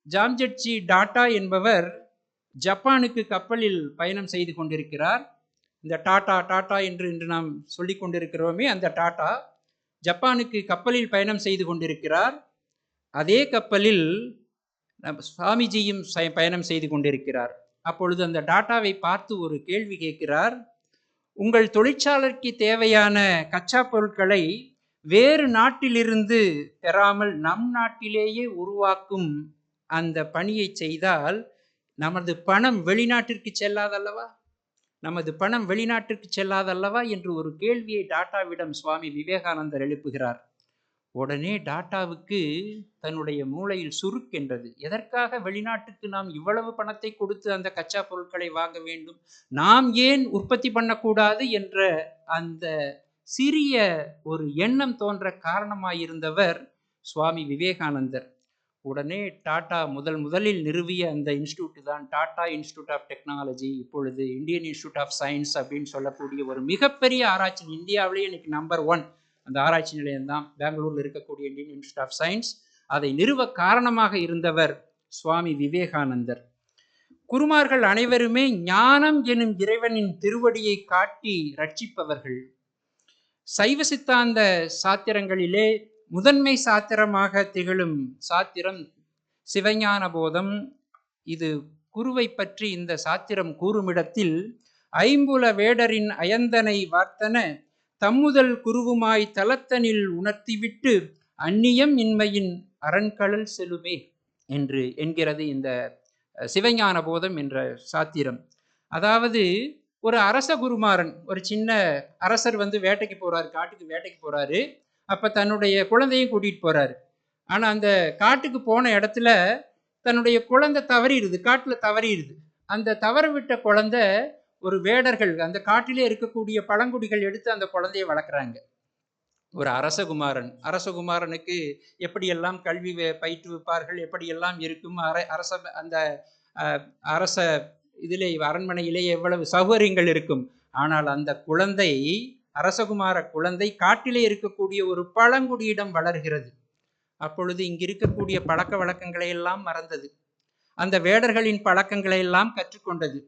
ஜாம்ஜெட்ஜி டாட்டா என்பவர் ஜப்பானுக்கு கப்பலில் பயணம் செய்து கொண்டிருக்கிறார். இந்த டாட்டா என்று இன்று நாம் சொல்லிக் கொண்டிருக்கிறோமே, அந்த டாட்டா ஜப்பானுக்கு கப்பலில் பயணம் செய்து கொண்டிருக்கிறார். அதே கப்பலில் சுவாமிஜியும் பயணம் செய்து கொண்டிருக்கிறார். அப்பொழுது அந்த டாட்டாவை பார்த்து ஒரு கேள்வி கேட்கிறார். உங்கள் தொழிற்சாலைக்கு தேவையான கச்சா பொருட்களை வேறு நாட்டிலிருந்து பெறாமல் நம் நாட்டிலேயே உருவாக்கும் அந்த பணியை செய்தால் நமது பணம் வெளிநாட்டிற்கு செல்லாதல்லவா, நமது பணம் வெளிநாட்டிற்கு செல்லாதல்லவா என்று ஒரு கேள்வியை டாட்டாவிடம் சுவாமி விவேகானந்தர் எழுப்புகிறார். உடனே டாட்டாவுக்கு தன்னுடைய மூளையில் சுருக்கென்றது. எதற்காக வெளிநாட்டுக்கு நாம் இவ்வளவு பணத்தை கொடுத்து அந்த கச்சா பொருட்களை வாங்க வேண்டும், நாம் ஏன் உற்பத்தி பண்ணக்கூடாது என்ற அந்த சிறிய ஒரு எண்ணம் தோன்ற காரணமாயிருந்தவர் சுவாமி விவேகானந்தர். உடனே டாடா முதலில் நிறுவிய அந்த இன்ஸ்டியூட் தான் டாடா இன்ஸ்டியூட் ஆஃப் டெக்னாலஜி, இப்பொழுது இந்தியன் இன்ஸ்டியூட் ஆஃப் சயின்ஸ் அப்படின்னு சொல்லக்கூடிய ஒரு மிகப்பெரிய ஆராய்ச்சி, இந்தியாவிலேயே இன்னைக்கு நம்பர் 1 அந்த ஆராய்ச்சி நிலையம் தான் பெங்களூரில் இருக்கக்கூடிய இந்தியன் இன்ஸ்டியூட் ஆஃப் சயின்ஸ். அதை நிறுவ காரணமாக இருந்தவர் சுவாமி விவேகானந்தர். குருமார்கள் அனைவருமே ஞானம் எனும் இறைவனின் திருவடியை காட்டி ரட்சிப்பவர்கள். சைவ சித்தாந்த சாத்திரங்களிலே முதன்மை சாத்திரமாக திகழும் சாத்திரம் சிவஞான போதம். இது குருவை பற்றி இந்த சாத்திரம் கூறுமிடத்தில், ஐம்புல வேடரின் அயந்தனை வார்த்தன தம்முதல் குருவுமாய் தலத்தனில் உணர்த்திவிட்டு அந்நியம் இன்மையின் அரண்களல் செலுமே என்று என்கிறது இந்த சிவஞான போதம் என்ற சாத்திரம். அதாவது ஒரு அரச குருமாரன், ஒரு சின்ன அரசர் வேட்டைக்கு போறாரு, காட்டுக்கு வேட்டைக்கு போறாரு. அப்ப தன்னுடைய குழந்தையும் கூட்டிட்டு போறாரு. ஆனா அந்த காட்டுக்கு போன இடத்துல தன்னுடைய குழந்தை தவறிடுது, காட்டுல தவறிடுது. அந்த தவற விட்ட குழந்தை ஒரு வேடர்கள், அந்த காட்டிலே இருக்கக்கூடிய பழங்குடிகள் எடுத்து அந்த குழந்தையை வளர்க்குறாங்க. ஒரு அரசகுமாரனுக்கு எப்படியெல்லாம் கல்வி பயிற்றுவிப்பார்கள், எப்படியெல்லாம் இருக்கும், அந்த அரச இதிலே அரண்மனையிலே எவ்வளவு சௌகரியங்கள் இருக்கும். ஆனால் அந்த குழந்தை, அரசகுமார குழந்தை காட்டிலே இருக்கக்கூடிய ஒரு பழங்குடியிடம் வளர்கிறது. அப்பொழுது இங்கு இருக்கக்கூடிய பழக்க வழக்கங்களை எல்லாம் மறந்தது, அந்த வேடர்களின் பழக்கங்களை எல்லாம் கற்றுக்கொண்டது.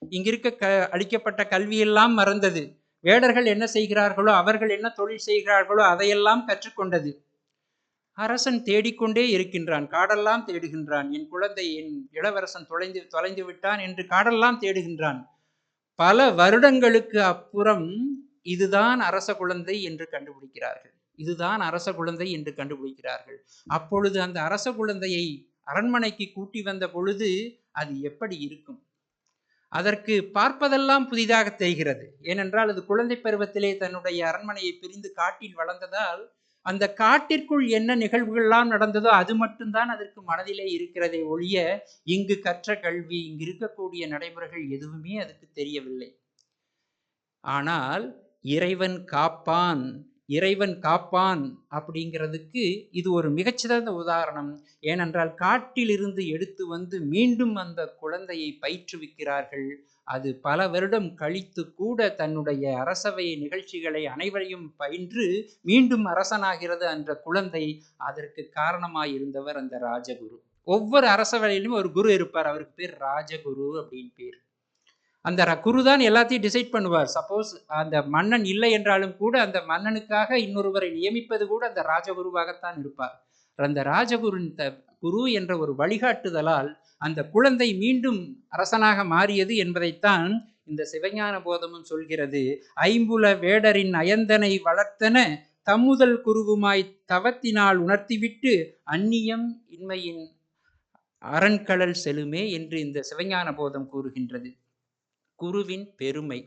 இங்கிருக்க அளிக்கப்பட்ட கல்வியெல்லாம் மறந்தது. வேடர்கள் என்ன செய்கிறார்களோ, அவர்கள் என்ன தொழில் செய்கிறார்களோ அதையெல்லாம் கற்றுக்கொண்டது. அரசன் தேடிக்கொண்டே இருக்கின்றான், காடெல்லாம் தேடுகின்றான். என் குழந்தை, என் இளவரசன் தொலைந்து விட்டான் என்று காடெல்லாம் தேடுகின்றான். பல வருடங்களுக்கு அப்புறம் இதுதான் அரச குழந்தை என்று கண்டுபிடிக்கிறார்கள். இதுதான் அரச குழந்தை என்று கண்டுபிடிக்கிறார்கள். அப்பொழுது அந்த அரச குழந்தையை அரண்மனைக்கு கூட்டி வந்த பொழுது அது எப்படி இருக்கும்? அதற்கு பார்ப்பதெல்லாம் புதிதாக தெரிகிறது. ஏனென்றால் அது குழந்தை பருவத்திலே தன்னுடைய அரண்மனையை பிரிந்து காட்டில் வளர்ந்ததால் அந்த காட்டிற்குள் என்ன நிகழ்வுகள்லாம் நடந்ததோ அது மட்டும்தான் அதற்கு மனதிலே இருக்கிறதே ஒழிய இங்கு கற்ற கல்வி, இங்கு இருக்கக்கூடிய நடைமுறைகள் எதுவுமே அதுக்கு தெரியவில்லை. ஆனால் இறைவன் காப்பான், இறைவன் காப்பான் அப்படிங்கிறதுக்கு இது ஒரு மிகச்சிறந்த உதாரணம். ஏனென்றால் காட்டிலிருந்து எடுத்து மீண்டும் அந்த குழந்தையை பயிற்றுவிக்கிறார்கள். அது பல வருடம் கழித்து கூட தன்னுடைய அரசவை நிகழ்ச்சிகளை அனைவரையும் பயின்று மீண்டும் அரசனாகிறது அந்த குழந்தை. அதற்கு காரணமாயிருந்தவர் அந்த ராஜகுரு. ஒவ்வொரு அரசவையிலும் ஒரு குரு இருப்பார், அவருக்கு பேர் ராஜகுரு அப்படின்னு பேர். அந்த குரு தான் எல்லாத்தையும் டிசைட் பண்ணுவார். சப்போஸ் அந்த மன்னன் இல்லை என்றாலும் கூட அந்த மன்னனுக்காக இன்னொருவரை நியமிப்பது கூட அந்த ராஜகுருவாகத்தான் இருப்பார். அந்த குரு என்ற ஒரு வழிகாட்டுதலால் அந்த குழந்தை மீண்டும் அரசனாக மாறியது என்பதைத்தான் இந்த சிவஞான போதமும் சொல்கிறது. ஐம்புல வேடரின் அயந்தனை வளர்த்தன தம்முதல் குருவுமாய் தவத்தினால் உணர்த்திவிட்டு அந்நியம் இன்மையின் அரண்களல் செலுமே என்று இந்த சிவஞான போதம் கூறுகின்றது. குருவின் பெருமை,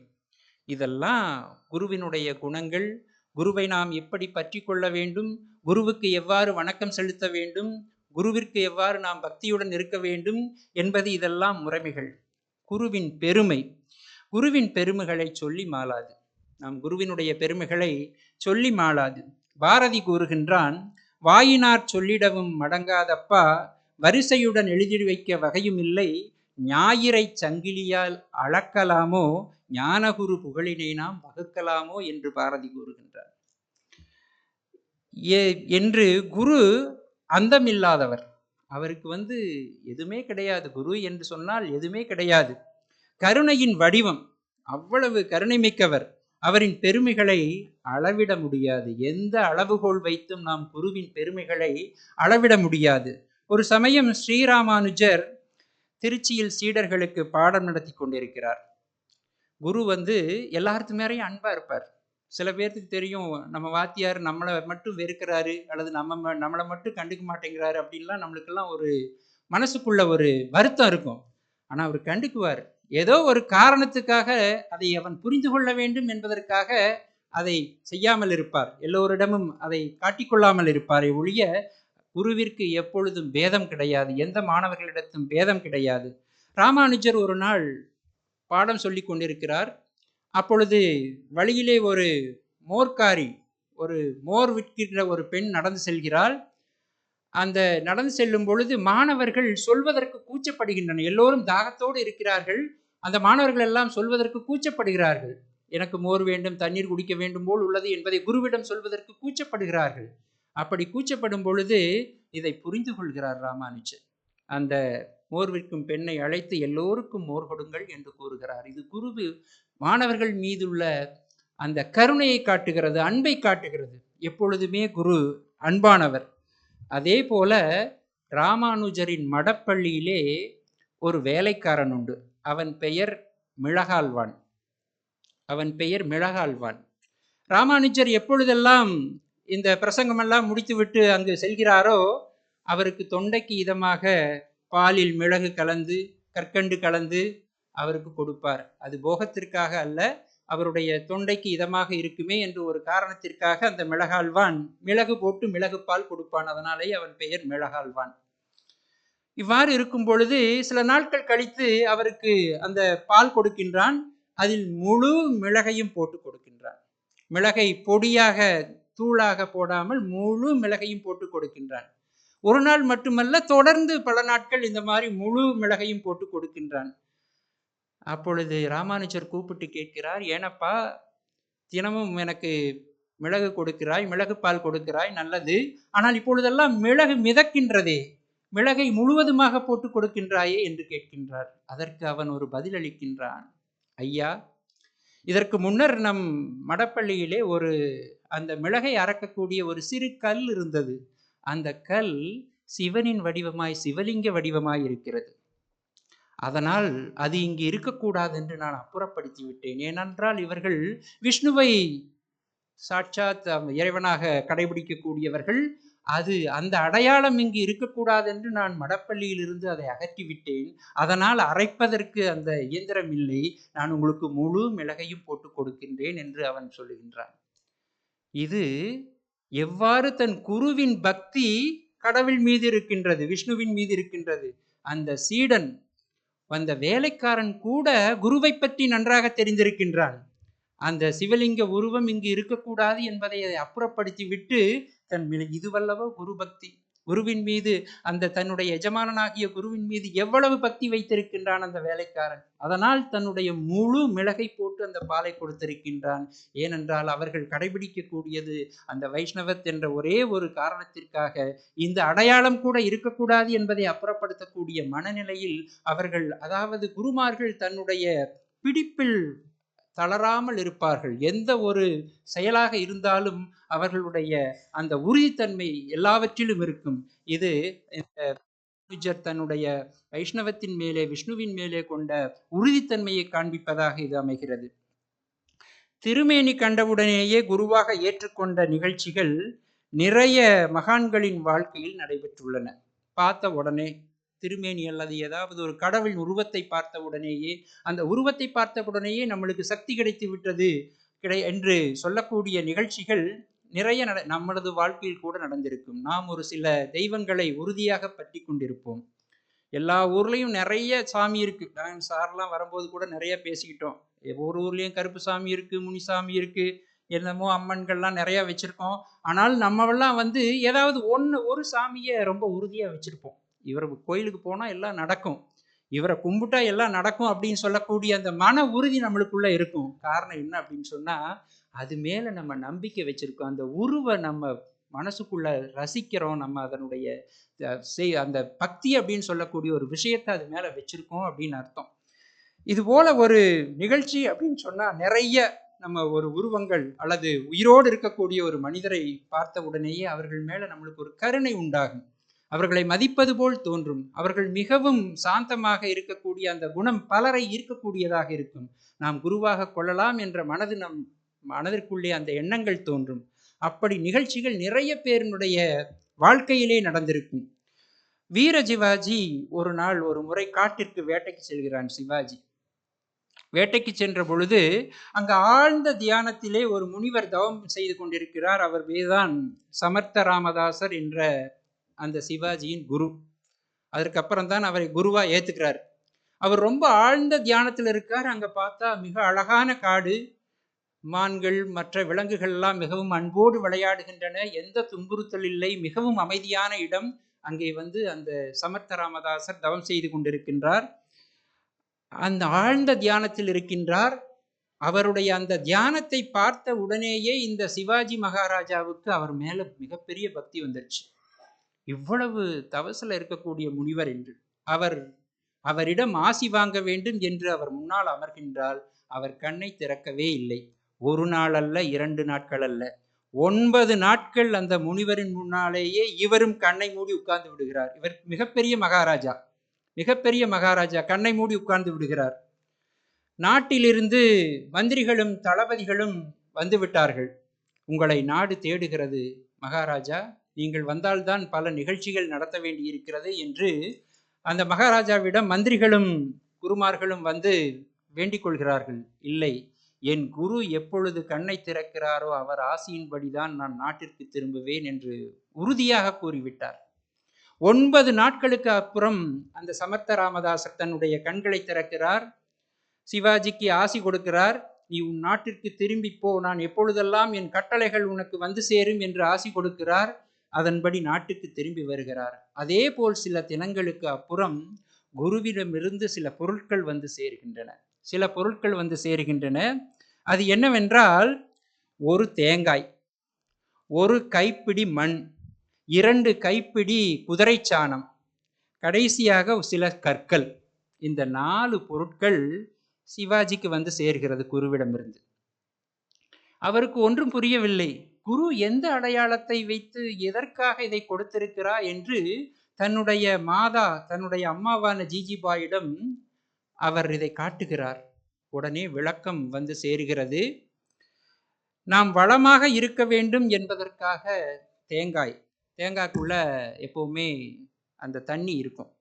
இதெல்லாம் குருவினுடைய குணங்கள். குருவை நாம் எப்படி பற்றி கொள்ள வேண்டும், குருவுக்கு எவ்வாறு வணக்கம் செலுத்த வேண்டும், குருவிற்கு எவ்வாறு நாம் பக்தியுடன் இருக்க வேண்டும் என்பது இதெல்லாம் முறைமைகள். குருவின் பெருமை, குருவின் பெருமைகளை சொல்லி மாளாது. நாம் குருவினுடைய பெருமைகளை சொல்லி மாளாது. பாரதி கூறுகின்றான், வாயினார் சொல்லிடவும் மடங்காதப்பா, வரிசையுடன் எழுதி வைக்க வகையும் இல்லை, ஞாயிறை சங்கிலியால் அளக்கலாமோ, ஞானகுரு புகழினை நாம் வகுக்கலாமோ என்று பாரதி கூறுகின்றார். என்று குரு அந்தமில்லாதவர், அவருக்கு எதுவுமே கிடையாது. குரு என்று சொன்னால் எதுவுமே கிடையாது. கருணையின் வடிவம், அவ்வளவு கருணை மிக்கவர். அவரின் பெருமைகளை அளவிட முடியாது. எந்த அளவுகோல் வைத்தும் நாம் குருவின் பெருமைகளை அளவிட முடியாது. ஒரு சமயம் ஸ்ரீராமானுஜர் திருச்சியில் சீடர்களுக்கு பாடம் நடத்தி கொண்டிருக்கிறார். குரு எல்லாத்து மேலேயும் அன்பா இருப்பார். சில பேர்த்துக்கு தெரியும், நம்ம வாத்தியார் நம்மளை மட்டும் வெறுக்கிறாரு அல்லது நம்மளை மட்டும் கண்டுக்க மாட்டேங்கிறாரு அப்படின்லாம் நம்மளுக்கெல்லாம் ஒரு மனசுக்குள்ள ஒரு வருத்தம் இருக்கும். ஆனால் அவர் கண்டுக்குவார். ஏதோ ஒரு காரணத்துக்காக அதை அவன் புரிந்து கொள்ள வேண்டும் என்பதற்காக அதை செய்யாமல் இருப்பார். எல்லோரிடமும் அதை காட்டிக்கொள்ளாமல் இருப்பாரே ஒழிய குருவிற்கு எப்பொழுதும் பேதம் கிடையாது. எந்த மாணவர்களிடத்தும் பேதம் கிடையாது. ராமானுஜர் ஒரு நாள் பாடம் சொல்லி கொண்டிருக்கிறார். அப்பொழுது வழியிலே ஒரு மோர்க்காரி, ஒரு மோர் விற்கின்ற ஒரு பெண் நடந்து செல்கிறாள். அந்த நடந்து செல்லும் பொழுது மாணவர்கள் சொல்வதற்கு கூச்சப்படுகின்றனர். எல்லோரும் தாகத்தோடு இருக்கிறார்கள். அந்த மாணவர்கள் எல்லாம் சொல்வதற்கு கூச்சப்படுகிறார்கள். எனக்கு மோர் வேண்டும், தண்ணீர் குடிக்க வேண்டும் போல் உள்ளது என்பதை குருவிடம் சொல்வதற்கு கூச்சப்படுகிறார்கள். அப்படி கூச்சப்படும் பொழுது இதை புரிந்து கொள்கிறார் ராமானுஜர். அந்த மோர் விற்கும் பெண்ணை அழைத்து எல்லோருக்கும் மோர் கொடுங்கள் என்று கூறுகிறார். இது குரு மாணவர்கள் மீதுள்ள அந்த கருணையை காட்டுகிறது, அன்பை காட்டுகிறது. எப்பொழுதுமே குரு அன்பானவர். அதே போல ராமானுஜரின் மடப்பள்ளியிலே ஒரு வேலைக்காரன் உண்டு. அவன் பெயர் மிளகால்வான். ராமானுஜர் எப்பொழுதெல்லாம் இந்த பிரசங்கமெல்லாம் முடித்துவிட்டு அங்கு செல்கிறாரோ அவருக்கு தொண்டைக்கு இதமாக பாலில் மிளகு கலந்து கற்கண்டு கலந்து அவருக்கு கொடுப்பார். அது போகத்திற்காக அல்ல, அவருடைய தொண்டைக்கு இதமாக இருக்குமே என்று ஒரு காரணத்திற்காக அந்த மிளகால்வான் மிளகு போட்டு மிளகு பால் கொடுப்பான். அதனாலேயே அவன் பெயர் மிளகால்வான். இவ்வாறு இருக்கும் பொழுது சில நாட்கள் கழித்து அவருக்கு அந்த பால் கொடுக்கின்றான். அதில் முழு மிளகையும் போட்டு கொடுக்கின்றான். மிளகை பொடியாக தூளாக போடாமல் முழு மிளகையும் போட்டு கொடுக்கின்றான். ஒரு நாள் மட்டுமல்ல, தொடர்ந்து பல நாட்கள் இந்த மாதிரி முழு மிளகையும் போட்டு கொடுக்கின்றான். அப்பொழுது ராமானுஜர் கூப்பிட்டு கேட்கிறார், ஏனப்பா தினமும் எனக்கு மிளகு கொடுக்கிறாய், மிளகு பால் கொடுக்கிறாய், நல்லது. ஆனால் இப்பொழுதெல்லாம் மிளகு மிதக்கின்றதே, மிளகை முழுவதுமாக போட்டு கொடுக்கின்றாயே என்று கேட்கின்றார். அதற்கு அவன் ஒரு பதில் அளிக்கின்றான். ஐயா, இதற்கு முன்னர் நம் மடப்பள்ளியிலே அந்த மிளகை அறக்கக்கூடிய ஒரு சிறு கல் இருந்தது. அந்த கல் சிவனின் வடிவமாய், சிவலிங்க வடிவமாய் இருக்கிறது. அதனால் அது இங்கு இருக்கக்கூடாது என்று நான் அப்புறப்படுத்தி விட்டேன். ஏனென்றால் இவர்கள் விஷ்ணுவை சாட்சாத் இறைவனாக கடைபிடிக்கக்கூடியவர்கள். அந்த அடையாளம் இங்கு இருக்கக்கூடாது என்று நான் மடப்பள்ளியில் இருந்து அதை அகற்றிவிட்டேன். அதனால் அரைப்பதற்கு அந்த இயந்திரம் இல்லை. நான் உங்களுக்கு முழு மிளகையும் போட்டு கொடுக்கின்றேன் என்று அவன் சொல்லுகின்றான். இது எவ்வாறு தன் குருவின் பக்தி கடவுள் மீது இருக்கின்றது, விஷ்ணுவின் மீது இருக்கின்றது. அந்த சீடன், அந்த வேலைக்காரன் கூட குருவை பற்றி நன்றாக தெரிந்திருக்கின்றான். அந்த சிவலிங்க உருவம் இங்கு இருக்கக்கூடாது என்பதை அப்புறப்படுத்தி விட்டு இதுவல்லவோ குரு பக்தி. குருவின் மீது, அந்த தன்னுடைய எஜமானனாகிய குருவின் மீது எவ்வளவு பக்தி வைத்திருக்கின்றான் அந்த வேலைக்காரன். அதனால் தன்னுடைய முழு மிளகை போட்டு அந்த பாலை கொடுத்திருக்கின்றான். ஏனென்றால் அவர்கள் கடைபிடிக்கக்கூடியது அந்த வைஷ்ணவத் என்ற ஒரே ஒரு காரணத்திற்காக இந்த அடையாளம் கூட இருக்கக்கூடாது என்பதை அப்புறப்படுத்தக்கூடிய மனநிலையில் அவர்கள், அதாவது குருமார்கள் தன்னுடைய பிடிப்பில் தளராமல் இருப்பார்கள். எந்த ஒரு செயலாக இருந்தாலும் அவர்களுடைய அந்த உறுதித்தன்மை எல்லாவற்றிலும் இருக்கும். இது தன்னுடைய வைஷ்ணவத்தின் மேலே, விஷ்ணுவின் மேலே கொண்ட உறுதித்தன்மையை காண்பிப்பதாக இது அமைகிறது. திருமேனி கண்டவுடனேயே குருவாக ஏற்றுக்கொண்ட நிகழ்ச்சிகள் நிறைய மகான்களின் வாழ்க்கையில் நடைபெற்றுள்ளன. பார்த்த உடனே திருமேனி அல்லது ஏதாவது ஒரு கடவுளின் உருவத்தை பார்த்த உடனேயே, அந்த உருவத்தை பார்த்த உடனேயே நம்மளுக்கு சக்தி கிடைத்து விட்டது என்று சொல்லக்கூடிய நிகழ்ச்சிகள் நிறைய நம்மளது வாழ்க்கையில் கூட நடந்திருக்கும். நாம் ஒரு சில தெய்வங்களை உறுதியாக பற்றி கொண்டிருப்போம். எல்லா ஊர்லேயும் நிறைய சாமி இருக்கு. நான் சார்லாம் வரும்போது கூட நிறைய பேசிக்கிட்டோம். ஒவ்வொரு ஊர்லேயும் கருப்பு சாமி இருக்கு, முனிசாமி இருக்கு, என்னமோ அம்மன்கள்லாம் நிறைய வச்சிருக்கோம். ஆனால் நம்மவெல்லாம் ஏதாவது ஒரு சாமியை ரொம்ப உறுதியாக வச்சிருப்போம். இவரை கோயிலுக்கு போனால் எல்லாம் நடக்கும், இவரை கும்பிட்டா எல்லாம் நடக்கும் அப்படின்னு சொல்லக்கூடிய அந்த மன உறுதி நம்மளுக்குள்ள இருக்கும். காரணம் என்ன அப்படின்னு சொன்னா, அது மேல நம்ம நம்பிக்கை வச்சிருக்கோம். அந்த உருவை நம்ம மனசுக்குள்ள ரசிக்கிறோம். நம்ம அதனுடைய அந்த பக்தி அப்படின்னு சொல்லக்கூடிய ஒரு விஷயத்தை அது மேல வச்சிருக்கோம் அப்படின்னு அர்த்தம். இது போல ஒரு நிகழ்ச்சி அப்படின்னு சொன்னா நிறைய நம்ம ஒரு உருவங்கள் அல்லது உயிரோடு இருக்கக்கூடிய ஒரு மனிதரை பார்த்த உடனேயே அவர்கள் மேல நம்மளுக்கு ஒரு கருணை உண்டாகும். அவர்களை மதிப்பது போல் தோன்றும். அவர்கள் மிகவும் சாந்தமாக இருக்கக்கூடிய அந்த குணம் பலரை ஈர்க்கக்கூடியதாக இருக்கும். நாம் குருவாக கொள்ளலாம் என்ற நம் மனதிற்குள்ளே அந்த எண்ணங்கள் தோன்றும். அப்படி நிகழ்ச்சிகள் நிறைய பேருடைய வாழ்க்கையிலே நடந்திருக்கும். வீர சிவாஜி ஒரு நாள் ஒரு முறை காட்டிற்கு வேட்டைக்கு செல்கிறான். சிவாஜி வேட்டைக்கு சென்ற பொழுது அங்கு ஆழ்ந்த தியானத்திலே ஒரு முனிவர் தவம் செய்து கொண்டிருக்கிறார். அவர் பேர்தான் சமர்த்த ராமதாசர் என்ற அந்த சிவாஜியின் குரு. அதற்கப்புறம் தான் அவரை குருவா ஏத்துக்கிறார். அவர் ரொம்ப ஆழ்ந்த தியானத்தில் இருக்கார். அங்க பார்த்தா மிக அழகான காடு, மான்கள் மற்ற விலங்குகள் எல்லாம் மிகவும் அன்போடு விளையாடுகின்றன. எந்த துன்புறுத்தல் இல்லை, மிகவும் அமைதியான இடம். அங்கே அந்த சமர்த்த ராமதாசர் தவம் செய்து கொண்டிருக்கின்றார். அந்த ஆழ்ந்த தியானத்தில் இருக்கின்றார். அவருடைய அந்த தியானத்தை பார்த்த உடனேயே இந்த சிவாஜி மகாராஜாவுக்கு அவர் மேல மிகப்பெரிய பக்தி வந்துருச்சு. இவ்வளவு தவசுல இருக்கக்கூடிய முனிவர் என்று அவரிடம் ஆசி வாங்க வேண்டும் என்று அவர் முன்னால் அமர்கின்றால் அவர் கண்ணை திறக்கவே இல்லை. ஒரு நாள் அல்ல, 2 நாட்கள் அல்ல, 9 நாட்கள் அந்த முனிவரின் முன்னாலேயே இவரும் கண்ணை மூடி உட்கார்ந்து விடுகிறார். இவர் மிகப்பெரிய மகாராஜா கண்ணை மூடி உட்கார்ந்து விடுகிறார். நாட்டிலிருந்து மந்திரிகளும் தளபதிகளும் வந்து விட்டார்கள். உங்களை நாடு தேடுகிறது மகாராஜா, நீங்கள் வந்தால்தான் பல நிகழ்ச்சிகள் நடத்த வேண்டி இருக்கிறது என்று அந்த மகாராஜாவிடம் மந்திரிகளும் குருமார்களும் வந்து வேண்டிக் கொள்கிறார்கள். இல்லை, என் குரு எப்பொழுது கண்ணை திறக்கிறாரோ அவர் ஆசியின்படிதான் நான் நாட்டிற்கு திரும்புவேன் என்று உறுதியாக கூறிவிட்டார். 9 நாட்களுக்கு அப்புறம் அந்த சமர்த்த ராமதாசர் தன்னுடைய கண்களை திறக்கிறார். சிவாஜிக்கு ஆசி கொடுக்கிறார். நீ உன் நாட்டிற்கு திரும்பி போ, நான் எப்பொழுதெல்லாம் என் கட்டளைகள் உனக்கு வந்து சேரும் என்று ஆசி கொடுக்கிறார். அதன்படி நாட்டுக்கு திரும்பி வருகிறார். அதே போல் சில தினங்களுக்கு அப்புறம் குருவிடமிருந்து சில பொருட்கள் வந்து சேர்கின்றன. அது என்னவென்றால், ஒரு தேங்காய், ஒரு கைப்பிடி மண், 2 கைப்பிடி குதிரை சாணம், கடைசியாக சில கற்கள். இந்த 4 பொருட்கள் சிவாஜிக்கு வந்து சேர்கிறது குருவிடமிருந்து. அவருக்கு ஒன்றும் புரியவில்லை. குரு எந்த அடையாளத்தை வைத்து எதற்காக இதை கொடுத்திருக்கிறார் என்று தன்னுடைய அம்மாவான ஜிஜிபாயிடம் அவர் இதை காட்டுகிறார். உடனே விளக்கம் வந்து சேருகிறது. நாம் வளமாக இருக்க வேண்டும் என்பதற்காக தேங்காய்க்குள்ள எப்பவுமே அந்த தண்ணி இருக்கும்.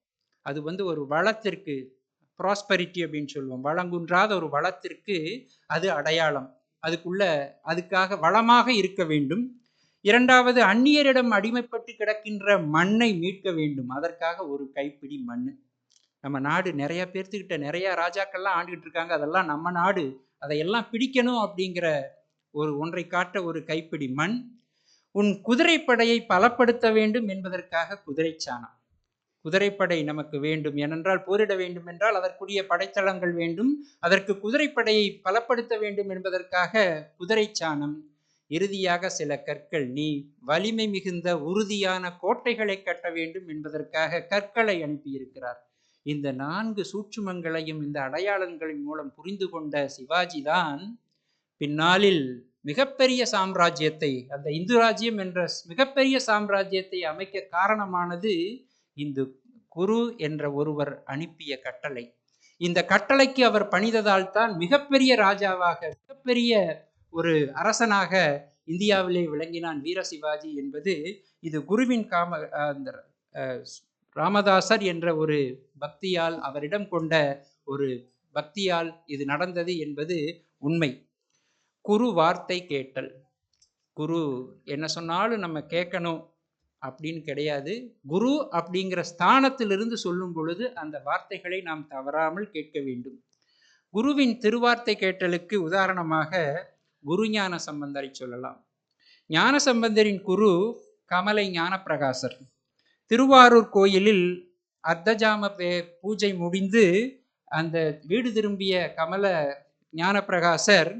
அது ஒரு வளத்திற்கு, ப்ராஸ்பரிட்டி அப்படின்னு சொல்லுவோம், வளங்குன்றாத ஒரு வளத்திற்கு அது அடையாளம். அதுக்காக வளமாக இருக்க வேண்டும். 2வது, அந்நியரிடம் அடிமைப்பட்டு கிடக்கின்ற மண்ணை மீட்க வேண்டும். அதற்காக ஒரு கைப்பிடி மண். நம்ம நாடு நிறைய பேர்த்துக்கிட்ட நிறைய ராஜாக்கள்லாம் ஆண்டுகிட்டு இருக்காங்க. அதெல்லாம் நம்ம நாடு, அதையெல்லாம் பிடிக்கணும் அப்படிங்கிற ஒன்றை காட்ட ஒரு கைப்பிடி மண். உன் குதிரைப்படையை பலப்படுத்த வேண்டும் என்பதற்காக குதிரை சாணம். குதிரைப்படை நமக்கு வேண்டும், ஏனென்றால் போரிட வேண்டும் என்றால் அதற்குரிய படைத்தளங்கள் வேண்டும். அதற்கு குதிரைப்படையை பலப்படுத்த வேண்டும் என்பதற்காக குதிரை சாணம். இறுதியாக சில கற்கள். நீ வலிமை மிகுந்த உறுதியான கோட்டைகளை கட்ட வேண்டும் என்பதற்காக கற்களை அனுப்பியிருக்கிறார். இந்த 4 சூட்சுமங்களையும் இந்த அடையாளங்களின் மூலம் புரிந்து கொண்ட சிவாஜி தான் பின்னாளில் மிகப்பெரிய சாம்ராஜ்யத்தை, அந்த இந்து ராஜ்யம் என்ற மிகப்பெரிய சாம்ராஜ்யத்தை அமைக்க காரணமானது இந்த குரு என்ற ஒருவர் அனுப்பிய கட்டளை. இந்த கட்டளைக்கு அவர் பணிந்ததால் தான் மிகப்பெரிய ராஜாவாக, மிகப்பெரிய ஒரு அரசனாக இந்தியாவிலே விளங்கினான் வீர சிவாஜி என்பது. இது குருவின் ராமதாசர் என்ற ஒரு பக்தியால், அவரிடம் கொண்ட ஒரு பக்தியால் இது நடந்தது என்பது உண்மை. குரு வார்த்தை கேட்டல். குரு என்ன சொன்னாலும் நம்ம கேட்கணும் அப்படின்னு கிடையாது. குரு அப்படிங்கிற ஸ்தானத்திலிருந்து சொல்லும் பொழுது அந்த வார்த்தைகளை நாம் தவறாமல் கேட்க வேண்டும். குருவின் திருவார்த்தை கேட்டலுக்கு உதாரணமாக குரு ஞான சம்பந்தரை சொல்லலாம். ஞான சம்பந்தரின் குரு கமலை ஞானப்பிரகாசர். திருவாரூர் கோயிலில் அர்த்தஜாம பூஜை முடிந்து அந்த வீடு திரும்பிய கமல ஞானப்பிரகாசர்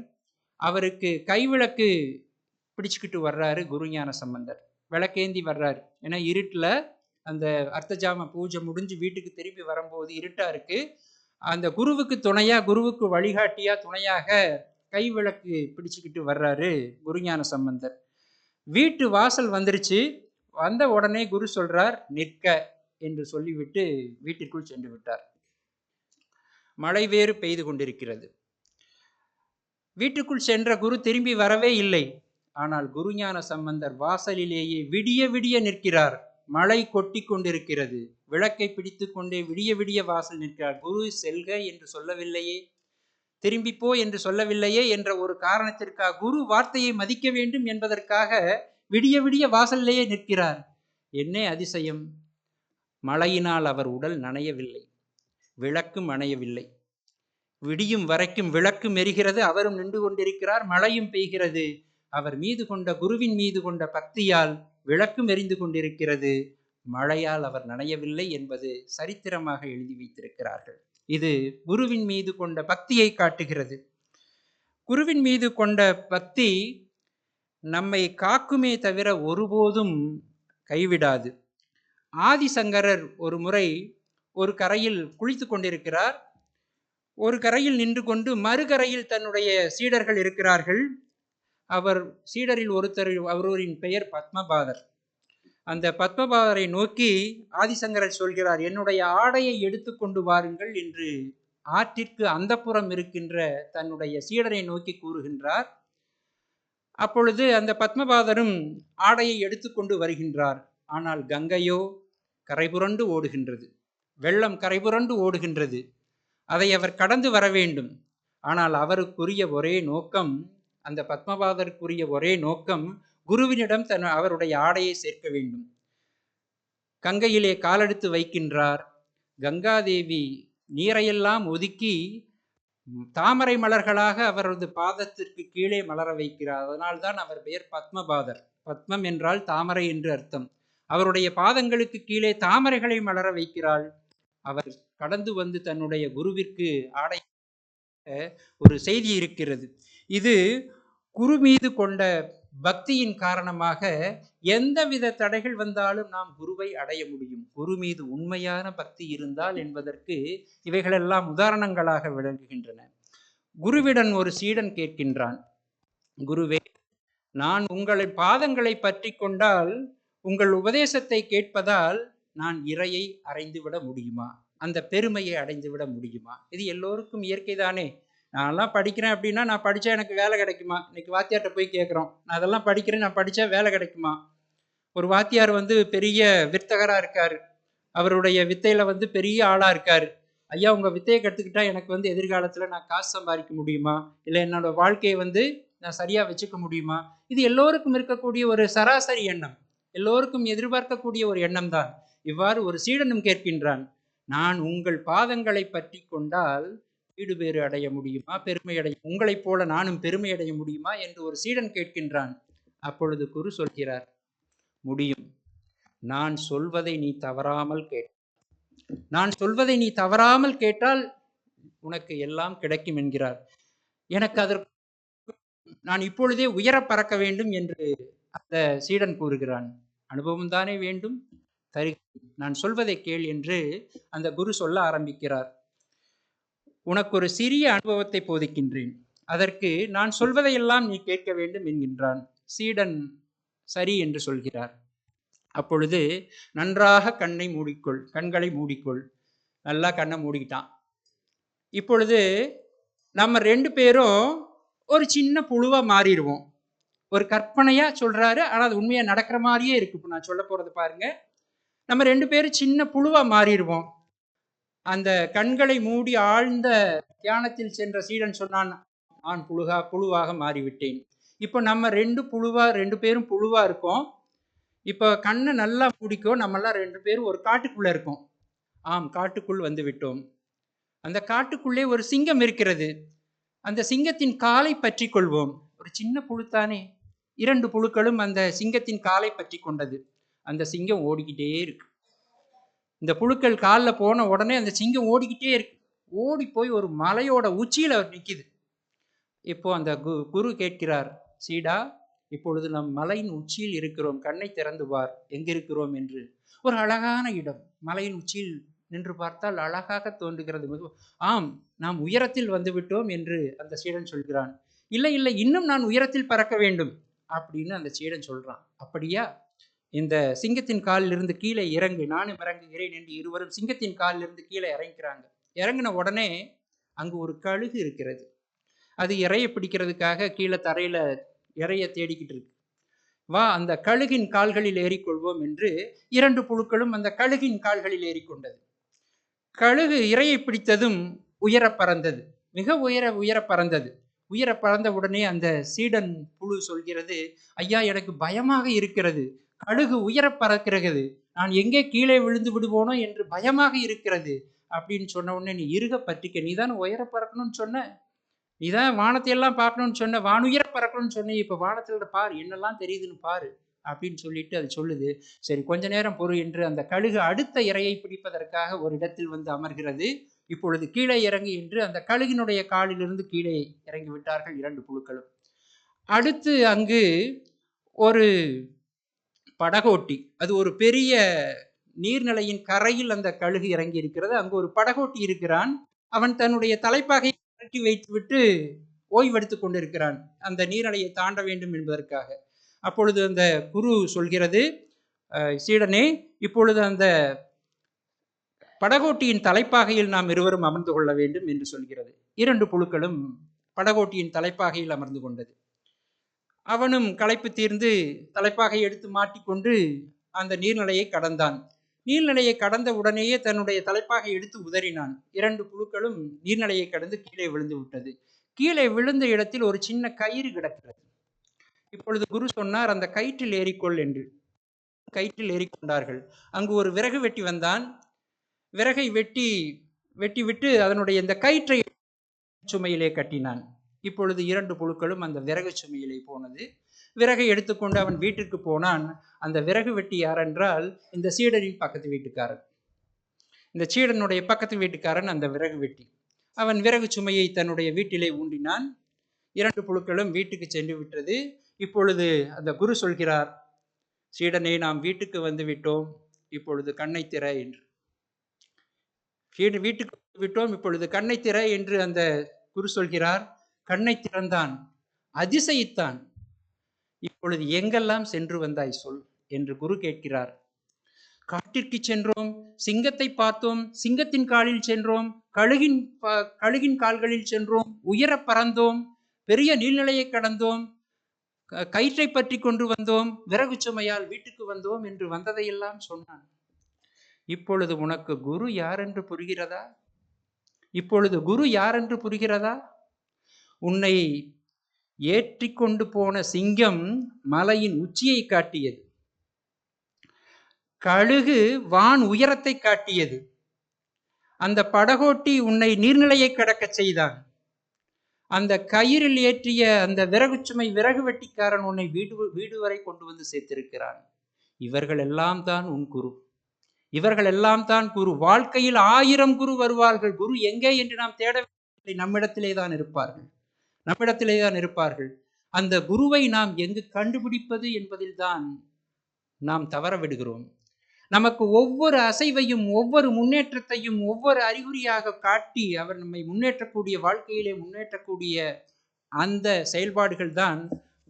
அவருக்கு கைவிளக்கு பிடிச்சுக்கிட்டு வர்றாரு குரு ஞான சம்பந்தர். விளக்கேந்தி வர்றாரு. ஏன்னா இருட்டில் அந்த அர்த்தஜாம பூஜை முடிஞ்சு வீட்டுக்கு திரும்பி வரும்போது இருட்டா இருக்கு. அந்த குருவுக்கு துணையா, குருவுக்கு வழிகாட்டியா துணையாக கைவிளக்கு பிடிச்சுக்கிட்டு வர்றாரு குருஞான சம்பந்தர். வீட்டு வாசல் வந்துருச்சு. வந்த உடனே குரு சொல்றார், நிற்க என்று சொல்லிவிட்டு வீட்டிற்குள் சென்று விட்டார். மழை வேறு பெய்து கொண்டிருக்கிறது. வீட்டுக்குள் சென்ற குரு திரும்பி வரவே இல்லை. ஆனால் குருஞான சம்பந்தர் வாசலிலேயே விடிய விடிய நிற்கிறார். மழை கொட்டி கொண்டிருக்கிறது. விளக்கை பிடித்து கொண்டே விடிய விடிய வாசல் நிற்கிறார். குரு செல்க என்று சொல்லவில்லையே, திரும்பிப்போ என்று சொல்லவில்லையே என்ற ஒரு காரணத்திற்காக, குரு வார்த்தையை மதிக்க வேண்டும் என்பதற்காக விடிய விடிய வாசல்லையே நிற்கிறார். என்ன அதிசயம்! மழையினால் அவர் உடல் நனையவில்லை, விளக்கும் அணையவில்லை. விடியும் வரைக்கும் விளக்கும் எரிகிறது, அவரும் நின்று கொண்டிருக்கிறார், மழையும் பெய்கிறது. அவர் மீது கொண்ட, குருவின் மீது கொண்ட பக்தியால் விளக்கும் எரிந்து கொண்டிருக்கிறது, மழையால் அவர் நனையவில்லை என்பது சரித்திரமாக எழுதி வைத்திருக்கிறார்கள். இது குருவின் மீது கொண்ட பக்தியை காட்டுகிறது. குருவின் மீது கொண்ட பக்தி நம்மை காக்குமே தவிர ஒருபோதும் கைவிடாது. ஆதிசங்கரர் ஒரு முறை ஒரு கரையில் குளித்து கொண்டிருக்கிறார். ஒரு கரையில் நின்று கொண்டு மறுகரையில் தன்னுடைய சீடர்கள் இருக்கிறார்கள். அவர் சீடரில் ஒருவரின் பெயர் பத்மபாதர். அந்த பத்மபாதரை நோக்கி ஆதிசங்கரர் சொல்கிறார், என்னுடைய ஆடையை எடுத்துக்கொண்டு வாருங்கள் என்று ஆற்றிற்கு அந்தப்புறம் இருக்கின்ற தன்னுடைய சீடரை நோக்கி கூறுகின்றார். அப்பொழுது அந்த பத்மபாதரும் ஆடையை எடுத்துக்கொண்டு வருகின்றார். ஆனால் கங்கையோ கரைபுரண்டு ஓடுகின்றது, வெள்ளம் கரைபுரண்டு ஓடுகின்றது. அதை அவர் கடந்து வர வேண்டும். ஆனால் அவருக்குரிய ஒரே நோக்கம், அந்த பத்மபாதருக்குரிய ஒரே நோக்கம், குருவினிடம் அவருடைய ஆடையை சேர்க்க வேண்டும். கங்கையிலே காலெடுத்து வைக்கின்றார். கங்காதேவி நீரையெல்லாம் ஒதுக்கி தாமரை மலர்களாக அவரது பாதத்திற்கு கீழே மலர வைக்கிறார். அதனால்தான் அவர் பெயர் பத்மபாதர். பத்மம் என்றால் தாமரை என்று அர்த்தம். அவருடைய பாதங்களுக்கு கீழே தாமரைகளை மலர வைக்கிறாள். அவர் கடந்து வந்து தன்னுடைய குருவிற்கு ஆடை ஒரு செய்தி இருக்கிறது. இது குரு மீது கொண்ட பக்தியின் காரணமாக எந்தவித தடைகள் வந்தாலும் நாம் குருவை அடைய முடியும், குரு மீது உண்மையான பக்தி இருந்தால் என்பதற்கு இவைகளெல்லாம் உதாரணங்களாக விளங்குகின்றன. குருவிடன் ஒரு சீடன் கேட்கின்றான், குருவே, நான் உங்களை பாதங்களை பற்றி கொண்டால், உங்கள் உபதேசத்தை கேட்பதால் நான் இறையை அடைந்துவிட முடியுமா, அந்த பெருமையை அடைந்துவிட முடியுமா? இது எல்லோருக்கும் இயற்கை தானே. நான்லாம் படிக்கிறேன் அப்படின்னா, நான் படித்தா எனக்கு வேலை கிடைக்குமா? இன்னைக்கு வாத்தியார்கிட்ட போய் கேட்குறோம், நான் அதெல்லாம் படிக்கிறேன், நான் படித்தா வேலை கிடைக்குமா? ஒரு வாத்தியார் பெரிய வித்தகராக இருக்கார், அவருடைய வித்தையில் பெரிய ஆளாக இருக்கார். ஐயா, உங்கள் வித்தையை கற்றுக்கிட்டா எனக்கு எதிர்காலத்தில் நான் காசு சம்பாதிக்க முடியுமா, இல்லை என்னோட வாழ்க்கையை நான் சரியாக வச்சுக்க முடியுமா? இது எல்லோருக்கும் இருக்கக்கூடிய ஒரு சராசரி எண்ணம், எல்லோருக்கும் எதிர்பார்க்கக்கூடிய ஒரு எண்ணம் தான். இவ்வாறு ஒரு சீடனும் கேட்கின்றான், நான் உங்கள் பாதங்களை பற்றி கொண்டால் வீடு பேறு அடைய முடியுமா, பெருமை அடைய, உங்களைப் போல நானும் பெருமை அடைய முடியுமா என்று ஒரு சீடன் கேட்கின்றான். அப்பொழுது குரு சொல்கிறார், முடியும். நான் சொல்வதை நீ தவறாமல் நான் சொல்வதை நீ தவறாமல் கேட்டால் உனக்கு எல்லாம் கிடைக்கும் என்கிறார். எனக்கு அதற்கு நான் இப்பொழுதே உயர பறக்க வேண்டும் என்று அந்த சீடன் கூறுகிறான். அனுபவம் தானே வேண்டும், நான் சொல்வதை கேள் என்று அந்த குரு சொல்ல ஆரம்பிக்கிறார். உனக்கு ஒரு சிறிய அனுபவத்தை போதிக்கின்றேன், அதற்கு நான் சொல்வதையெல்லாம் நீ கேட்க வேண்டும் என்கின்றான். சீடன் சரி என்று சொல்கிறார். அப்பொழுது நன்றாக கண்களை மூடிக்கொள். நல்லா கண்ணை மூடிக்கிட்டான். இப்பொழுது நம்ம 2 பேரும் ஒரு சின்ன புழுவா மாறிடுவோம். ஒரு கற்பனையா சொல்றாரு, ஆனால் அது உண்மையா நடக்கிற மாதிரியே இருக்கு. இப்போ நான் சொல்ல போறது பாருங்க. நம்ம 2 பேரும் சின்ன புழுவா மாறிடுவோம். அந்த கண்களை மூடி ஆழ்ந்த தியானத்தில் சென்ற சீடன் சொன்னான், நான் புழுவாக மாறிவிட்டேன். இப்போ நம்ம 2 பேரும் புழுவா இருக்கோம். இப்போ கண்ணை நல்லா மூடிக்கோ, நம்மெல்லாம் 2 பேரும் ஒரு காட்டுக்குள்ள இருக்கோம். ஆம், காட்டுக்குள் வந்து விட்டோம். அந்த காட்டுக்குள்ளே ஒரு சிங்கம் இருக்கிறது. அந்த சிங்கத்தின் காலை பற்றி கொள்வோம். ஒரு சின்ன புழுத்தானே, 2 புழுக்களும் அந்த சிங்கத்தின் காலை பற்றி கொண்டது. அந்த சிங்கம் ஓடிக்கிட்டே இருக்கு. இந்த புழுக்கள் காலில் போன உடனே அந்த சிங்கம் ஓடிக்கிட்டே இருக்கு. ஓடி போய் ஒரு மலையோட உச்சியில் நிற்கிது. இப்போ அந்த குரு கேட்கிறார், சீடா, இப்பொழுது நம் மலையின் உச்சியில் இருக்கிறோம், கண்ணை திறந்து பார், எங்கிருக்கிறோம் என்று. ஒரு அழகான இடம், மலையின் உச்சியில் நின்று பார்த்தால் அழகாக தோன்றுகிறது. ஆம், நாம் உயரத்தில் வந்து விட்டோம் என்று அந்த சீடன் சொல்கிறான். இல்லை இல்லை, இன்னும் நான் உயரத்தில் பறக்க வேண்டும் அப்படின்னு அந்த சீடன் சொல்றான். அப்படியா, இந்த சிங்கத்தின் காலில் இருந்து கீழே இறங்கு, நானும் இறங்குகிறேன் என்று இருவரும் சிங்கத்தின் காலில் இருந்து கீழே இறங்கிறாங்க. இறங்கின உடனே அங்கு ஒரு கழுகு இருக்கிறது. அது இறைய பிடிக்கிறதுக்காக கீழே தரையில இறைய தேடிக்கிட்டு இருக்கு. வா அந்த கழுகின் கால்களில் ஏறிக்கொள்வோம் என்று 2 புழுக்களும் அந்த கழுகின் கால்களில் ஏறிக்கொண்டது. கழுகு இரையை பிடித்ததும் உயர பறந்தது, மிக உயர பறந்தது. உயர பறந்த உடனே அந்த சீடன் புழு சொல்கிறது, ஐயா எனக்கு பயமாக இருக்கிறது, கழுகு உயர பறக்கிறது, நான் எங்கே கீழே விழுந்து விடுவோனோ என்று பயமாக இருக்கிறது அப்படின்னு சொன்ன உடனே, நீ இருக பற்றிக்க, நீ தான் உயர பறக்கணும்னு சொன்ன, நீ தான் வானத்தை எல்லாம் பார்க்கணும்னு சொன்ன, வானுயர பறக்கணும்னு சொன்ன, இப்ப வானத்துல பாரு என்னெல்லாம் தெரியுதுன்னு பாரு அப்படின்னு சொல்லிட்டு அது சொல்லுது. சரி கொஞ்ச நேரம் பொறு என்று அந்த கழுகு அடுத்த இரையை பிடிப்பதற்காக ஒரு இடத்தில் வந்து அமர்கிறது. இப்பொழுது கீழே இறங்கி என்று அந்த கழுகினுடைய காலிலிருந்து கீழே இறங்கி விட்டார்கள் 2 புழுக்களும். அடுத்து அங்கு ஒரு படகோட்டி, அது ஒரு பெரிய நீர்நிலையின் கரையில் அந்த கழுகு இறங்கி இருக்கிறது. அங்கு ஒரு படகோட்டி இருக்கிறான். அவன் தன்னுடைய தலைப்பாகையை கட்டி வைத்துவிட்டு ஓய்வெடுத்துக் கொண்டிருக்கிறான், அந்த நீர்நிலையை தாண்ட வேண்டும் என்பதற்காக. அப்பொழுது அந்த குரு சொல்கிறது, சீடனே இப்பொழுது அந்த படகோட்டியின் தலைப்பாகையில் நாம் இருவரும் அமர்ந்து கொள்ள வேண்டும் என்று சொல்கிறது. 2 புழுக்களும் படகோட்டியின் தலைப்பாகையில் அமர்ந்து கொண்டது. அவனும் களைப்பு தீர்ந்து தலைப்பாகை எடுத்து மாட்டிக்கொண்டு அந்த நீர்நிலையை கடந்தான். நீர்நிலையை கடந்த உடனேயே தன்னுடைய தலைப்பாகை எடுத்து உதறினான். 2 புழுக்களும் நீர்நிலையை கடந்து கீழே விழுந்து விட்டது. கீழே விழுந்த இடத்தில் ஒரு சின்ன கயிறு கிடக்கிறது. இப்பொழுது குரு சொன்னார், அந்த கயிற்றில் ஏறிக்கொள் என்று. கயிற்றில் ஏறிக்கொண்டார்கள். அங்கு ஒரு விறகு வெட்டி வந்தான். விறகை வெட்டி விட்டு அதனுடைய இந்த கயிற்றை சுமையிலே கட்டினான். இப்பொழுது 2 புழுக்களும் அந்த விறகு சுமையிலே போனது. விறகை எடுத்துக்கொண்டு அவன் வீட்டிற்கு போனான். அந்த விறகு வெட்டி யார் என்றால் இந்த சீடனின் பக்கத்து வீட்டுக்காரன். இந்த சீடனுடைய பக்கத்து வீட்டுக்காரன் அந்த விறகு வெட்டி. அவன் விறகு சுமையை தன்னுடைய வீட்டிலே ஊண்டினான். 2 புழுக்களும் வீட்டுக்கு சென்று விட்டது. இப்பொழுது அந்த குரு சொல்கிறார், சீடனே நாம் வீட்டுக்கு வந்து விட்டோம், இப்பொழுது கண்ணை திற என்று. வீட்டுக்கு விட்டோம், இப்பொழுது கண்ணை திற என்று அந்த குரு சொல்கிறார். கண்ணை திறந்தான், அதிசயித்தான். இப்பொழுது எங்கெல்லாம் சென்று வந்தாய் சொல் என்று குரு கேட்கிறார். காட்டிற்கு சென்றோம், சிங்கத்தை பார்த்தோம், சிங்கத்தின் காலில் சென்றோம், கழுகின் கால்களில் சென்றோம், உயர பறந்தோம், பெரிய நீர்நிலையை கடந்தோம், கயிற்றை பற்றி கொண்டு வந்தோம், விறகு சுமையால் வீட்டுக்கு வந்தோம் என்று வந்ததையெல்லாம் சொன்னான். இப்பொழுது உனக்கு குரு யார் என்று புரிகிறதா? இப்பொழுது குரு யார் என்று புரிகிறதா? உன்னை ஏற்றி கொண்டு போன சிங்கம் மலையின் உச்சியை காட்டியது, கழுகு வான் உயரத்தை காட்டியது, அந்த படகோட்டி உன்னை நீர்நிலையை கடக்க செய்தான், அந்த கயிறில் ஏற்றிய அந்த விறகு சுமை விறகு வெட்டிக்காரன் உன்னை வீடு வரை கொண்டு வந்து சேர்த்திருக்கிறான். இவர்கள் எல்லாம் தான் உன் குரு, இவர்கள் எல்லாம் தான் குரு. வாழ்க்கையில் 1000 குரு வருவார்கள். குரு எங்கே என்று நாம் தேடவில்லை, நம்மிடத்திலே தான் இருப்பார்கள், நம்மிடத்திலே தான் இருப்பார்கள். அந்த குருவை நாம் எங்கு கண்டுபிடிப்பது என்பதில் தான் நாம் தவற விடுகிறோம். நமக்கு ஒவ்வொரு அசைவையும் ஒவ்வொரு முன்னேற்றத்தையும் ஒவ்வொரு அறிகுறியாக காட்டி அவர் நம்மை முன்னேற்றக்கூடிய, வாழ்க்கையிலே முன்னேற்றக்கூடிய அந்த செயல்பாடுகள் தான்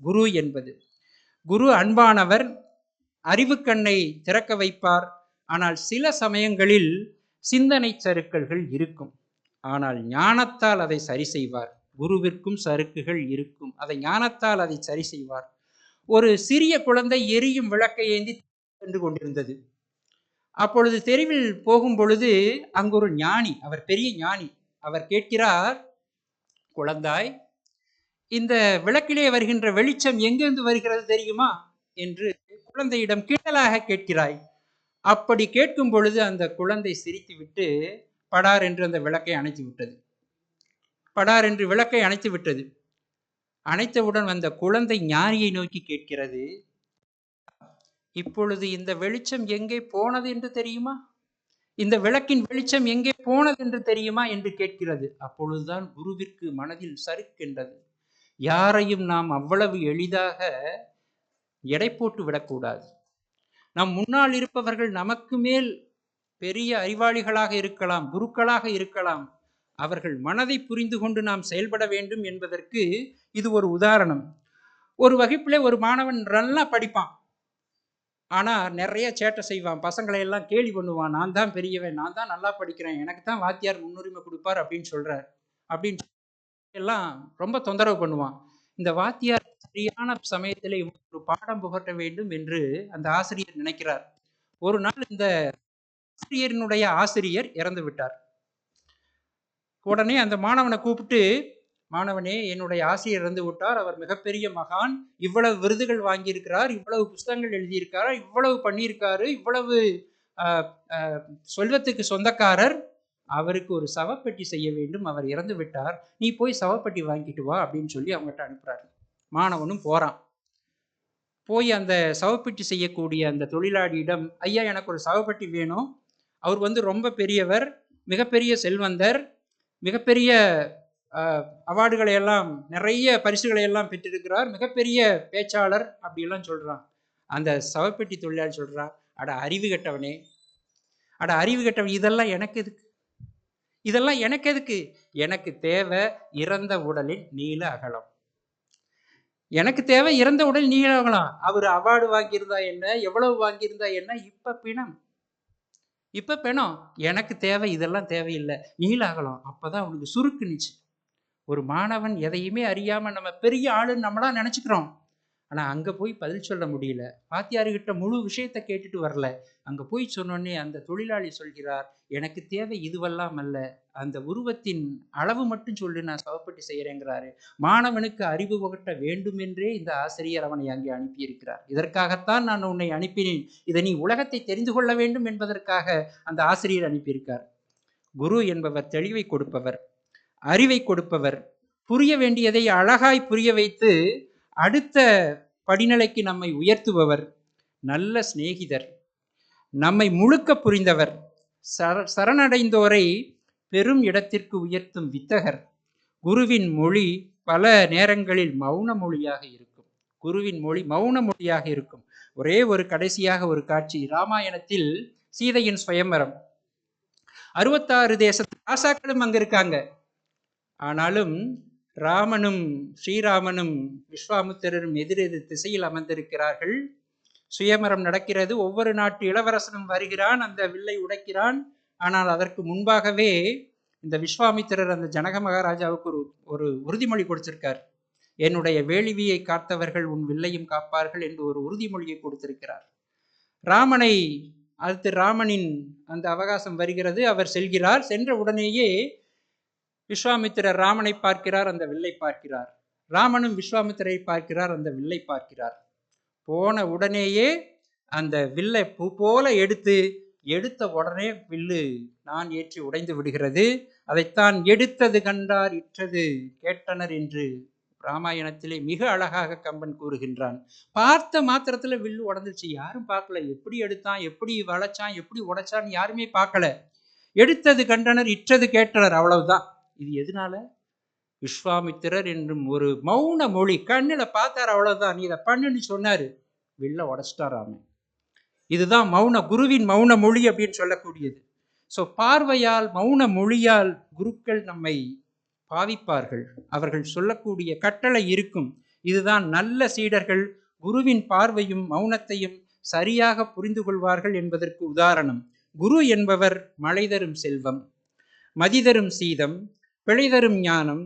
குரு என்பது. குரு அன்பானவர், அறிவு கண்ணை திறக்க வைப்பார். ஆனால் சில சமயங்களில் சிந்தனை சறுக்கல்கள் இருக்கும், ஆனால் ஞானத்தால் அதை சரி செய்வார். குருவிற்கும் சறுக்குகள் இருக்கும், அதை ஞானத்தால் அதை சரி செய்வார். ஒரு சிறிய குழந்தை எரியும் விளக்கை ஏந்தி சென்று கொண்டிருந்தது. அப்பொழுது தெருவில் போகும் பொழுது அங்கு ஒரு ஞானி, அவர் பெரிய ஞானி. அவர் கேட்கிறார், குழந்தாய், இந்த விளக்கிலே வருகின்ற வெளிச்சம் எங்கிருந்து வருகிறது தெரியுமா என்று குழந்தையிடம் கிண்டலாக கேட்கிறாய். அப்படி கேட்கும் பொழுது அந்த குழந்தை சிரித்து விட்டு படார் என்று அந்த விளக்கை அணைத்து விட்டது. படார் என்று விளக்கை அணைத்து விட்டது. அணைத்தவுடன் அந்த குழந்தை ஞானியை நோக்கி கேட்கிறது, இப்பொழுது இந்த வெளிச்சம் எங்கே போனது என்று தெரியுமா? இந்த விளக்கின் வெளிச்சம் எங்கே போனது என்று தெரியுமா என்று கேட்கிறது. அப்பொழுதுதான் குருவிற்கு மனதில் சறுக்கின்றது. யாரையும் நாம் அவ்வளவு எளிதாக எடை போட்டு விடக்கூடாது. நம் முன்னால் இருப்பவர்கள் நமக்கு மேல் பெரிய அறிவாளிகளாக இருக்கலாம், குருக்களாக இருக்கலாம். அவர்கள் மனதை புரிந்து கொண்டு நாம் செயல்பட வேண்டும் என்பதற்கு இது ஒரு உதாரணம். ஒரு வகுப்பிலே ஒரு மாணவன் நல்லா படிப்பான், ஆனா நிறைய சேட்டை செய்வான், பசங்களை எல்லாம் கேலி பண்ணுவான். நான் தான் பெரியவன், நான் தான் நல்லா படிக்கிறேன், எனக்கு தான் வாத்தியார் முன்னுரிமை கொடுப்பார் அப்படின்னு சொல்றார், அப்படின்னு எல்லாம் ரொம்ப தொந்தரவு பண்ணுவான். இந்த வாத்தியார் சரியான சமயத்திலே ஒரு பாடம் புகட்ட வேண்டும் என்று அந்த ஆசிரியர் நினைக்கிறார். ஒரு நாள் இந்த ஆசிரியரினுடைய ஆசிரியர் இறந்து விட்டார். உடனே அந்த மாணவனை கூப்பிட்டு, மாணவனே, என்னுடைய ஆசிரியர் இறந்து விட்டார், அவர் மிகப்பெரிய மகான், இவ்வளவு விருதுகள் வாங்கியிருக்கிறார், இவ்வளவு புஸ்தகங்கள் எழுதியிருக்கிறார், இவ்வளவு பண்ணியிருக்காரு, இவ்வளவு செல்வத்துக்கு சொந்தக்காரர், அவருக்கு ஒரு சவப்பெட்டி செய்ய வேண்டும், அவர் இறந்து விட்டார், நீ போய் சவப்பெட்டி வாங்கிட்டு வா அப்படின்னு சொல்லி அவங்ககிட்ட அனுப்புறாரு. மாணவனும் போறான். போய் அந்த சவப்பெட்டி செய்யக்கூடிய அந்த தொழிலாளியிடம், ஐயா எனக்கு ஒரு சவப்பெட்டி வேணும், அவர் ரொம்ப பெரியவர், மிகப்பெரிய செல்வந்தர், மிகப்பெரிய அவார்டுகளை எல்லாம், நிறைய பரிசுகளை எல்லாம் பெற்றிருக்கிறார், மிகப்பெரிய பேச்சாளர் அப்படிலாம் சொல்றான். அந்த சவப்பெட்டி தொழிலாளி சொல்றான், அட அறிவு கெட்டவனே, அட அறிவு கெட்டவன், இதெல்லாம் எனக்கு எதுக்கு, இதெல்லாம் எனக்கு எதுக்கு, எனக்கு தேவை இறந்த உடலின் நீள அகலம், எனக்கு தேவை இறந்த உடல் நீள அகலம். அவர் அவார்டு வாங்கியிருந்தா என்ன, எவ்வளவு வாங்கியிருந்தா என்ன, இப்ப பிணம், இப்ப பிணம், எனக்கு தேவை இதெல்லாம் தேவையில்லை, நீள அகலம். அப்பதான் அவனுக்கு சுருக்குனுச்சு. ஒரு மாணவன் எதையுமே அறியாம நம்ம பெரிய ஆளுன்னு நம்மளா நினைச்சுக்கிறோம். ஆனா அங்க போய் பதில் சொல்ல முடியல. வாத்தியார்கிட்ட முழு விஷயத்தை கேட்டுட்டு வரல. அங்க போய் சொன்னோடனே அந்த தொழிலாளி சொல்கிறார், எனக்கு தேவை இதுவெல்லாம் அல்ல, அந்த உருவத்தின் அளவு மட்டும் சொல்லி நான் சவப்பெட்டி செய்யறேங்கிறாரு. மாணவனுக்கு அறிவு புகட்ட வேண்டும் என்றே இந்த ஆசிரியர் அவனை அங்கே அனுப்பியிருக்கிறார். இதற்காகத்தான் நான் உன்னை அனுப்பினேன், இதை நீ உலகத்தை தெரிந்து கொள்ள வேண்டும் என்பதற்காக அந்த ஆசிரியர் அனுப்பியிருக்கார். குரு என்பவர் தெளிவை கொடுப்பவர், அறிவை கொடுப்பவர், புரிய வேண்டியதை அழகாய் புரிய வைத்து அடுத்த படிநிலைக்கு நம்மை உயர்த்துபவர், நல்ல சிநேகிதர், நம்மை முழுக்க புரிந்தவர், சரணடைந்தோரை பெரும் இடத்திற்கு உயர்த்தும் வித்தகர். குருவின் மொழி பல நேரங்களில் மௌன மொழியாக இருக்கும். குருவின் மொழி மௌன மொழியாக இருக்கும். ஒரே ஒரு கடைசியாக ஒரு காட்சி, ராமாயணத்தில் சீதையின் சுயம்பரம். 66 தேசத்து ராசாக்களும் அங்க இருக்காங்க. ஆனாலும் ராமனும் ஸ்ரீராமனும் விஸ்வாமித்திரரும் எதிரெதிர் திசையில் அமர்ந்திருக்கிறார்கள். சுயமரம் நடக்கிறது. ஒவ்வொரு நாட்டு இளவரசனும் வருகிறான், அந்த வில்லை உடைக்கிறான். ஆனால் அதற்கு முன்பாகவே இந்த விஸ்வாமித்திரர் அந்த ஜனக மகாராஜாவுக்கு ஒரு உறுதிமொழி கொடுத்திருக்கார். என்னுடைய வேள்வியை காத்தவர்கள் உன் வில்லையும் காப்பார்கள் என்று ஒரு உறுதிமொழியை கொடுத்திருக்கிறார். ராமனை அடுத்து ராமனின் அந்த அவகாசம் வருகிறது. அவர் செல்கிறார். சென்ற உடனேயே விஸ்வாமித்திரர் ராமனை பார்க்கிறார், அந்த வில்லை பார்க்கிறார். ராமனும் விஸ்வாமித்திரை பார்க்கிறார், அந்த வில்லை பார்க்கிறார். போன உடனேயே அந்த வில்லை பூ போல எடுத்த உடனே வில்லு நான் ஏற்றி உடைந்து விடுகிறது. அதைத்தான் எடுத்தது கண்டார் இற்றது கேட்டனர் என்று ராமாயணத்திலே மிக அழகாக கம்பன் கூறுகின்றான். பார்த்த மாத்திரத்துல வில்லு உடஞ்சிச்சு. யாரும் பார்க்கல, எப்படி எடுத்தான், எப்படி வளைச்சான், எப்படி உடைச்சான்னு யாருமே பார்க்கல. எடுத்தது கண்டனர் இற்றது கேட்டனர், அவ்வளவுதான். இது எதனால? விஸ்வாமித்திரர் என்றும் ஒரு மௌன மொழி, கண்ணில பார்த்தார், அவ்வளவுதான். நீ இதை பண்ணுன்னு சொன்னாரு, வில்ல உடைச்சிட்டாராமே. இதுதான் மௌன, குருவின் மௌன மொழி அப்படின்னு சொல்லக்கூடியது. ஸோ பார்வையால், மௌன மொழியால் குருக்கள் நம்மை பாவிப்பார்கள். அவர்கள் சொல்லக்கூடிய கட்டளை இருக்கும். இதுதான் நல்ல சீடர்கள் குருவின் பார்வையும் மௌனத்தையும் சரியாக புரிந்து கொள்வார்கள் என்பதற்கு உதாரணம். குரு என்பவர் மழை தரும் செல்வம், மதிதரும் சீதம், பிழைதரும் ஞானம்,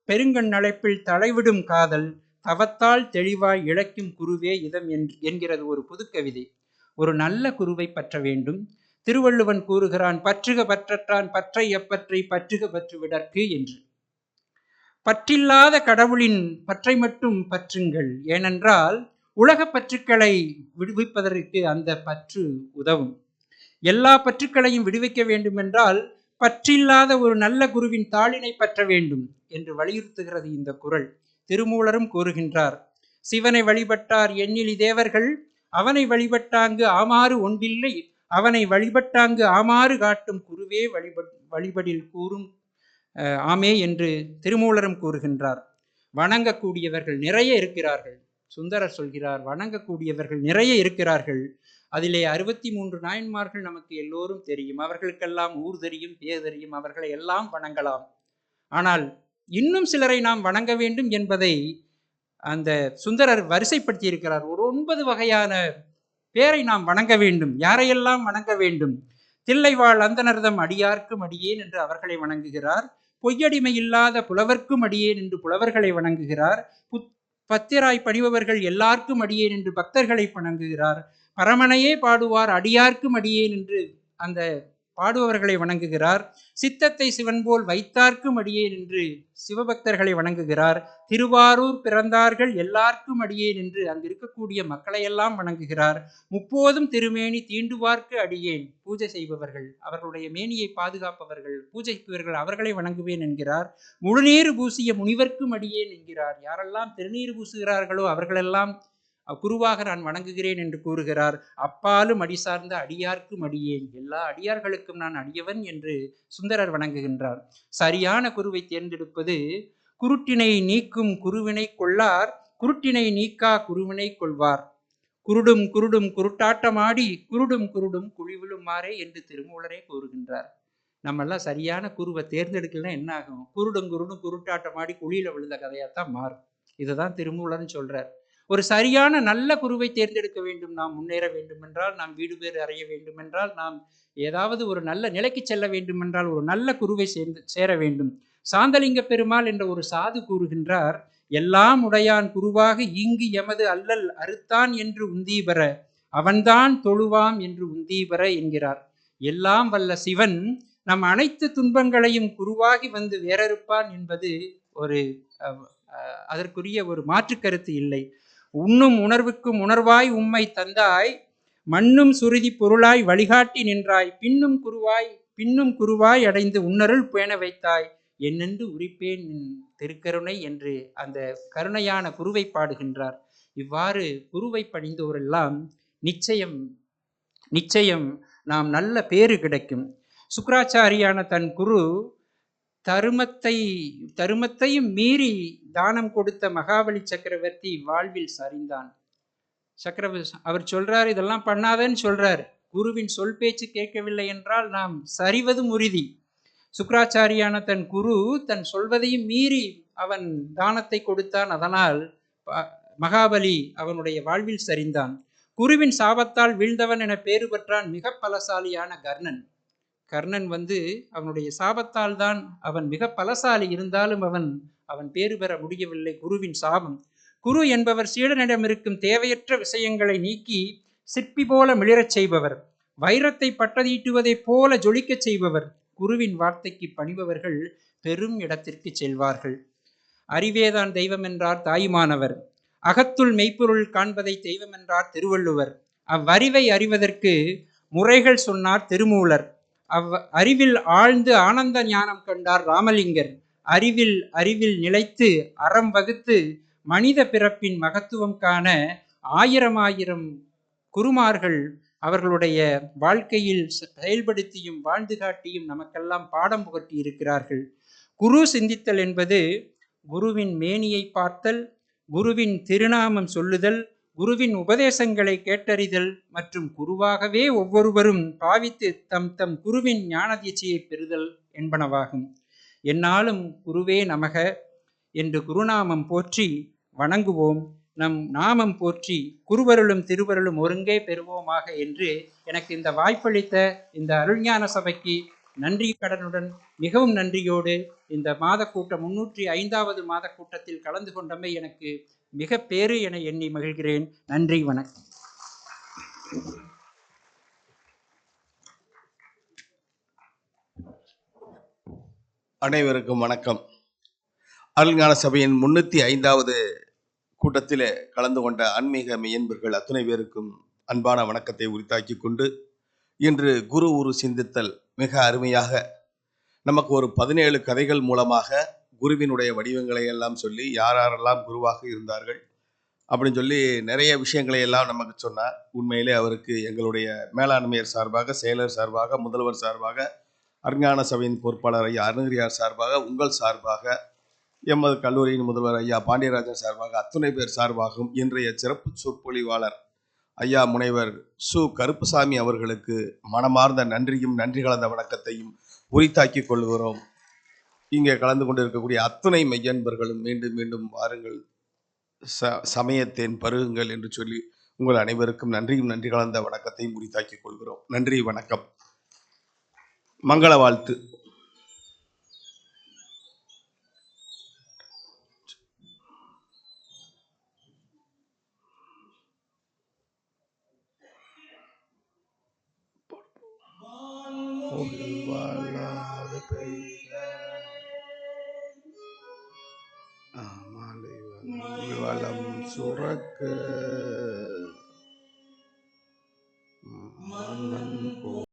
பெருங்கண் அழைப்பில் தலைவிடும் காதல், தவத்தால் தெளிவாய் இழைக்கும் குருவே இதம் என்கிறது ஒரு புதுக்கவிதை. ஒரு நல்ல குருவை பற்ற வேண்டும். திருவள்ளுவன் கூறுகிறான், பற்றுக பற்றற்றான் பற்றை எப்பற்றை பற்றுக பற்று விடற்கு என்று. பற்றில்லாத கடவுளின் பற்றை மட்டும் பற்றுங்கள். ஏனென்றால் உலக பற்றுக்களை விடுவிப்பதற்கு அந்த பற்று உதவும். எல்லா பற்றுக்களையும் விடுவிக்க வேண்டும் என்றால் பற்றில்லாத ஒரு நல்ல குருவின் தாளினை பற்ற வேண்டும் என்று வலியுறுத்துகிறது இந்த குறள். திருமூலரும் கூறுகின்றார், சிவனை வழிபட்டார் எண்ணிலி தேவர்கள், அவனை வழிபட்டாங்கு ஆமாறு ஒன்றில்லை, அவனை வழிபட்டாங்கு ஆமாறு காட்டும் குருவே வழிபடில் கூறும் ஆமே என்று திருமூலரும் கூறுகின்றார். வணங்கக்கூடியவர்கள் நிறைய இருக்கிறார்கள். சுந்தரர் சொல்கிறார், வணங்கக்கூடியவர்கள் நிறைய இருக்கிறார்கள். அதிலே 63 நாயன்மார்கள் நமக்கு எல்லோரும் தெரியும். அவர்களுக்கெல்லாம் ஊர் தெரியும், பேர் தெரியும். அவர்களை எல்லாம் வணங்கலாம். ஆனால் இன்னும் சிலரை நாம் வணங்க வேண்டும் என்பதை அந்த சுந்தரர் வரிசைப்படுத்தி இருக்கிறார். ஒரு 9 வகையான பேரை நாம் வணங்க வேண்டும். யாரையெல்லாம் வணங்க வேண்டும்? தில்லைவாழ் அந்தனர்தம் அடியார்க்கும் அடியேன் என்று அவர்களை வணங்குகிறார். பொய்யடிமை இல்லாத புலவர்க்கும் அடியேன் என்று புலவர்களை வணங்குகிறார். பத்திராய் பணிபவர்கள் எல்லாருக்கும் அடியேன் என்று பக்தர்களை வணங்குகிறார். பரமனையே பாடுவார் அடியார்க்கும் அடியேன் என்று அந்த பாடுபவர்களை வணங்குகிறார். சித்தத்தை சிவன் போல் வைத்தார்க்கும் அடியேன் என்று சிவபக்தர்களை வணங்குகிறார். திருவாரூர் பிறந்தார்கள் எல்லாருக்கும் அடியேன் என்று அங்கு இருக்கக்கூடிய மக்களையெல்லாம் வணங்குகிறார். முப்போதும் திருமேனி தீண்டுவார்க்கு அடியேன், பூஜை செய்பவர்கள், அவர்களுடைய மேனியை பாதுகாப்பவர்கள், பூஜைப்பவர்கள், அவர்களை வணங்குவேன் என்கிறார். முழுநீர் பூசிய முனிவர்க்கும் அடியேன் என்கிறார். யாரெல்லாம் திருநீர் பூசுகிறார்களோ அவர்களெல்லாம் குருவாக நான் வணங்குகிறேன் என்று கூறுகிறார். அப்பாலும் அடி சார்ந்த அடியார்க்கும் அடியேன், எல்லா அடியார்களுக்கும் நான் அடியவன் என்று சுந்தரர் வணங்குகின்றார். சரியான குருவை தேர்ந்தெடுப்பது குருட்டினை நீக்கும் குருவினை கொள்ளார், குருட்டினை நீக்கா குருவினை கொள்வார். குருடும் குருடும் குருட்டாட்டமாடி குருடும் குருடும் குழிவிலும் மாறே என்று திருமூலரே கூறுகின்றார். நம்மெல்லாம் சரியான குருவை தேர்ந்தெடுக்கலாம் என்ன ஆகும்? குருடும் குருடும் குருட்டாட்டமாடி குழியில விழுந்த கதையாத்தான் மாறும். இதுதான் திருமூலர்னு சொல்றார். ஒரு சரியான நல்ல குருவை தேர்ந்தெடுக்க வேண்டும். நாம் முன்னேற வேண்டும் என்றால், நாம் வீடு பேறு அறைய வேண்டும் என்றால், நாம் ஏதாவது ஒரு நல்ல நிலைக்கு செல்ல வேண்டும் என்றால் ஒரு நல்ல குருவை சேர வேண்டும். சாந்தலிங்க பெருமாள் என்ற ஒரு சாது கூறுகின்றார், எல்லாம் உடையான் குருவாக இங்கு எமது அல்லல் அறுத்தான் என்று உந்தீபர அவன்தான் தொழுவாம் என்று உந்தீபர என்கிறார். எல்லாம் வல்ல சிவன் நம் அனைத்து துன்பங்களையும் குருவாகி வந்து வேறறுப்பான் என்பது ஒரு அதற்குரிய ஒரு மாற்று கருத்து இல்லை. உண்ணும் உணர்வுக்கும் உணர்வாய் உம்மை தந்தாய், மண்ணும் சுருதி பொருளாய் வழிகாட்டி நின்றாய், பின்னும் குருவாய் அடைந்து உன்னருள் பேண வைத்தாய், என்னென்று உரிப்பேன் திருக்கருணை என்று அந்த கருணையான குருவை பாடுகின்றார். இவ்வாறு குருவை பணிந்தோரெல்லாம் நிச்சயம் நாம் நல்ல பேறு கிடைக்கும். சுக்ராச்சாரியான தன் குரு தருமத்தையும் மீறி தானம் கொடுத்த மகாபலி சக்கரவர்த்தி வாழ்வில் சரிந்தான். அவர் சொல்றார், இதெல்லாம் பண்ணாதன்னு சொல்றார். குருவின் சொல் பேச்சு கேட்கவில்லை என்றால் நாம் சரிவதும் உறுதி. சுக்ராச்சாரியான தன் குரு தன் சொல்வதையும் மீறி அவன் தானத்தை கொடுத்தான். அதனால் மகாபலி அவனுடைய வாழ்வில் சரிந்தான். குருவின் சாபத்தால் வீழ்ந்தவன் என பேறு பெற்றான் மிக பலசாலியான கர்ணன். கர்ணன் அவனுடைய சாபத்தால் தான் அவன் மிக பலசாலி, இருந்தாலும் அவன் பேறு பெற முடியவில்லை. குருவின் சாபம். குரு என்பவர் சீடனிடம் இருக்கும் தேவையற்ற விஷயங்களை நீக்கி சிற்பி போல மிளிரச் செய்பவர், வைரத்தை பட்டதீட்டுவதைப் போல ஜொலிக்கச் செய்பவர். குருவின் வார்த்தைக்கு பணிபவர்கள் பெரும் இடத்திற்கு செல்வார்கள். அறிவேதான் தெய்வம் என்றார் தாயுமானவர், அகத்துள் மெய்ப்பொருள் காண்பதை தெய்வம் என்றார் திருவள்ளுவர். அவ்வறிவை அறிவதற்கு முறைகள் சொன்னார் திருமூலர். அறிவில் ஆழ்ந்து ஆனந்த ஞானம் கண்டார் ராமலிங்கர். அறிவில் நிலைத்து அறம் வகுத்து மனித பிறப்பின் மகத்துவம் காண ஆயிரம் குருமார்கள் அவர்களுடைய வாழ்க்கையில் செயல்படுத்தியும் வாழ்ந்து காட்டியும் நமக்கெல்லாம் பாடம் புகட்டி இருக்கிறார்கள். குரு சிந்தித்தல் என்பது குருவின் மேனியை பார்த்தல், குருவின் திருநாமம் சொல்லுதல், குருவின் உபதேசங்களை கேட்டறிதல் மற்றும் குருவாகவே ஒவ்வொருவரும் பாவித்து தம் குருவின் ஞான தீட்சையை பெறுதல் என்பனவாகும். என்னாலும் குருவே நமக என்று குருநாமம் போற்றி வணங்குவோம். நம் நாமம் போற்றி குருவருளும் திருவருளும் ஒருங்கே பெறுவோமாக என்று எனக்கு இந்த வாய்ப்பளித்த இந்த அருள்ஞான சபைக்கு நன்றி கடனுடன் மிகவும் நன்றியோடு இந்த மாத கூட்டம் 305வது மாத கூட்டத்தில் கலந்து கொண்டமை எனக்கு மிக பேறு என எண்ணி மகிழ்கிறேன். நன்றி, வணக்கம். அனைவருக்கும் வணக்கம். அருள்ஞான சபையின் 305வது கூட்டத்திலே கலந்து கொண்ட ஆன்மீக மெய்யன்பர்கள் அத்துணை பேருக்கும் அன்பான வணக்கத்தை உரித்தாக்கி கொண்டு, இன்று குரு உரு சிந்தித்தல் மிக அருமையாக நமக்கு ஒரு 17 கதைகள் மூலமாக குருவினுடைய வடிவங்களை எல்லாம் சொல்லி யாரெல்லாம் குருவாக இருந்தார்கள் அப்படின்னு சொல்லி நிறைய விஷயங்களை எல்லாம் நமக்கு சொன்னார். உண்மையிலே அவருக்கு எங்களுடைய மேலாண்மையர் சார்பாக, செயலர் சார்பாக, முதல்வர் சார்பாக, அருஞான சபையின் பொறுப்பாளர் ஐயா அருணகிரியார் சார்பாக, உங்கள் சார்பாக, எமது கல்லூரியின் முதல்வர் ஐயா பாண்டியராஜன் சார்பாக, அத்துணை பேர் சார்பாகவும் இன்றைய சிறப்பு சொற்பொழிவாளர் ஐயா முனைவர் சு கருப்புசாமி அவர்களுக்கு மனமார்ந்த நன்றியும் நன்றி கலந்த வணக்கத்தையும் உரித்தாக்கி கொள்கிறோம். இங்கே கலந்து கொண்டிருக்கக்கூடிய அத்துணை மெய்யன்பர்களும் மீண்டும் மீண்டும் வாருங்கள், சமயத்தேன் பருகுங்கள் என்று சொல்லி உங்கள் அனைவருக்கும் நன்றியும் நன்றி கலந்த வணக்கத்தையும் உரித்தாக்கி கொள்கிறோம். நன்றி, வணக்கம். மங்கள வாழ்த்து. முகில் வாழாது பெய்க மழை வளம் சுரக்க